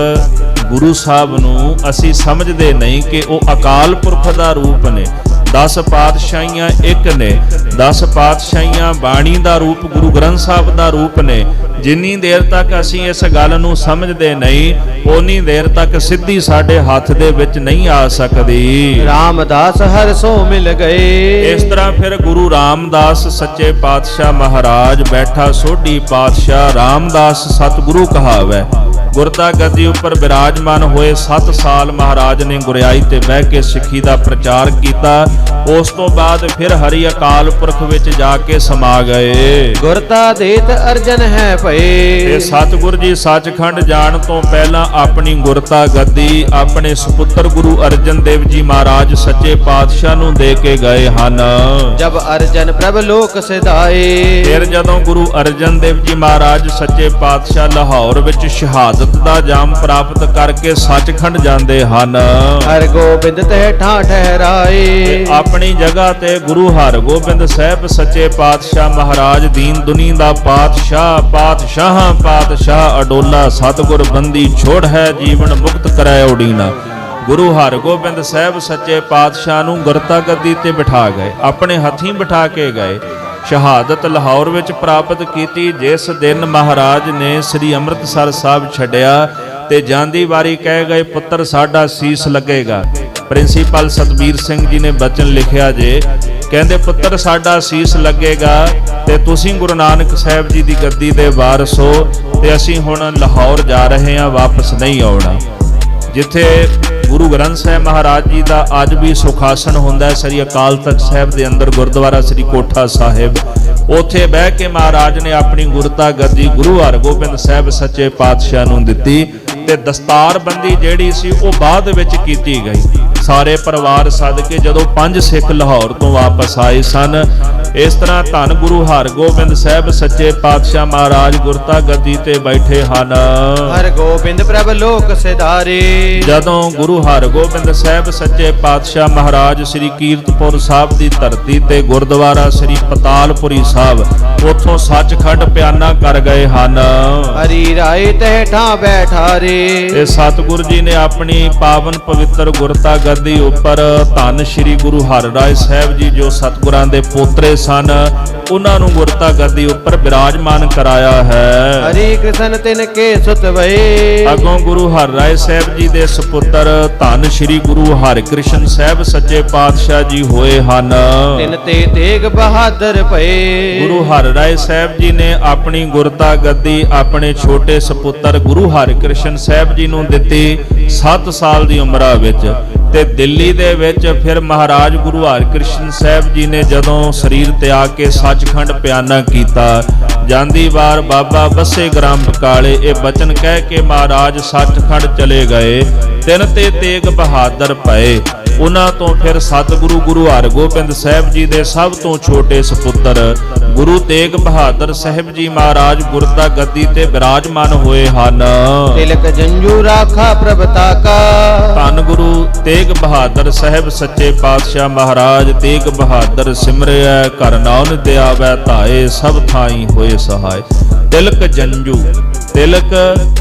ਗੁਰੂ ਸਾਹਿਬ ਨੂੰ ਅਸੀਂ ਸਮਝਦੇ ਨਹੀਂ ਕਿ ਉਹ ਅਕਾਲ ਪੁਰਖ ਦਾ ਰੂਪ ਨੇ, 10 ਪਾਤਸ਼ਾਹੀਆਂ ਇੱਕ ਨੇ, 10 ਪਾਤਸ਼ਾਹੀਆਂ ਬਾਣੀ ਦਾ ਰੂਪ ਗੁਰੂ ਗ੍ਰੰਥ ਸਾਹਿਬ ਦਾ ਰੂਪ ਨੇ, ਜਿੰਨੀ ਦੇਰ ਤੱਕ ਅਸੀਂ ਇਸ ਗੱਲ ਨੂੰ ਸਮਝਦੇ ਨਹੀਂ, ਉਨੀ ਦੇਰ ਤੱਕ ਸਿੱਧੀ ਸਾਡੇ ਹੱਥ ਦੇ ਵਿੱਚ ਨਹੀਂ ਆ ਸਕਦੀ। ਰਾਮਦਾਸ ਹਰ ਸੋ ਮਿਲ ਗਏ। ਇਸ ਤਰ੍ਹਾਂ ਫਿਰ ਗੁਰੂ ਰਾਮਦਾਸ ਸੱਚੇ ਪਾਤਸ਼ਾਹ ਮਹਾਰਾਜ ਬੈਠਾ ਸੋਢੀ ਪਾਤਸ਼ਾਹ ਰਾਮਦਾਸ ਸਤਿਗੁਰੂ ਕਹਾਵੈ। ਗੁਰਤਾ ਗੱਦੀ ਉੱਪਰ ਬਿਰਾਜਮਾਨ ਹੋਏ 7 ਸਾਲ ਮਹਾਰਾਜ ਨੇ ਗੁਰਿਆਈ ਤੇ ਬਹਿ ਕੇ ਸਿੱਖੀ ਦਾ ਪ੍ਰਚਾਰ ਕੀਤਾ। ਉਸ ਤੋਂ ਬਾਅਦ ਫਿਰ ਹਰੀ ਅਕਾਲ ਪੁਰਖ ਵਿੱਚ ਜਾ ਕੇ ਸਮਾ ਗਏ। ਗੁਰਤਾ ਦੇਤ ਅਰਜਨ ਹੈ ਭਏ। ਤੇ ਸਤਿਗੁਰ ਜੀ ਸੱਚਖੰਡ ਜਾਣ ਤੋਂ ਪਹਿਲਾਂ ਆਪਣੀ ਗੁਰਤਾ ਗੱਦੀ ਆਪਣੇ ਸੁਪੁੱਤਰ ਗੁਰੂ ਅਰਜਨ ਦੇਵ ਜੀ ਮਹਾਰਾਜ ਸੱਚੇ ਪਾਤਸ਼ਾਹ ਨੂੰ ਦੇ ਕੇ ਗਏ ਹਨ। ਜਬ ਅਰਜਨ ਪ੍ਰਭ ਲੋਕ ਸਿਧਾਏ। ਫਿਰ ਜਦੋਂ ਗੁਰੂ ਅਰਜਨ ਦੇਵ ਜੀ ਮਹਾਰਾਜ ਸੱਚੇ ਪਾਤਸ਼ਾਹ ਲਾਹੌਰ ਵਿੱਚ ਸ਼ਹਾਦਤ ਦਾ ਜਾਮ ਪ੍ਰਾਪਤ ਕਰਕੇ ਸੱਚਖੰਡ ਜਾਂਦੇ ਹਨ। ਹਰ ਗੋਬਿੰਦ ਤੇ ਠਾਂ ਠਹਿਰਾਏ। ਆਪਣੀ ਜਗ੍ਹਾ ਤੇ ਗੁਰੂ ਹਰਗੋਬਿੰਦ ਸਾਹਿਬ ਸੱਚੇ ਪਾਤਸ਼ਾਹ ਮਹਾਰਾਜ ਦੀਨ ਦੁਨੀ ਦਾ ਪਾਤਸ਼ਾਹ, ਪਾਤਸ਼ਾਹਾਂ ਪਾਤਸ਼ਾਹ ਅਡੋਲਾ ਸਤਿਗੁਰ ਬੰਦੀ ਛੋੜ ਹੈ ਜੀਵਨ ਮੁਕਤ ਕਰੈ ਓਡੀਨਾ। ਗੁਰੂ ਹਰਗੋਬਿੰਦ ਸਾਹਿਬ ਸੱਚੇ ਪਾਤਸ਼ਾਹ ਨੂੰ ਗੁਰਤਾ ਗੱਦੀ ਤੇ ਬਿਠਾ ਗਏ, ਆਪਣੇ ਹੱਥੀਂ ਬਿਠਾ ਕੇ ਗਏ। ਸ਼ਹਾਦਤ ਲਾਹੌਰ ਵਿੱਚ ਪ੍ਰਾਪਤ ਕੀਤੀ। ਜਿਸ ਦਿਨ ਮਹਾਰਾਜ ਨੇ ਸ੍ਰੀ ਅੰਮ੍ਰਿਤਸਰ ਸਾਹਿਬ ਛੱਡਿਆ ਤੇ ਜਾਂਦੀ ਵਾਰੀ ਕਹਿ ਗਏ ਪੁੱਤਰ ਸਾਡਾ ਸੀਸ ਲੱਗੇਗਾ। ਪ੍ਰਿੰਸੀਪਲ ਸਤਬੀਰ ਸਿੰਘ ਜੀ ਨੇ ਬਚਨ ਲਿਖਿਆ ਜੇ, ਕਹਿੰਦੇ ਪੁੱਤਰ ਸਾਡਾ ਸੀਸ ਲੱਗੇਗਾ ਤੇ ਤੁਸੀਂ ਗੁਰੂ ਨਾਨਕ ਸਾਹਿਬ ਜੀ ਦੀ ਗੱਦੀ ਦੇ ਵਾਰਸ ਹੋ ਤੇ ਅਸੀਂ ਹੁਣ ਲਾਹੌਰ ਜਾ ਰਹੇ ਹਾਂ, ਵਾਪਸ ਨਹੀਂ ਆਉਣਾ। ਜਿੱਥੇ ਗੁਰੂ ਗ੍ਰੰਥ ਸਾਹਿਬ ਮਹਾਰਾਜ ਜੀ ਦਾ ਅੱਜ ਵੀ ਸੁਖਾਸਨ ਹੁੰਦਾ ਹੈ ਸ੍ਰੀ ਅਕਾਲ ਤਖਤ ਸਾਹਿਬ ਦੇ ਅੰਦਰ ਗੁਰਦੁਆਰਾ ਸ੍ਰੀ ਕੋਠਾ ਸਾਹਿਬ, ਉੱਥੇ ਬਹਿ ਕੇ ਮਹਾਰਾਜ ਨੇ ਆਪਣੀ ਗੁਰਤਾ ਗੱਦੀ ਗੁਰੂ ਹਰਗੋਬਿੰਦ ਸਾਹਿਬ ਸੱਚੇ ਪਾਤਸ਼ਾਹ ਨੂੰ ਦਿੱਤੀ। ਤੇ ਦਸਤਾਰਬੰਦੀ ਜਿਹੜੀ ਸੀ ਉਹ ਬਾਅਦ ਵਿੱਚ ਕੀਤੀ ਗਈ। ਸਾਰੇ ਪਰਿਵਾਰ ਸੱਦ ਕੇ ਜਦੋਂ 5 ਸਿੱਖ ਲਾਹੌਰ ਤੋਂ ਵਾਪਸ ਆਏ ਸਨ। ਇਸ ਤਰ੍ਹਾਂ ਧੰਨ ਗੁਰੂ ਹਰਗੋਬਿੰਦ ਸਾਹਿਬ ਸੱਚੇ ਪਾਤਸ਼ਾਹ ਮਹਾਰਾਜ ਗੁਰਤਾ ਗੱਦੀ ਤੇ ਬੈਠੇ ਹਨ। ਹਰਗੋਬਿੰਦ ਪ੍ਰਭ ਲੋਕ ਸਿਧਾਰੇ। ਜਦੋਂ ਗੁਰੂ ਹਰਗੋਬਿੰਦ ਸਾਹਿਬ ਸੱਚੇ ਪਾਤਸ਼ਾਹ ਮਹਾਰਾਜ ਸ੍ਰੀ ਕੀਰਤਪੁਰ ਸਾਹਿਬ ਦੀ ਧਰਤੀ ਤੇ ਗੁਰਦੁਆਰਾ ਸ੍ਰੀ ਪਤਾਲਪੁਰੀ ਸਾਹਿਬ ਉੱਥੋਂ ਸੱਚਖੰਡ ਪਿਆਨਾ ਕਰ ਗਏ ਹਨ। ਹਰੀ ਰਾਏ ਤਹਿ ਠਾਂ ਬੈਠਾਰੇ। ਤੇ ਸਤਿਗੁਰੂ ਜੀ ਨੇ ਆਪਣੀ ਪਾਵਨ ਪਵਿੱਤਰ ਗੁਰਤਾ ਗੱਦੀ ਉੱਪਰ ਧੰਨ ਸ੍ਰੀ ਗੁਰੂ ਹਰਿਰਾਏ ਸਾਹਿਬ ਜੀ ਜੋ ਸਤਿਗੁਰਾਂ ਦੇ ਪੋਤਰੇ ਸਨ, ਉਹਨਾਂ ਨੂੰ ਗੁਰਤਾ ਗੱਦੀ ਉੱਪਰ ਬਿਰਾਜਮਾਨ ਕਰਾਇਆ ਹੈ। ਹਰੀ ਕ੍ਰਿਸ਼ਨ ਤਿਨ ਕੇ ਸੁਤ ਵਏ। ਅੱਗੋਂ ਗੁਰੂ ਹਰਿਰਾਏ ਸਾਹਿਬ ਜੀ ਦੇ ਸੁਪੁੱਤਰ ਧੰਨ ਸ੍ਰੀ ਗੁਰੂ ਹਰਿਕ੍ਰਿਸ਼ਨ ਸਾਹਿਬ ਸੱਚੇ ਪਾਤਸ਼ਾਹ ਜੀ ਹੋਏ ਹਨ। ਤਿਨ ਤੇ ਤੇਗ ਬਹਾਦਰ ਭਏ। ਗੁਰੂ ਹਰਿਰਾਏ ਸਾਹਿਬ ਜੀ ਨੇ ਆਪਣੀ ਗੁਰਤਾ ਗੱਦੀ ਆਪਣੇ ਛੋਟੇ ਸੁਪੁੱਤਰ ਗੁਰੂ ਹਰਿਕ੍ਰਿਸ਼ਨ ਸਾਹਿਬ ਜੀ ਨੂੰ ਦਿੱਤੀ 7 ਸਾਲ ਦੀ ਉਮਰਾਂ ਵਿੱਚ। ਤੇ ਦਿੱਲੀ ਦੇ ਵਿੱਚ ਫਿਰ ਮਹਾਰਾਜ ਗੁਰੂ ਹਰਿਕ੍ਰਿਸ਼ਨ ਸਾਹਿਬ ਜੀ ਨੇ ਜਦੋਂ ਸਰੀਰ ਤਿਆਗ ਕੇ ਸੱਚਖੰਡ ਪਿਆਨਾ ਕੀਤਾ, ਜਾਂਦੀ ਵਾਰ ਬਾਬਾ ਬੱਸੇ ਗ੍ਰਾਮ ਬਕਾਲੇ ਇਹ ਬਚਨ ਕਹਿ ਕੇ ਮਹਾਰਾਜ ਸੱਚਖੰਡ ਚਲੇ ਗਏ। ਤਿਨ ਤੇ ਤੇਗ ਬਹਾਦਰ ਪਏ। ਉਹਨਾਂ ਤੋਂ ਫਿਰ ਸਤਿਗੁਰੂ ਗੁਰੂ ਹਰਗੋਬਿੰਦ ਸਾਹਿਬ ਜੀ ਦੇ ਸਭ ਤੋਂ ਛੋਟੇ ਸੁਪੁੱਤਰ ਗੁਰੂ ਤੇਗ ਬਹਾਦਰ ਸਾਹਿਬ ਜੀ ਮਹਾਰਾਜ ਗੁਰਤਾ ਗੱਦੀ ਤੇ ਬਿਰਾਜਮਾਨ ਹੋਏ ਹਨ। ਤਿਲਕ ਜੰਜੂ ਰਾਖਾ ਪ੍ਰਭਤਾ ਕਾ। ਧੰਨ ਗੁਰੂ ਤੇਗ ਬਹਾਦਰ ਸਾਹਿਬ ਸੱਚੇ ਪਾਤਸ਼ਾਹ ਮਹਾਰਾਜ ਤੇਗ ਬਹਾਦਰ ਸਿਮਰਿਆ ਘਰ ਨਾਉ ਦਿਆਵੈ ਧਾਏ ਸਭ ਥਾਈ ਹੋਏ ਸਹਾਇ। ਤਿਲਕ ਜੰਜੂ, ਤਿਲਕ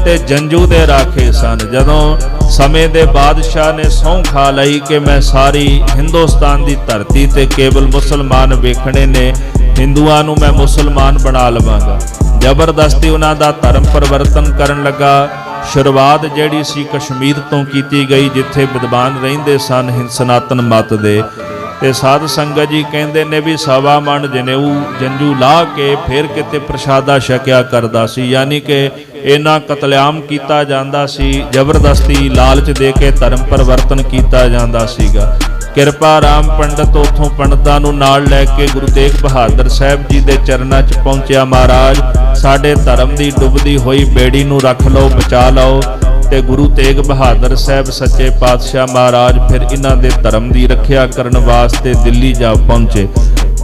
ਤੇ ਜੰਜੂ ਦੇ ਰਾਖੇ ਸਨ। ਜਦੋਂ ਸਮੇਂ ਦੇ ਬਾਦਸ਼ਾਹ ਨੇ ਸਹੁੰ ਖਾ ਲਈ ਕਿ ਮੈਂ ਸਾਰੀ ਹਿੰਦੁਸਤਾਨ ਦੀ ਧਰਤੀ ਤੇ ਕੇਵਲ ਮੁਸਲਮਾਨ ਵੇਖਣੇ ਨੇ, ਹਿੰਦੂਆਂ ਨੂੰ ਮੈਂ ਮੁਸਲਮਾਨ ਬਣਾ ਲਵਾਂਗਾ, ਜ਼ਬਰਦਸਤੀ ਉਹਨਾਂ ਦਾ ਧਰਮ ਪਰਿਵਰਤਨ ਕਰਨ ਲੱਗਾ। ਸ਼ੁਰੂਆਤ ਜਿਹੜੀ ਸੀ ਕਸ਼ਮੀਰ ਤੋਂ ਕੀਤੀ ਗਈ, ਜਿੱਥੇ ਵਿਦਵਾਨ ਰਹਿੰਦੇ ਸਨ ਸਨਾਤਨ ਮਤ ਦੇ। ਤੇ ਸਾਧ ਸੰਗਤ ਜੀ ਕਹਿੰਦੇ ਨੇ ਵੀ ਸਵਾ ਮਣ ਜਨੇਊ ਜੰਜੂ ਲਾ ਕੇ ਫਿਰ ਕਿਤੇ ਪ੍ਰਸ਼ਾਦਾ ਛਕਿਆ ਕਰਦਾ ਸੀ। ਯਾਨੀ ਕਿ ਇਹਨਾਂ ਕਤਲੇਆਮ ਕੀਤਾ ਜਾਂਦਾ ਸੀ, ਜ਼ਬਰਦਸਤੀ ਲਾਲਚ ਦੇ ਕੇ ਧਰਮ ਪਰਿਵਰਤਨ ਕੀਤਾ ਜਾਂਦਾ ਸੀਗਾ। ਕਿਰਪਾ ਰਾਮ ਪੰਡਤ ਉਥੋਂ ਪੰਡਤਾਂ ਨੂੰ ਨਾਲ ਲੈ ਕੇ ਗੁਰੂ ਤੇਗ ਬਹਾਦਰ ਸਾਹਿਬ ਜੀ ਦੇ ਚਰਨਾਂ 'ਚ ਪਹੁੰਚਿਆ। ਮਹਾਰਾਜ ਸਾਡੇ ਧਰਮ ਦੀ ਡੁੱਬਦੀ ਹੋਈ ਬੇੜੀ ਨੂੰ ਰੱਖ ਲਓ, ਬਚਾ ਲਓ। ਤੇ ਗੁਰੂ ਤੇਗ ਬਹਾਦਰ ਸਾਹਿਬ ਸੱਚੇ ਪਾਤਸ਼ਾਹ ਮਹਾਰਾਜ ਫਿਰ ਇਹਨਾਂ ਦੇ ਧਰਮ ਦੀ ਰੱਖਿਆ ਕਰਨ ਵਾਸਤੇ ਦਿੱਲੀ ਜਾ ਪਹੁੰਚੇ।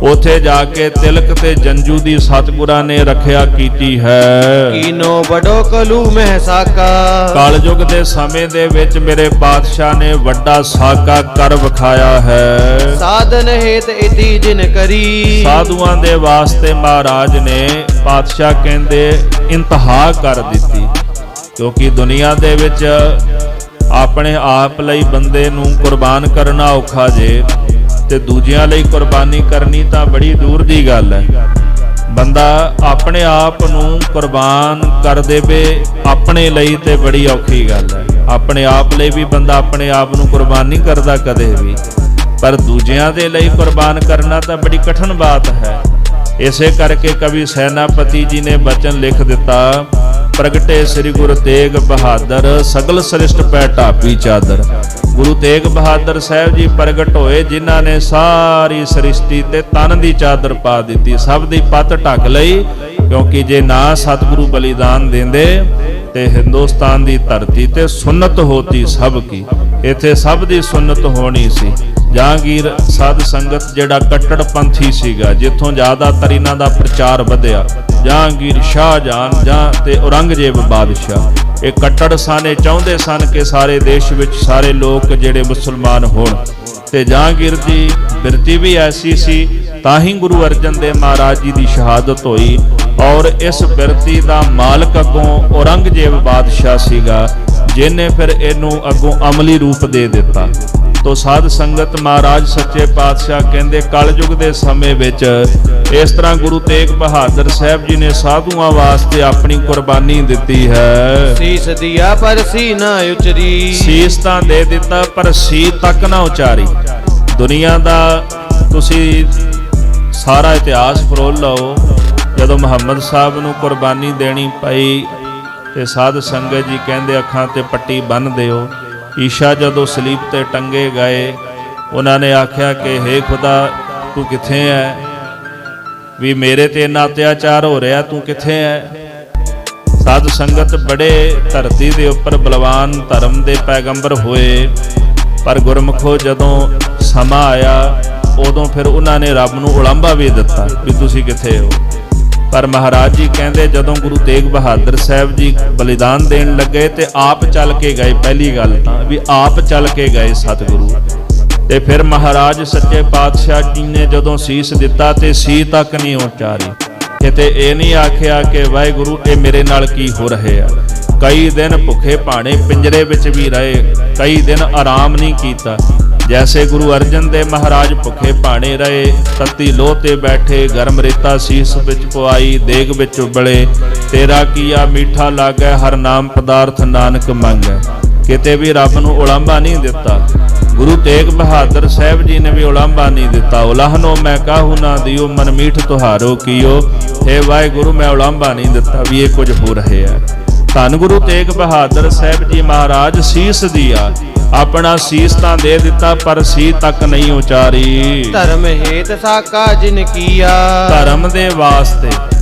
ਉਥੇ ਜਾ ਕੇ ਤਿਲਕ ਤੇ ਜੰਜੂ ਦੀ ਸਤਿਗੁਰਾਂ ਨੇ ਰੱਖਿਆ ਕੀਤੀ ਹੈ। ਕੀਨੋ ਬੜੋ ਕਲੂ ਮਹਿ ਸਾਕਾ, ਕਲਯੁਗ ਦੇ ਸਮੇਂ ਦੇ ਵਿੱਚ ਮੇਰੇ ਪਾਤਸ਼ਾਹ ਨੇ ਵੱਡਾ ਸਾਕਾ ਕਰ ਵਿਖਾਇਆ ਹੈ। ਸਾਧਨ ਹੇਤ ਇਤੀ ਜਿਨ ਕਰੀ, ਸਾਧੂਆਂ ਦੇ ਵਾਸਤੇ ਮਹਾਰਾਜ ਨੇ ਪਾਤਸ਼ਾਹ ਕਹਿੰਦੇ ਇੰਤਹਾ ਕਰ ਦਿੱਤੀ। ਕਿਉਂਕਿ ਦੁਨੀਆ ਦੇ ਵਿੱਚ ਆਪਣੇ ਆਪ ਲਈ ਬੰਦੇ ਨੂੰ ਕੁਰਬਾਨ ਕਰਨਾ ਔਖਾ ਜੇ, ਤੇ ਦੂਜਿਆਂ ਲਈ ਕੁਰਬਾਨੀ ਕਰਨੀ ਤਾਂ ਬੜੀ ਦੂਰ ਦੀ ਗੱਲ ਹੈ। ਬੰਦਾ ਆਪਣੇ ਆਪ ਨੂੰ ਕੁਰਬਾਨ ਕਰ ਦੇਵੇ ਆਪਣੇ ਲਈ ਤੇ ਬੜੀ ਔਖੀ ਗੱਲ ਹੈ। ਆਪਣੇ ਆਪ ਲਈ ਵੀ ਬੰਦਾ ਆਪਣੇ ਆਪ ਨੂੰ ਕੁਰਬਾਨ ਨਹੀਂ ਕਰਦਾ ਕਦੇ ਵੀ, ਪਰ ਦੂਜਿਆਂ ਦੇ ਲਈ ਕੁਰਬਾਨ ਕਰਨਾ ਤਾਂ ਬੜੀ ਕਠਿਨ ਬਾਤ ਹੈ। ਇਸੇ ਕਰਕੇ ਕਵੀ ਸੈਨਾਪਤੀ ਜੀ ਨੇ ਬਚਨ ਲਿਖ ਦਿੱਤਾ, ਪ੍ਰਗਟੇ ਸ੍ਰੀ ਗੁਰੂ ਤੇਗ ਬਹਾਦਰ ਸਗਲ ਸ੍ਰਿਸ਼ਟ ਪੈ ਢਾਪੀ ਚਾਦਰ। ਗੁਰੂ ਤੇਗ ਬਹਾਦਰ ਸਾਹਿਬ ਜੀ ਪ੍ਰਗਟ ਹੋਏ ਜਿਨ੍ਹਾਂ ਨੇ ਸਾਰੀ ਸ੍ਰਿਸ਼ਟੀ ਤੇ ਤਨ ਦੀ ਚਾਦਰ ਪਾ ਦਿੱਤੀ, ਸਭ ਦੀ ਪੱਤ ਢੱਕ ਲਈ। ਕਿਉਂਕਿ ਜੇ ਨਾ ਸਤਿਗੁਰੂ ਬਲੀਦਾਨ ਦਿੰਦੇ ਤੇ ਹਿੰਦੁਸਤਾਨ ਦੀ ਧਰਤੀ ਤੇ ਸੁਨਨਤ ਹੋਤੀ ਸਭ ਕੀ, ਇੱਥੇ ਸਭ ਦੀ ਸੁਨਨਤ ਹੋਣੀ ਸੀ। ਜਹਾਂਗੀਰ ਸਾਧ ਸੰਗਤ ਜਿਹੜਾ ਕੱਟੜ ਪੰਥੀ ਸੀਗਾ, ਜਿੱਥੋਂ ਜ਼ਿਆਦਾਤਰ ਇਹਨਾਂ ਦਾ ਪ੍ਰਚਾਰ ਵਧਿਆ, ਜਹਾਂਗੀਰ, ਸ਼ਾਹਜਹਾਨ ਜਾਂ ਤੇ ਔਰੰਗਜ਼ੇਬ ਬਾਦਸ਼ਾਹ, ਇਹ ਕੱਟੜ ਸਨ। ਇਹ ਚਾਹੁੰਦੇ ਸਨ ਕਿ ਸਾਰੇ ਦੇਸ਼ ਵਿੱਚ ਸਾਰੇ ਲੋਕ ਜਿਹੜੇ ਮੁਸਲਮਾਨ ਹੋਣ। ਤੇ ਜਹਾਂਗੀਰ ਦੀ ਬਿਰਤੀ ਵੀ ਐਸੀ ਸੀ, ਤਾਂ ਹੀ ਗੁਰੂ ਅਰਜਨ ਦੇਵ ਮਹਾਰਾਜ ਜੀ ਦੀ ਸ਼ਹਾਦਤ ਹੋਈ। ਔਰ ਇਸ ਬਿਰਤੀ ਦਾ ਮਾਲਕ ਅੱਗੋਂ ਔਰੰਗਜ਼ੇਬ ਬਾਦਸ਼ਾਹ ਸੀਗਾ, ਜਿਹਨੇ ਫਿਰ ਇਹਨੂੰ ਅੱਗੋਂ ਅਮਲੀ ਰੂਪ ਦੇ ਦਿੱਤਾ। ਤੋ ਸਾਧ ਸੰਗਤ ਮਹਾਰਾਜ ਸੱਚੇ ਪਾਤਸ਼ਾਹ ਕਹਿੰਦੇ ਕਲਯੁਗ ਦੇ ਸਮੇਂ ਵਿੱਚ ਇਸ ਤਰ੍ਹਾਂ ਗੁਰੂ ਤੇਗ ਬਹਾਦਰ ਸਾਹਿਬ ਜੀ ਨੇ ਸਾਧੂਆਂ ਵਾਸਤੇ ਆਪਣੀ ਕੁਰਬਾਨੀ ਦਿੱਤੀ ਹੈ। ਸੀਸ ਦਿਆ ਪਰ ਸੀ ਨਾ ਉਚਰੀ, ਸੀਸ ਤਾਂ ਦੇ ਦਿੱਤਾ ਪਰ ਸੀ ਤੱਕ ਨਾ ਉਚਾਰੀ। ਦੁਨੀਆ ਦਾ ਤੁਸੀਂ ਸਾਰਾ ਇਤਿਹਾਸ ਫਰੋਲ ਲਓ, ਜਦੋਂ ਮੁਹੰਮਦ ਸਾਹਿਬ ਨੂੰ ਕੁਰਬਾਨੀ ਦੇਣੀ ਪਈ ਤੇ ਸਾਧ ਸੰਗਤ ਜੀ ਕਹਿੰਦੇ ਅੱਖਾਂ ਤੇ ਪੱਟੀ ਬੰਨ੍ਹ ਦਿਓ। ਈਸ਼ਾ ਜਦੋਂ ਸਲੀਬ ਤੇ ਟੰਗੇ ਗਏ, ਉਹਨਾਂ ਨੇ ਆਖਿਆ ਕਿ ਹੇ ਖੁਦਾ ਤੂੰ ਕਿੱਥੇ ਹੈ, ਵੀ ਮੇਰੇ ਤੇ ਇੰਨਾ ਅਤਿਆਚਾਰ ਹੋ ਰਿਹਾ, ਤੂੰ ਕਿੱਥੇ ਹੈ। ਸਾਧ ਸੰਗਤ ਬੜੇ ਧਰਤੀ ਦੇ ਉੱਪਰ ਬਲਵਾਨ ਧਰਮ ਦੇ ਪੈਗੰਬਰ ਹੋਏ, ਪਰ ਗੁਰਮੁਖੋ ਜਦੋਂ ਸਮਾਂ ਆਇਆ ਉਦੋਂ ਫਿਰ ਉਹਨਾਂ ਨੇ ਰੱਬ ਨੂੰ ਉਲਾਂਭਾ ਵੀ ਦਿੱਤਾ ਵੀ ਤੁਸੀਂ ਕਿੱਥੇ ਹੋ। ਪਰ ਮਹਾਰਾਜ ਜੀ ਕਹਿੰਦੇ ਜਦੋਂ ਗੁਰੂ ਤੇਗ ਬਹਾਦਰ ਸਾਹਿਬ ਜੀ ਬਲੀਦਾਨ ਦੇਣ ਲੱਗੇ ਤੇ ਆਪ ਚੱਲ ਕੇ ਗਏ। ਪਹਿਲੀ ਗੱਲ ਤਾਂ ਵੀ ਆਪ ਚੱਲ ਕੇ ਗਏ ਸਤਿਗੁਰੂ। ਤੇ ਫਿਰ ਮਹਾਰਾਜ ਸੱਚੇ ਪਾਤਸ਼ਾਹ ਜੀ ਨੇ ਜਦੋਂ ਸੀਸ ਦਿੱਤਾ ਤੇ ਸੀ ਤੱਕ ਨਹੀਂ ਉਚਾਰੀ। ਕਿਤੇ ਇਹ ਨਹੀਂ ਆਖਿਆ ਕਿ ਵਾਹਿਗੁਰੂ ਇਹ ਮੇਰੇ ਨਾਲ ਕੀ ਹੋ ਰਿਹਾ। ਕਈ ਦਿਨ ਭੁੱਖੇ ਭਾਣੇ ਪਿੰਜਰੇ ਵਿੱਚ ਵੀ ਰਹੇ, ਕਈ ਦਿਨ ਆਰਾਮ ਨਹੀਂ ਕੀਤਾ। ਜੈਸੇ ਗੁਰੂ ਅਰਜਨ ਦੇਵ ਮਹਾਰਾਜ ਭੁੱਖੇ ਭਾਣੇ ਰਹੇ, ਤੱਤੀ ਲੋਹ ਤੇ ਬੈਠੇ, ਗਰਮ ਰੇਤਾ ਸੀਸ ਵਿੱਚ ਪਵਾਈ, ਦੇਗ ਵਿੱਚ ਉਬਲੇ, ਤੇਰਾ ਕੀਆ ਮਿੱਠਾ ਲਾਗੈ, ਹਰ ਨਾਮ ਪਦਾਰਥ ਨਾਨਕ ਮੰਗੈ। ਕਿਤੇ ਵੀ ਰੱਬ ਨੂੰ ਉਲਾਂਭਾ ਨਹੀਂ ਦਿੱਤਾ। ਗੁਰੂ ਤੇਗ ਬਹਾਦਰ ਸਾਹਿਬ ਜੀ ਨੇ ਵੀ ਉਲਾਂਭਾ ਨਹੀਂ ਦਿੱਤਾ। ਉਲਾਹਨੋ ਮੈਂ ਕਾਹੂ ਨਾ ਦਿਓ, ਮਨ ਮੀਠ ਤੁਹਾਰੋ ਕੀਓ। ਹੇ ਵਾਹਿਗੁਰੂ ਮੈਂ ਉਲਾਂਭਾ ਨਹੀਂ ਦਿੱਤਾ ਵੀ ਇਹ ਕੁਝ ਹੋ ਰਿਹਾ। ਧੰਨ ਗੁਰੂ ਤੇਗ ਬਹਾਦਰ ਸਾਹਿਬ ਜੀ ਮਹਾਰਾਜ ਸੀਸ ਦਿਆ, ਆਪਣਾ ਸੀਸ ਤਾਂ ਦੇ ਦਿੱਤਾ ਪਰ ਸੀ ਤੱਕ ਨਹੀਂ ਉਚਾਰੀ। ਧਰਮ ਹੇਤ ਸਾਕਾ ਜਿਨ ਕੀਆ, ਧਰਮ ਦੇ ਵਾਸਤੇ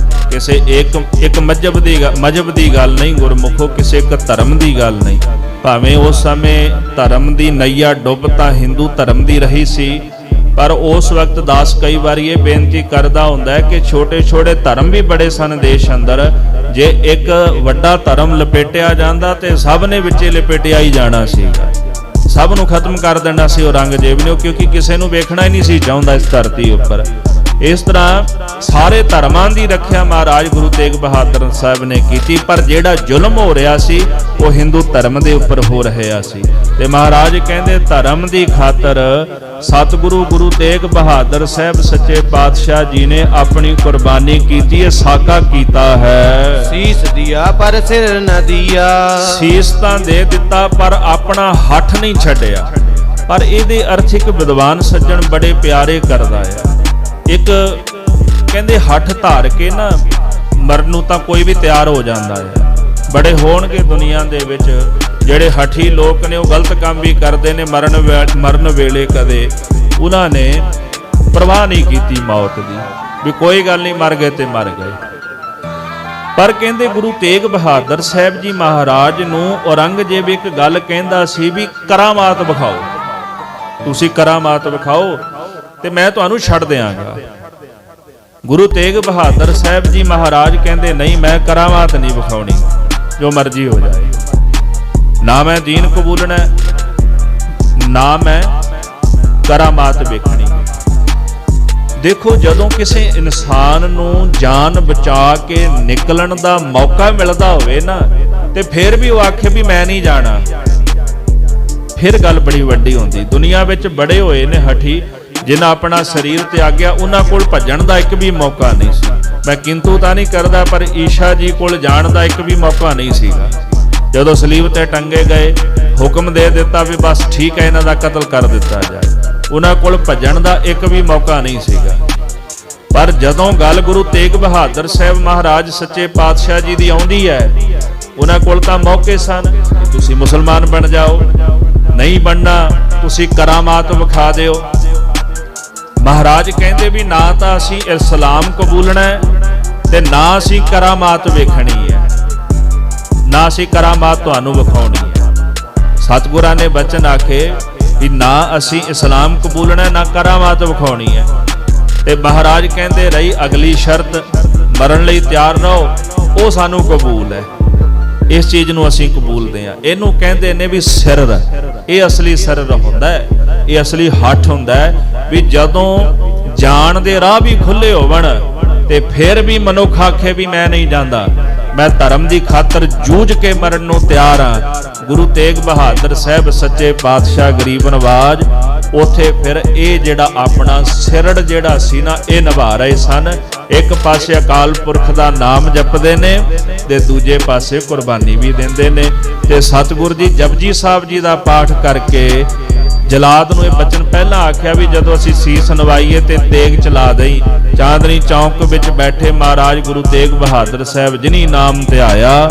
ਕਿਸੇ ਇੱਕ ਮਜਹਬ ਦੀ ਗੱਲ ਨਹੀਂ ਗੁਰਮੁਖੋ, ਕਿਸੇ ਇੱਕ ਧਰਮ ਦੀ ਗੱਲ ਨਹੀਂ। ਭਾਵੇਂ ਉਸ ਸਮੇਂ ਧਰਮ ਦੀ ਨਈਆ ਡੁੱਬ ਤਾਂ ਹਿੰਦੂ ਧਰਮ ਦੀ ਰਹੀ ਸੀ, ਪਰ ਉਸ ਵਕਤ ਦਾਸ ਕਈ ਵਾਰੀ ਇਹ ਬੇਨਤੀ ਕਰਦਾ ਹੁੰਦਾ ਕਿ ਛੋਟੇ ਛੋਟੇ ਧਰਮ ਵੀ ਬੜੇ ਸਨ ਦੇਸ਼ ਅੰਦਰ। ਜੇ ਇੱਕ ਵੱਡਾ ਧਰਮ ਲਪੇਟਿਆ ਜਾਂਦਾ ਤੇ ਸਭ ਨੇ ਵਿੱਚੇ ਲਪੇਟਿਆ ਹੀ ਜਾਣਾ ਸੀਗਾ, ਸਭ ਨੂੰ ਖਤਮ ਕਰ ਦੇਣਾ ਸੀ ਔਰੰਗਜ਼ੇਬ ਨੇ, ਕਿਉਂਕਿ ਕਿਸੇ ਨੂੰ ਵੇਖਣਾ ਹੀ ਨਹੀਂ ਸੀ ਚਾਹੁੰਦਾ ਇਸ ਧਰਤੀ ਉੱਪਰ। ਇਸ ਤਰ੍ਹਾਂ ਸਾਰੇ ਧਰਮਾਂ ਦੀ ਰੱਖਿਆ ਮਹਾਰਾਜ ਗੁਰੂ ਤੇਗ ਬਹਾਦਰ ਸਾਹਿਬ ਨੇ ਕੀਤੀ, ਪਰ ਜਿਹੜਾ ਜ਼ੁਲਮ ਹੋ ਰਿਹਾ ਸੀ ਉਹ ਹਿੰਦੂ ਧਰਮ ਦੇ ਉੱਪਰ ਹੋ ਰਿਹਾ ਸੀ। ਤੇ ਮਹਾਰਾਜ ਕਹਿੰਦੇ ਧਰਮ ਦੀ ਖਾਤਰ ਸਤਿਗੁਰੂ ਗੁਰੂ ਤੇਗ ਬਹਾਦਰ ਸਾਹਿਬ ਸੱਚੇ ਪਾਤਸ਼ਾਹ ਜੀ ਨੇ ਆਪਣੀ ਕੁਰਬਾਨੀ ਕੀਤੀ ਹੈ, ਸਾਕਾ ਕੀਤਾ ਹੈ। ਸੀਸ ਦਿਆ ਪਰ ਸਿਰ ਨ ਦਿਆ, ਸੀਸ ਤਾਂ ਦੇ ਦਿੱਤਾ ਪਰ ਆਪਣਾ ਹੱਥ ਨਹੀਂ ਛੱਡਿਆ। ਪਰ ਇਹਦੇ ਅਰਥ ਇੱਕ ਵਿਦਵਾਨ ਸੱਜਣ ਬੜੇ ਪਿਆਰੇ ਕਰਦਾ ਆ। ਇੱਕ ਕਹਿੰਦੇ ਹੱਠ ਧਾਰ ਕੇ ਨਾ ਮਰਨ ਨੂੰ ਤਾਂ ਕੋਈ ਵੀ ਤਿਆਰ ਹੋ ਜਾਂਦਾ ਹੈ। ਬੜੇ ਹੋਣਗੇ ਦੁਨੀਆ ਦੇ ਵਿੱਚ ਜਿਹੜੇ ਹੱਠੀ ਲੋਕ ਨੇ, ਉਹ ਗਲਤ ਕੰਮ ਵੀ ਕਰਦੇ ਨੇ। ਮਰਨ ਵੇਲੇ ਕਦੇ ਉਹਨਾਂ ਨੇ ਪਰਵਾਹ ਨਹੀਂ ਕੀਤੀ ਮੌਤ ਦੀ, ਵੀ ਕੋਈ ਗੱਲ ਨਹੀਂ, ਮਰ ਗਏ ਤੇ ਮਰ ਗਏ। ਪਰ ਕਹਿੰਦੇ ਗੁਰੂ ਤੇਗ ਬਹਾਦਰ ਸਾਹਿਬ ਜੀ ਮਹਾਰਾਜ ਨੂੰ ਔਰੰਗਜ਼ੇਬ ਇੱਕ ਗੱਲ ਕਹਿੰਦਾ ਸੀ ਵੀ ਕਰਾਮਾਤ ਵਿਖਾਓ, ਤੁਸੀਂ ਕਰਾਮਾਤ ਵਿਖਾਓ ਤੇ ਮੈਂ ਤੁਹਾਨੂੰ ਛੱਡ ਦਿਆਂਗਾ। ਗੁਰੂ ਤੇਗ ਬਹਾਦਰ ਸਾਹਿਬ ਜੀ ਮਹਾਰਾਜ ਕਹਿੰਦੇ ਨਹੀਂ, ਮੈਂ ਕਰਾਮਾਤ ਨਹੀਂ ਵਿਖਾਉਣੀ, ਜੋ ਮਰਜ਼ੀ ਹੋ ਜਾਏ, ਨਾ ਮੈਂ ਦੀਨ ਕਬੂਲਣਾ, ਨਾ ਮੈਂ ਕਰਾਮਾਤ ਵੇਖਣੀ। ਦੇਖੋ, ਜਦੋਂ ਕਿਸੇ ਇਨਸਾਨ ਨੂੰ ਜਾਨ ਬਚਾ ਕੇ ਨਿਕਲਣ ਦਾ ਮੌਕਾ ਮਿਲਦਾ ਹੋਵੇ ਨਾ, ਤੇ ਫਿਰ ਵੀ ਉਹ ਆਖੇ ਵੀ ਮੈਂ ਨਹੀਂ ਜਾਣਾ, ਫਿਰ ਗੱਲ ਬੜੀ ਵੱਡੀ ਹੁੰਦੀ। ਦੁਨੀਆ ਵਿੱਚ ਬੜੇ ਹੋਏ ਨੇ ਹਠੀ, ਜਿਨ੍ਹਾਂ ਆਪਣਾ ਸਰੀਰ ਤਿਆਗਿਆ, ਉਹਨਾਂ ਕੋਲ ਭੱਜਣ ਦਾ ਇੱਕ ਵੀ ਮੌਕਾ ਨਹੀਂ ਸੀ। ਮੈਂ ਕਿੰਤੂ ਤਾਂ ਨਹੀਂ ਕਰਦਾ, ਪਰ ਈਸ਼ਾ ਜੀ ਕੋਲ ਜਾਣ ਦਾ ਇੱਕ ਵੀ ਮੌਕਾ ਨਹੀਂ ਸੀਗਾ। ਜਦੋਂ ਸਲੀਬ ਤੇ ਟੰਗੇ ਗਏ, ਹੁਕਮ ਦੇ ਦਿੱਤਾ ਵੀ ਬਸ ਠੀਕ ਹੈ, ਇਹਨਾਂ ਦਾ ਕਤਲ ਕਰ ਦਿੱਤਾ ਜਾਏ। ਉਹਨਾਂ ਕੋਲ ਭੱਜਣ ਦਾ ਇੱਕ ਵੀ ਮੌਕਾ ਨਹੀਂ ਸੀਗਾ। ਪਰ ਜਦੋਂ ਗੱਲ ਗੁਰੂ ਤੇਗ ਬਹਾਦਰ ਸਾਹਿਬ ਮਹਾਰਾਜ ਸੱਚੇ ਪਾਤਸ਼ਾਹ ਜੀ ਦੀ ਆਉਂਦੀ ਹੈ, ਉਹਨਾਂ ਕੋਲ ਤਾਂ ਮੌਕੇ ਸਨ ਕਿ ਤੁਸੀਂ ਮੁਸਲਮਾਨ ਬਣ ਜਾਓ, ਨਹੀਂ ਬਣਨਾ ਤੁਸੀਂ ਕਰਾਮਾਤ ਵਿਖਾ ਦਿਓ। ਮਹਾਰਾਜ ਕਹਿੰਦੇ ਵੀ ਨਾ ਤਾਂ ਅਸੀਂ ਇਸਲਾਮ ਕਬੂਲਣਾ ਤੇ ਨਾ ਅਸੀਂ ਕਰਾਮਾਤ ਵੇਖਣੀ ਹੈ, ਨਾ ਅਸੀਂ ਕਰਾਮਾਤ ਤੁਹਾਨੂੰ ਵਿਖਾਉਣੀ ਹੈ। ਸਤਿਗੁਰਾਂ ਨੇ ਬਚਨ ਆਖੇ ਵੀ ਨਾ ਅਸੀਂ ਇਸਲਾਮ ਕਬੂਲਣਾ, ਨਾ ਕਰਾਮਾਤ ਵਿਖਾਉਣੀ ਹੈ। ਤੇ ਮਹਾਰਾਜ ਕਹਿੰਦੇ ਰਹੀ ਅਗਲੀ ਸ਼ਰਤ, ਮਰਨ ਲਈ ਤਿਆਰ ਰਹੋ, ਉਹ ਸਾਨੂੰ ਕਬੂਲ ਹੈ। ਇਸ ਚੀਜ਼ ਨੂੰ ਅਸੀਂ ਕਬੂਲਦੇ ਹਾਂ। ਇਹਨੂੰ ਕਹਿੰਦੇ ਨੇ ਵੀ ਸਿਰ, ਇਹ ਅਸਲੀ ਸਿਰ ਹੁੰਦਾ ਹੈ, ਇਹ ਅਸਲੀ ਹੱਠ ਹੁੰਦਾ ਹੈ। ਵੀ ਜਦੋਂ ਜਾਣ ਦੇ ਰਾਹ ਵੀ ਖੁੱਲੇ ਹੋਵਣ ਤੇ ਫਿਰ ਵੀ ਮਨੁੱਖ ਆਖੇ ਵੀ ਮੈਂ ਨਹੀਂ ਜਾਂਦਾ, ਮੈਂ ਧਰਮ ਦੀ ਖਾਤਰ ਜੂਝ ਕੇ ਮਰਨ ਨੂੰ ਤਿਆਰ ਹਾਂ। ਗੁਰੂ ਤੇਗ ਬਹਾਦਰ ਸਾਹਿਬ ਸੱਚੇ ਪਾਤਸ਼ਾਹ ਗਰੀਬ ਨਵਾਜ ਉਥੇ ਫਿਰ ਇਹ ਜਿਹੜਾ ਆਪਣਾ ਸਿਰੜ ਜਿਹੜਾ ਸੀ ਨਾ, ਇਹ ਨਿਭਾ ਰਹੇ ਸਨ। ਇੱਕ ਪਾਸੇ ਅਕਾਲ ਪੁਰਖ ਦਾ ਨਾਮ ਜਪਦੇ ਨੇ ਤੇ ਦੂਜੇ ਪਾਸੇ ਕੁਰਬਾਨੀ ਵੀ ਦਿੰਦੇ ਨੇ। ਤੇ ਸਤਿਗੁਰ ਜੀ ਜਪਜੀ ਸਾਹਿਬ ਜੀ ਦਾ ਪਾਠ ਕਰਕੇ ਜਲਾਦ ਨੂੰ ਇਹ ਬਚਨ ਪਹਿਲਾਂ ਆਖਿਆ ਵੀ ਜਦੋਂ ਅਸੀਂ ਸੀਸ ਨਵਾਈਏ ਤੇ ਤੇਗ ਚਲਾ ਦਈ। ਚਾਂਦਨੀ ਚੌਂਕ ਵਿੱਚ ਬੈਠੇ ਮਹਾਰਾਜ ਗੁਰੂ ਤੇਗ ਬਹਾਦਰ ਸਾਹਿਬ ਜਿਨੀ ਨਾਮ ਧਿਆਇਆ,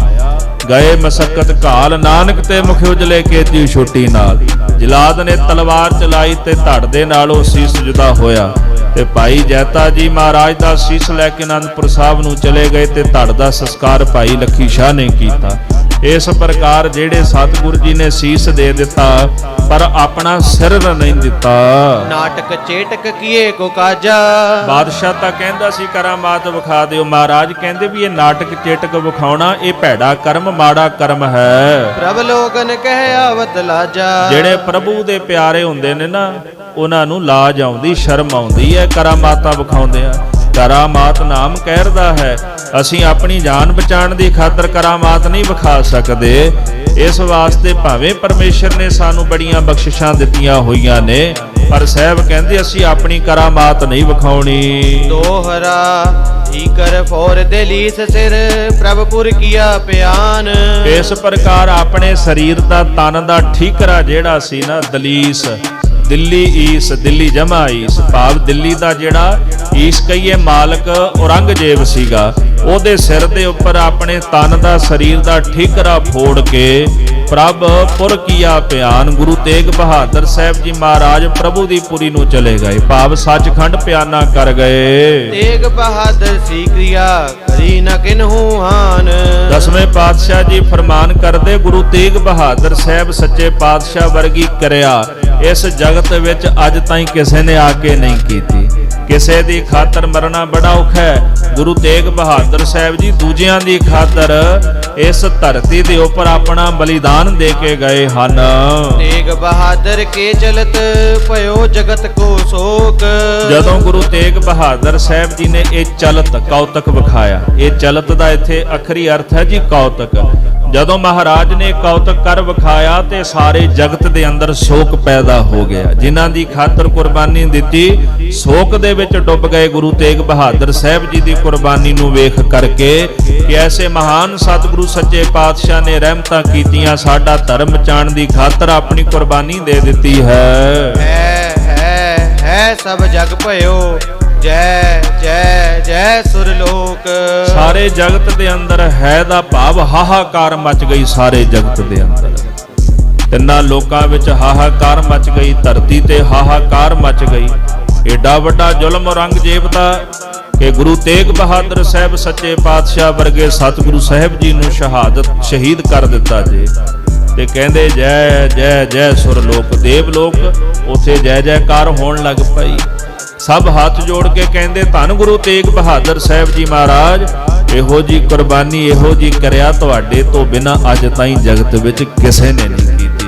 ਗਏ ਮਸਕਤ ਘਾਲ, ਨਾਨਕ ਤੇ ਮੁਖ ਉਜਲੇ ਕੀਤੀ ਛੁੱਟੀ ਨਾਲ। ਜਲਾਦ ਨੇ ਤਲਵਾਰ ਚਲਾਈ ਤੇ ਧੜ ਦੇ ਨਾਲੋਂ ਸੀਸ ਜੁਦਾ ਹੋਇਆ। ਤੇ ਭਾਈ ਜੈਤਾ ਜੀ ਮਹਾਰਾਜ ਦਾ ਸੀਸ ਲੈ ਕੇ ਅਨੰਦਪੁਰ ਸਾਹਿਬ ਨੂੰ ਚਲੇ ਗਏ ਤੇ ਧੜ ਦਾ ਸੰਸਕਾਰ ਭਾਈ ਲੱਖੀ ਸ਼ਾਹ ਨੇ ਕੀਤਾ। ਇਸ ਪ੍ਰਕਾਰ ਜਿਹੜੇ ਸਤਿਗੁਰ ਜੀ ਨੇ ਸੀਸ ਦੇ ਦਿੱਤਾ ਪਰ ਆਪਣਾ ਸਿਰ ਨਹੀਂ ਦਿੱਤਾ। ਨਾਟਕ ਚੇਟਕ ਕੀਏ ਕੋ ਕਾਜਾ, ਬਾਦਸ਼ਾਹ ਤਾਂ ਕਹਿੰਦਾ ਸੀ ਕਰਾਮਾਤ ਵਿਖਾ ਦਿਓ। ਮਹਾਰਾਜ ਕਹਿੰਦੇ ਵੀ ਇਹ ਨਾਟਕ ਚੇਟਕ ਵਿਖਾਉਣਾ ਇਹ ਭੈੜਾ ਕਰਮ, ਮਾੜਾ ਕਰਮ ਹੈ। ਪ੍ਰਭ ਲੋਗਨ ਕਹਿ ਆਵਤ ਲਾਜਾ, ਜਿਹੜੇ ਪ੍ਰਭੂ ਦੇ ਪਿਆਰੇ ਹੁੰਦੇ ਨੇ ਨਾ, ਉਹਨਾਂ ਨੂੰ ਲਾਜ ਆਉਂਦੀ, ਸ਼ਰਮ ਆਉਂਦੀ ਹੈ ਕਰਾਮਾਤਾਂ ਵਿਖਾਉਂਦੇ ਆ। ਕਰਾਮਾਤ ਨਾਮ ਕਹਿਰਦਾ ਹੈ। ਅਸੀਂ ਆਪਣੀ ਜਾਨ ਬਚਾਉਣ ਦੀ ਖਾਤਰ ਕਰਾਮਾਤ ਨਹੀਂ ਵਿਖਾ ਸਕਦੇ। ਇਸ ਵਾਸਤੇ ਭਾਵੇਂ ਪਰਮੇਸ਼ਰ ਨੇ ਸਾਨੂੰ ਬੜੀਆਂ ਬਖਸ਼ਿਸ਼ਾਂ ਦਿੱਤੀਆਂ ਹੋਈਆਂ ਨੇ, ਪਰ ਸਾਹਿਬ ਕਹਿੰਦੇ ਅਸੀਂ ਆਪਣੀ ਕਰਾਮਾਤ ਨਹੀਂ ਵਿਖਾਉਣੀ। ਦੋਹਰਾ ਹੀ ਕਰ ਫੋਰ ਦਲੀਸ ਸਿਰ, ਪ੍ਰਭਪੁਰ ਕੀਆ ਪਿਆਨ। ਇਸ ਪ੍ਰਕਾਰ ਆਪਣੇ ਸਰੀਰ ਦਾ, ਤਨ ਦਾ ਠੀਕਰਾ ਜਿਹੜਾ ਸੀ ਨਾ, ਦਲੀਸ, ਦਿੱਲੀ ਈਸ, ਦਿੱਲੀ ਜਮਾ ਈਸ, ਭਾਵ ਦਿੱਲੀ ਦਾ ਜਿਹੜਾ ਈਸ ਕਹੀਏ ਮਾਲਕ ਔਰੰਗਜ਼ੇਬ ਸੀਗਾ, ਉਹਦੇ ਸਿਰ ਦੇ ਉੱਪਰ ਆਪਣੇ ਤਨ ਦਾ, ਸਰੀਰ ਦਾ ਠੀਕਰਾ ਫੋੜ ਕੇ ਪ੍ਰਭ ਪੁਰ ਕੀਆ ਪਿਆਨ। ਗੁਰੂ ਤੇਗ ਬਹਾਦਰ ਸਾਹਿਬ ਜੀ ਮਹਾਰਾਜ ਪ੍ਰਭੂ ਦੀ ਪੁਰੀ ਨੂੰ ਚਲੇ ਗਏ, ਭਾਵ ਸੱਚਖੰਡ ਪਿਆਨਾ ਕਰ ਗਏ। ਤੇਗ ਬਹਾਦਰ ਸੀ ਕ੍ਰਿਆ ਕਰੀ ਨ ਕਿਨਹੂ ਹਾਨ। ਦਸਵੇਂ ਪਾਤਸ਼ਾਹ ਜੀ ਫਰਮਾਨ ਕਰਦੇ, ਗੁਰੂ ਤੇਗ ਬਹਾਦਰ ਸਾਹਿਬ ਸੱਚੇ ਪਾਤਸ਼ਾਹ ਵਰਗੀ ਕਿਰਿਆ ਇਸ ਜਗਤ ਵਿੱਚ ਅੱਜ ਤਾਈਂ ਕਿਸੇ ਨੇ ਆ ਕੇ ਨਹੀਂ ਕੀਤੀ। ਕਿਸੇ ਦੀ ਖਾਤਰ ਮਰਨਾ ਬੜਾ ਔਖਾ ਹੈ। ਗੁਰੂ ਤੇਗ ਬਹਾਦਰ ਸਾਹਿਬ ਜੀ ਦੂਜਿਆਂ ਦੀ ਖਾਤਰ ਇਸ ਧਰਤੀ ਦੇ ਉੱਪਰ ਆਪਣਾ ਬਲੀਦਾਨ ਦੇ ਕੇ ਗਏ ਹਨ। ਤੇਗ ਬਹਾਦਰ ਕੇ ਚਲਤ ਭਇਓ ਜਗਤ ਕੋ ਸੋਕ। ਜਦੋਂ ਗੁਰੂ ਤੇਗ ਬਹਾਦਰ ਸਾਹਿਬ ਜੀ ਨੇ ਇਹ ਚਲਤ, ਕੌਤਕ ਵਿਖਾਇਆ, ਇਹ ਚਲਤ ਦਾ ਇੱਥੇ ਅਖਰੀ ਅਰਥ ਹੈ ਜੀ ਕੌਤਕ। ਜਦੋਂ ਮਹਾਰਾਜ ਨੇ ਕੌਤਕ ਕਰ ਵਿਖਾਇਆ ਤੇ ਸਾਰੇ ਜਗਤ ਦੇ ਅੰਦਰ ਸ਼ੋਕ ਪੈਦਾ ਹੋ ਗਿਆ। ਜਿਨ੍ਹਾਂ ਦੀ ਖਾਤਰ ਕੁਰਬਾਨੀ ਦਿੱਤੀ ਸੋਕ ਦੇ ਵਿੱਚ ਡੁੱਬ ਗਏ ਗੁਰੂ ਤੇਗ ਬਹਾਦਰ ਸਾਹਿਬ ਜੀ ਦੀ ਕੁਰਬਾਨੀ ਨੂੰ ਵੇਖ ਕਰਕੇ ਕਿ ਐਸੇ ਮਹਾਨ ਸਤਿਗੁਰੂ ਸੱਚੇ ਪਾਤਸ਼ਾਹ ਨੇ ਰਹਿਮਤਾਂ ਕੀਤੀਆਂ, ਸਾਡਾ ਧਰਮ ਬਚਾਉਣ ਦੀ ਖਾਤਰ ਆਪਣੀ ਕੁਰਬਾਨੀ ਦੇ ਦਿੱਤੀ ਹੈ ਸਭ ਜਗ ਭਇਓ ਜੈ ਜੈ ਜੈ ਸੁਰਲੋਕ। ਸਾਰੇ ਜਗਤ ਦੇ ਅੰਦਰ ਹੈ ਦਾ ਭਾਵ ਹਾਹਾਕਾਰ ਮਚ ਗਈ, ਸਾਰੇ ਜਗਤ ਦੇ ਅੰਦਰ ਤਿੰਨਾਂ ਲੋਕਾਂ ਵਿੱਚ ਹਾਹਾਕਾਰ ਮਚ ਗਈ, ਧਰਤੀ ਤੇ ਹਾਹਾਕਾਰ ਮਚ ਗਈ। ਏਡਾ ਵੱਡਾ ਜ਼ੁਲਮ ਔਰੰਗਜ਼ੇਬ ਦਾ ਕਿ ਗੁਰੂ ਤੇਗ ਬਹਾਦਰ ਸਾਹਿਬ ਸੱਚੇ ਪਾਤਸ਼ਾਹ ਵਰਗੇ ਸਤਿਗੁਰੂ ਸਾਹਿਬ ਜੀ ਨੂੰ ਸ਼ਹੀਦ ਕਰ ਦਿੱਤਾ ਜੇ। ਤੇ ਕਹਿੰਦੇ ਜੈ ਜੈ ਜੈ ਸੁਰਲੋਕ, ਦੇਵਲੋਕ ਉਥੇ ਜੈ ਜੈਕਾਰ ਹੋਣ ਲੱਗ ਪਈ। ਸਭ ਹੱਥ ਜੋੜ ਕੇ ਕਹਿੰਦੇ ਧੰਨ ਗੁਰੂ ਤੇਗ ਬਹਾਦਰ ਸਾਹਿਬ ਜੀ ਮਹਾਰਾਜ, ਇਹੋ ਜੀ ਕੁਰਬਾਨੀ ਇਹੋ ਜੀ ਕਰਿਆ ਤੁਹਾਡੇ ਤੋਂ ਬਿਨਾਂ ਅੱਜ ਤਾਈਂ ਜਗਤ ਵਿੱਚ ਕਿਸੇ ਨੇ ਨਹੀਂ ਕੀਤੀ।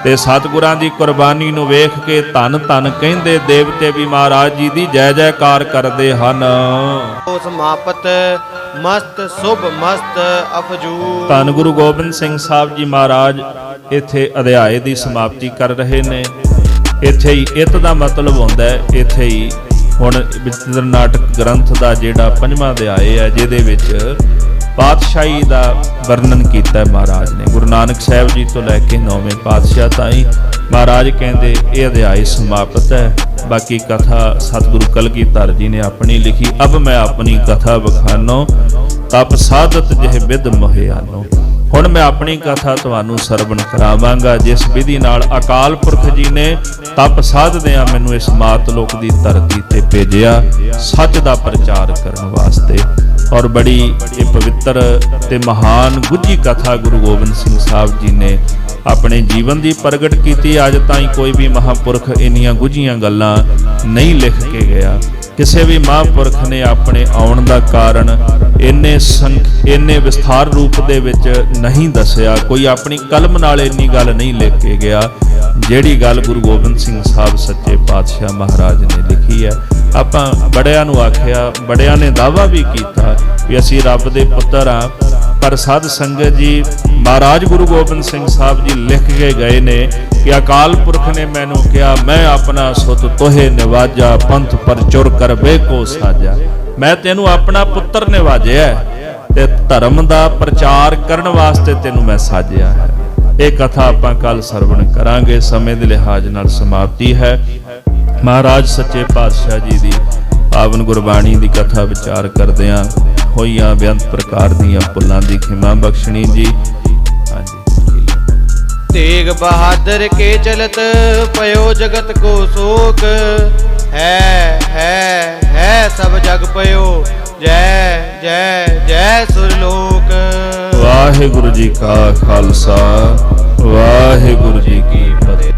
ਤੇ ਸਤਿਗੁਰਾਂ ਦੀ ਕੁਰਬਾਨੀ ਨੂੰ ਵੇਖ ਕੇ ਧੰਨ ਧੰਨ ਕਹਿੰਦੇ ਦੇਵਤੇ ਵੀ ਮਹਾਰਾਜ ਜੀ ਦੀ ਜੈ ਜੈਕਾਰ ਕਰਦੇ ਹਨ। ਸਮਾਪਤ ਮਸਤ ਸੁਭ ਮਸਤ ਅਫਜੂ। ਧੰਨ ਗੁਰੂ ਗੋਬਿੰਦ ਸਿੰਘ ਸਾਹਿਬ ਜੀ ਮਹਾਰਾਜ ਇੱਥੇ ਅਧਿਆਏ ਦੀ ਸਮਾਪਤੀ ਕਰ ਰਹੇ ਨੇ। ਇੱਥੇ ਹੀ ਇਤ ਦਾ ਮਤਲਬ ਹੁੰਦਾ ਹੈ, ਇੱਥੇ ਹੀ ਹੁਣ ਵਿਚਿਤ੍ਰ ਨਾਟਕ ਗ੍ਰੰਥ ਦਾ ਜਿਹੜਾ 5ਵਾਂ ਅਧਿਆਏ ਹੈ, ਜਿਹਦੇ ਵਿੱਚ ਪਾਤਸ਼ਾਹੀ ਦਾ ਵਰਣਨ ਕੀਤਾ ਮਹਾਰਾਜ ਨੇ। ਗੁਰੂ ਨਾਨਕ ਸਾਹਿਬ ਜੀ ਤੋਂ ਲੈ ਕੇ 9ਵੇਂ ਪਾਤਸ਼ਾਹ ਤਾਈਂ ਮਹਾਰਾਜ ਕਹਿੰਦੇ ਇਹ ਅਧਿਆਇ ਸਮਾਪਤ ਹੈ। ਬਾਕੀ ਕਥਾ ਸਤਿਗੁਰੂ ਕਲਗੀਧਰ ਜੀ ਨੇ ਆਪਣੀ ਲਿਖੀ। ਅਬ ਮੈਂ ਆਪਣੀ ਕਥਾ ਬਖਾਨੋ ਤਪ ਸਾਧਤ ਜਿਹ ਵਿਦ ਮੋਹਿਆਨੋ। ਹੁਣ ਮੈਂ ਆਪਣੀ ਕਥਾ ਤੁਹਾਨੂੰ ਸਰਵਣ ਕਰਾਵਾਂਗਾ ਜਿਸ ਵਿਧੀ ਨਾਲ ਅਕਾਲ ਪੁਰਖ ਜੀ ਨੇ ਤਪ ਸਾਧਦਿਆਂ ਮੈਨੂੰ ਇਸ ਮਾਤਲੋਕ ਦੀ ਧਰਤੀ ਤੇ ਭੇਜਿਆ ਸੱਚ ਦਾ ਪ੍ਰਚਾਰ ਕਰਨ ਵਾਸਤੇ। ਔਰ ਬੜੀ ਇਹ ਪਵਿੱਤਰ ਤੇ ਮਹਾਨ ਗੁੱਝੀ ਕਥਾ ਗੁਰੂ ਗੋਬਿੰਦ ਸਿੰਘ ਸਾਹਿਬ ਜੀ ਨੇ ਆਪਣੇ ਜੀਵਨ ਦੀ ਪ੍ਰਗਟ ਕੀਤੀ। ਅੱਜ ਤਾਈਂ ਕੋਈ ਵੀ ਮਹਾਂਪੁਰਖ ਇੰਨੀਆਂ ਗੁੱਝੀਆਂ ਗੱਲਾਂ ਨਹੀਂ ਲਿਖ ਕੇ ਗਿਆ। ਕਿਸੇ ਵੀ ਮਹਾਂਪੁਰਖ ਨੇ ਆਪਣੇ ਆਉਣ ਦਾ ਕਾਰਨ ਇੰਨੇ ਵਿਸਥਾਰ ਰੂਪ ਦੇ ਵਿੱਚ ਨਹੀਂ ਦੱਸਿਆ। ਕੋਈ ਆਪਣੀ ਕਲਮ ਨਾਲ ਇੰਨੀ ਗੱਲ ਨਹੀਂ ਲਿਖ ਕੇ ਗਿਆ ਜਿਹੜੀ ਗੱਲ ਗੁਰੂ ਗੋਬਿੰਦ ਸਿੰਘ ਸਾਹਿਬ ਸੱਚੇ ਪਾਤਸ਼ਾਹ ਮਹਾਰਾਜ ਨੇ ਲਿਖੀ ਹੈ। ਆਪਾਂ ਬੜਿਆਂ ਨੂੰ ਆਖਿਆ, ਬੜਿਆਂ ਨੇ ਦਾਅਵਾ ਵੀ ਕੀਤਾ ਵੀ ਅਸੀਂ ਰੱਬ ਦੇ ਪੁੱਤਰ ਹਾਂ, ਪਰ ਸਾਧ ਸੰਗਤ ਜੀ ਮਹਾਰਾਜ ਗੁਰੂ ਗੋਬਿੰਦ ਸਿੰਘ ਸਾਹਿਬ ਜੀ ਲਿਖ ਕੇ ਗਏ ਨੇ ਕਿ ਅਕਾਲ ਪੁਰਖ ਨੇ ਮੈਨੂੰ ਕਿਹਾ ਮੈਂ ਆਪਣਾ ਸੁਤ ਤੋਹੇ ਨਿਵਾਜਾ ਪੰਥ ਪਰ ਚੁਰ ਕਰ ਬੇਕੋ ਸਾਜਾ। ਮੈਂ ਤੈਨੂੰ ਆਪਣਾ ਪੁੱਤਰ ਨਿਵਾਜਿਆ ਤੇ ਧਰਮ ਦਾ ਪ੍ਰਚਾਰ ਕਰਨ ਵਾਸਤੇ ਤੈਨੂੰ ਮੈਂ ਸਾਜਿਆ ਹੈ। ਇਹ ਕਥਾ ਆਪਾਂ ਕੱਲ ਸਰਵਣ ਕਰਾਂਗੇ। ਸਮੇਂ ਦੇ ਲਿਹਾਜ਼ ਨਾਲ ਸਮਾਪਤੀ ਹੈ। ਮਹਾਰਾਜ ਸੱਚੇ ਪਾਤਸ਼ਾਹ ਜੀ ਦੀ ਪਾਵਨ ਗੁਰਬਾਣੀ ਦੀ ਕਥਾ ਵਿਚਾਰ ਕਰਦਿਆਂ ਹੋਈਆਂ ਬੇਅੰਤ ਪ੍ਰਕਾਰ ਦੀਆਂ ਭੁੱਲਾਂ ਦੀ ਖਿਮਾ ਬਖਸ਼ਣੀ ਜੀ। ਹਾਂਜੀ। ਤੇਗ ਬਹਾਦਰ ਕੇ ਚਲਤ ਪਇਓ ਜਗਤ ਕੋ ਸੋਕ ਹੈ ਸਭ ਜਗ ਪਇਓ ਜੈ ਜੈ ਜੈ ਸੁਰਲੋਕ। ਵਾਹਿਗੁਰੂ ਜੀ ਕਾ ਖਾਲਸਾ ਵਾਹਿਗੁਰੂ ਜੀ ਕੀ ਫਤਿਹ।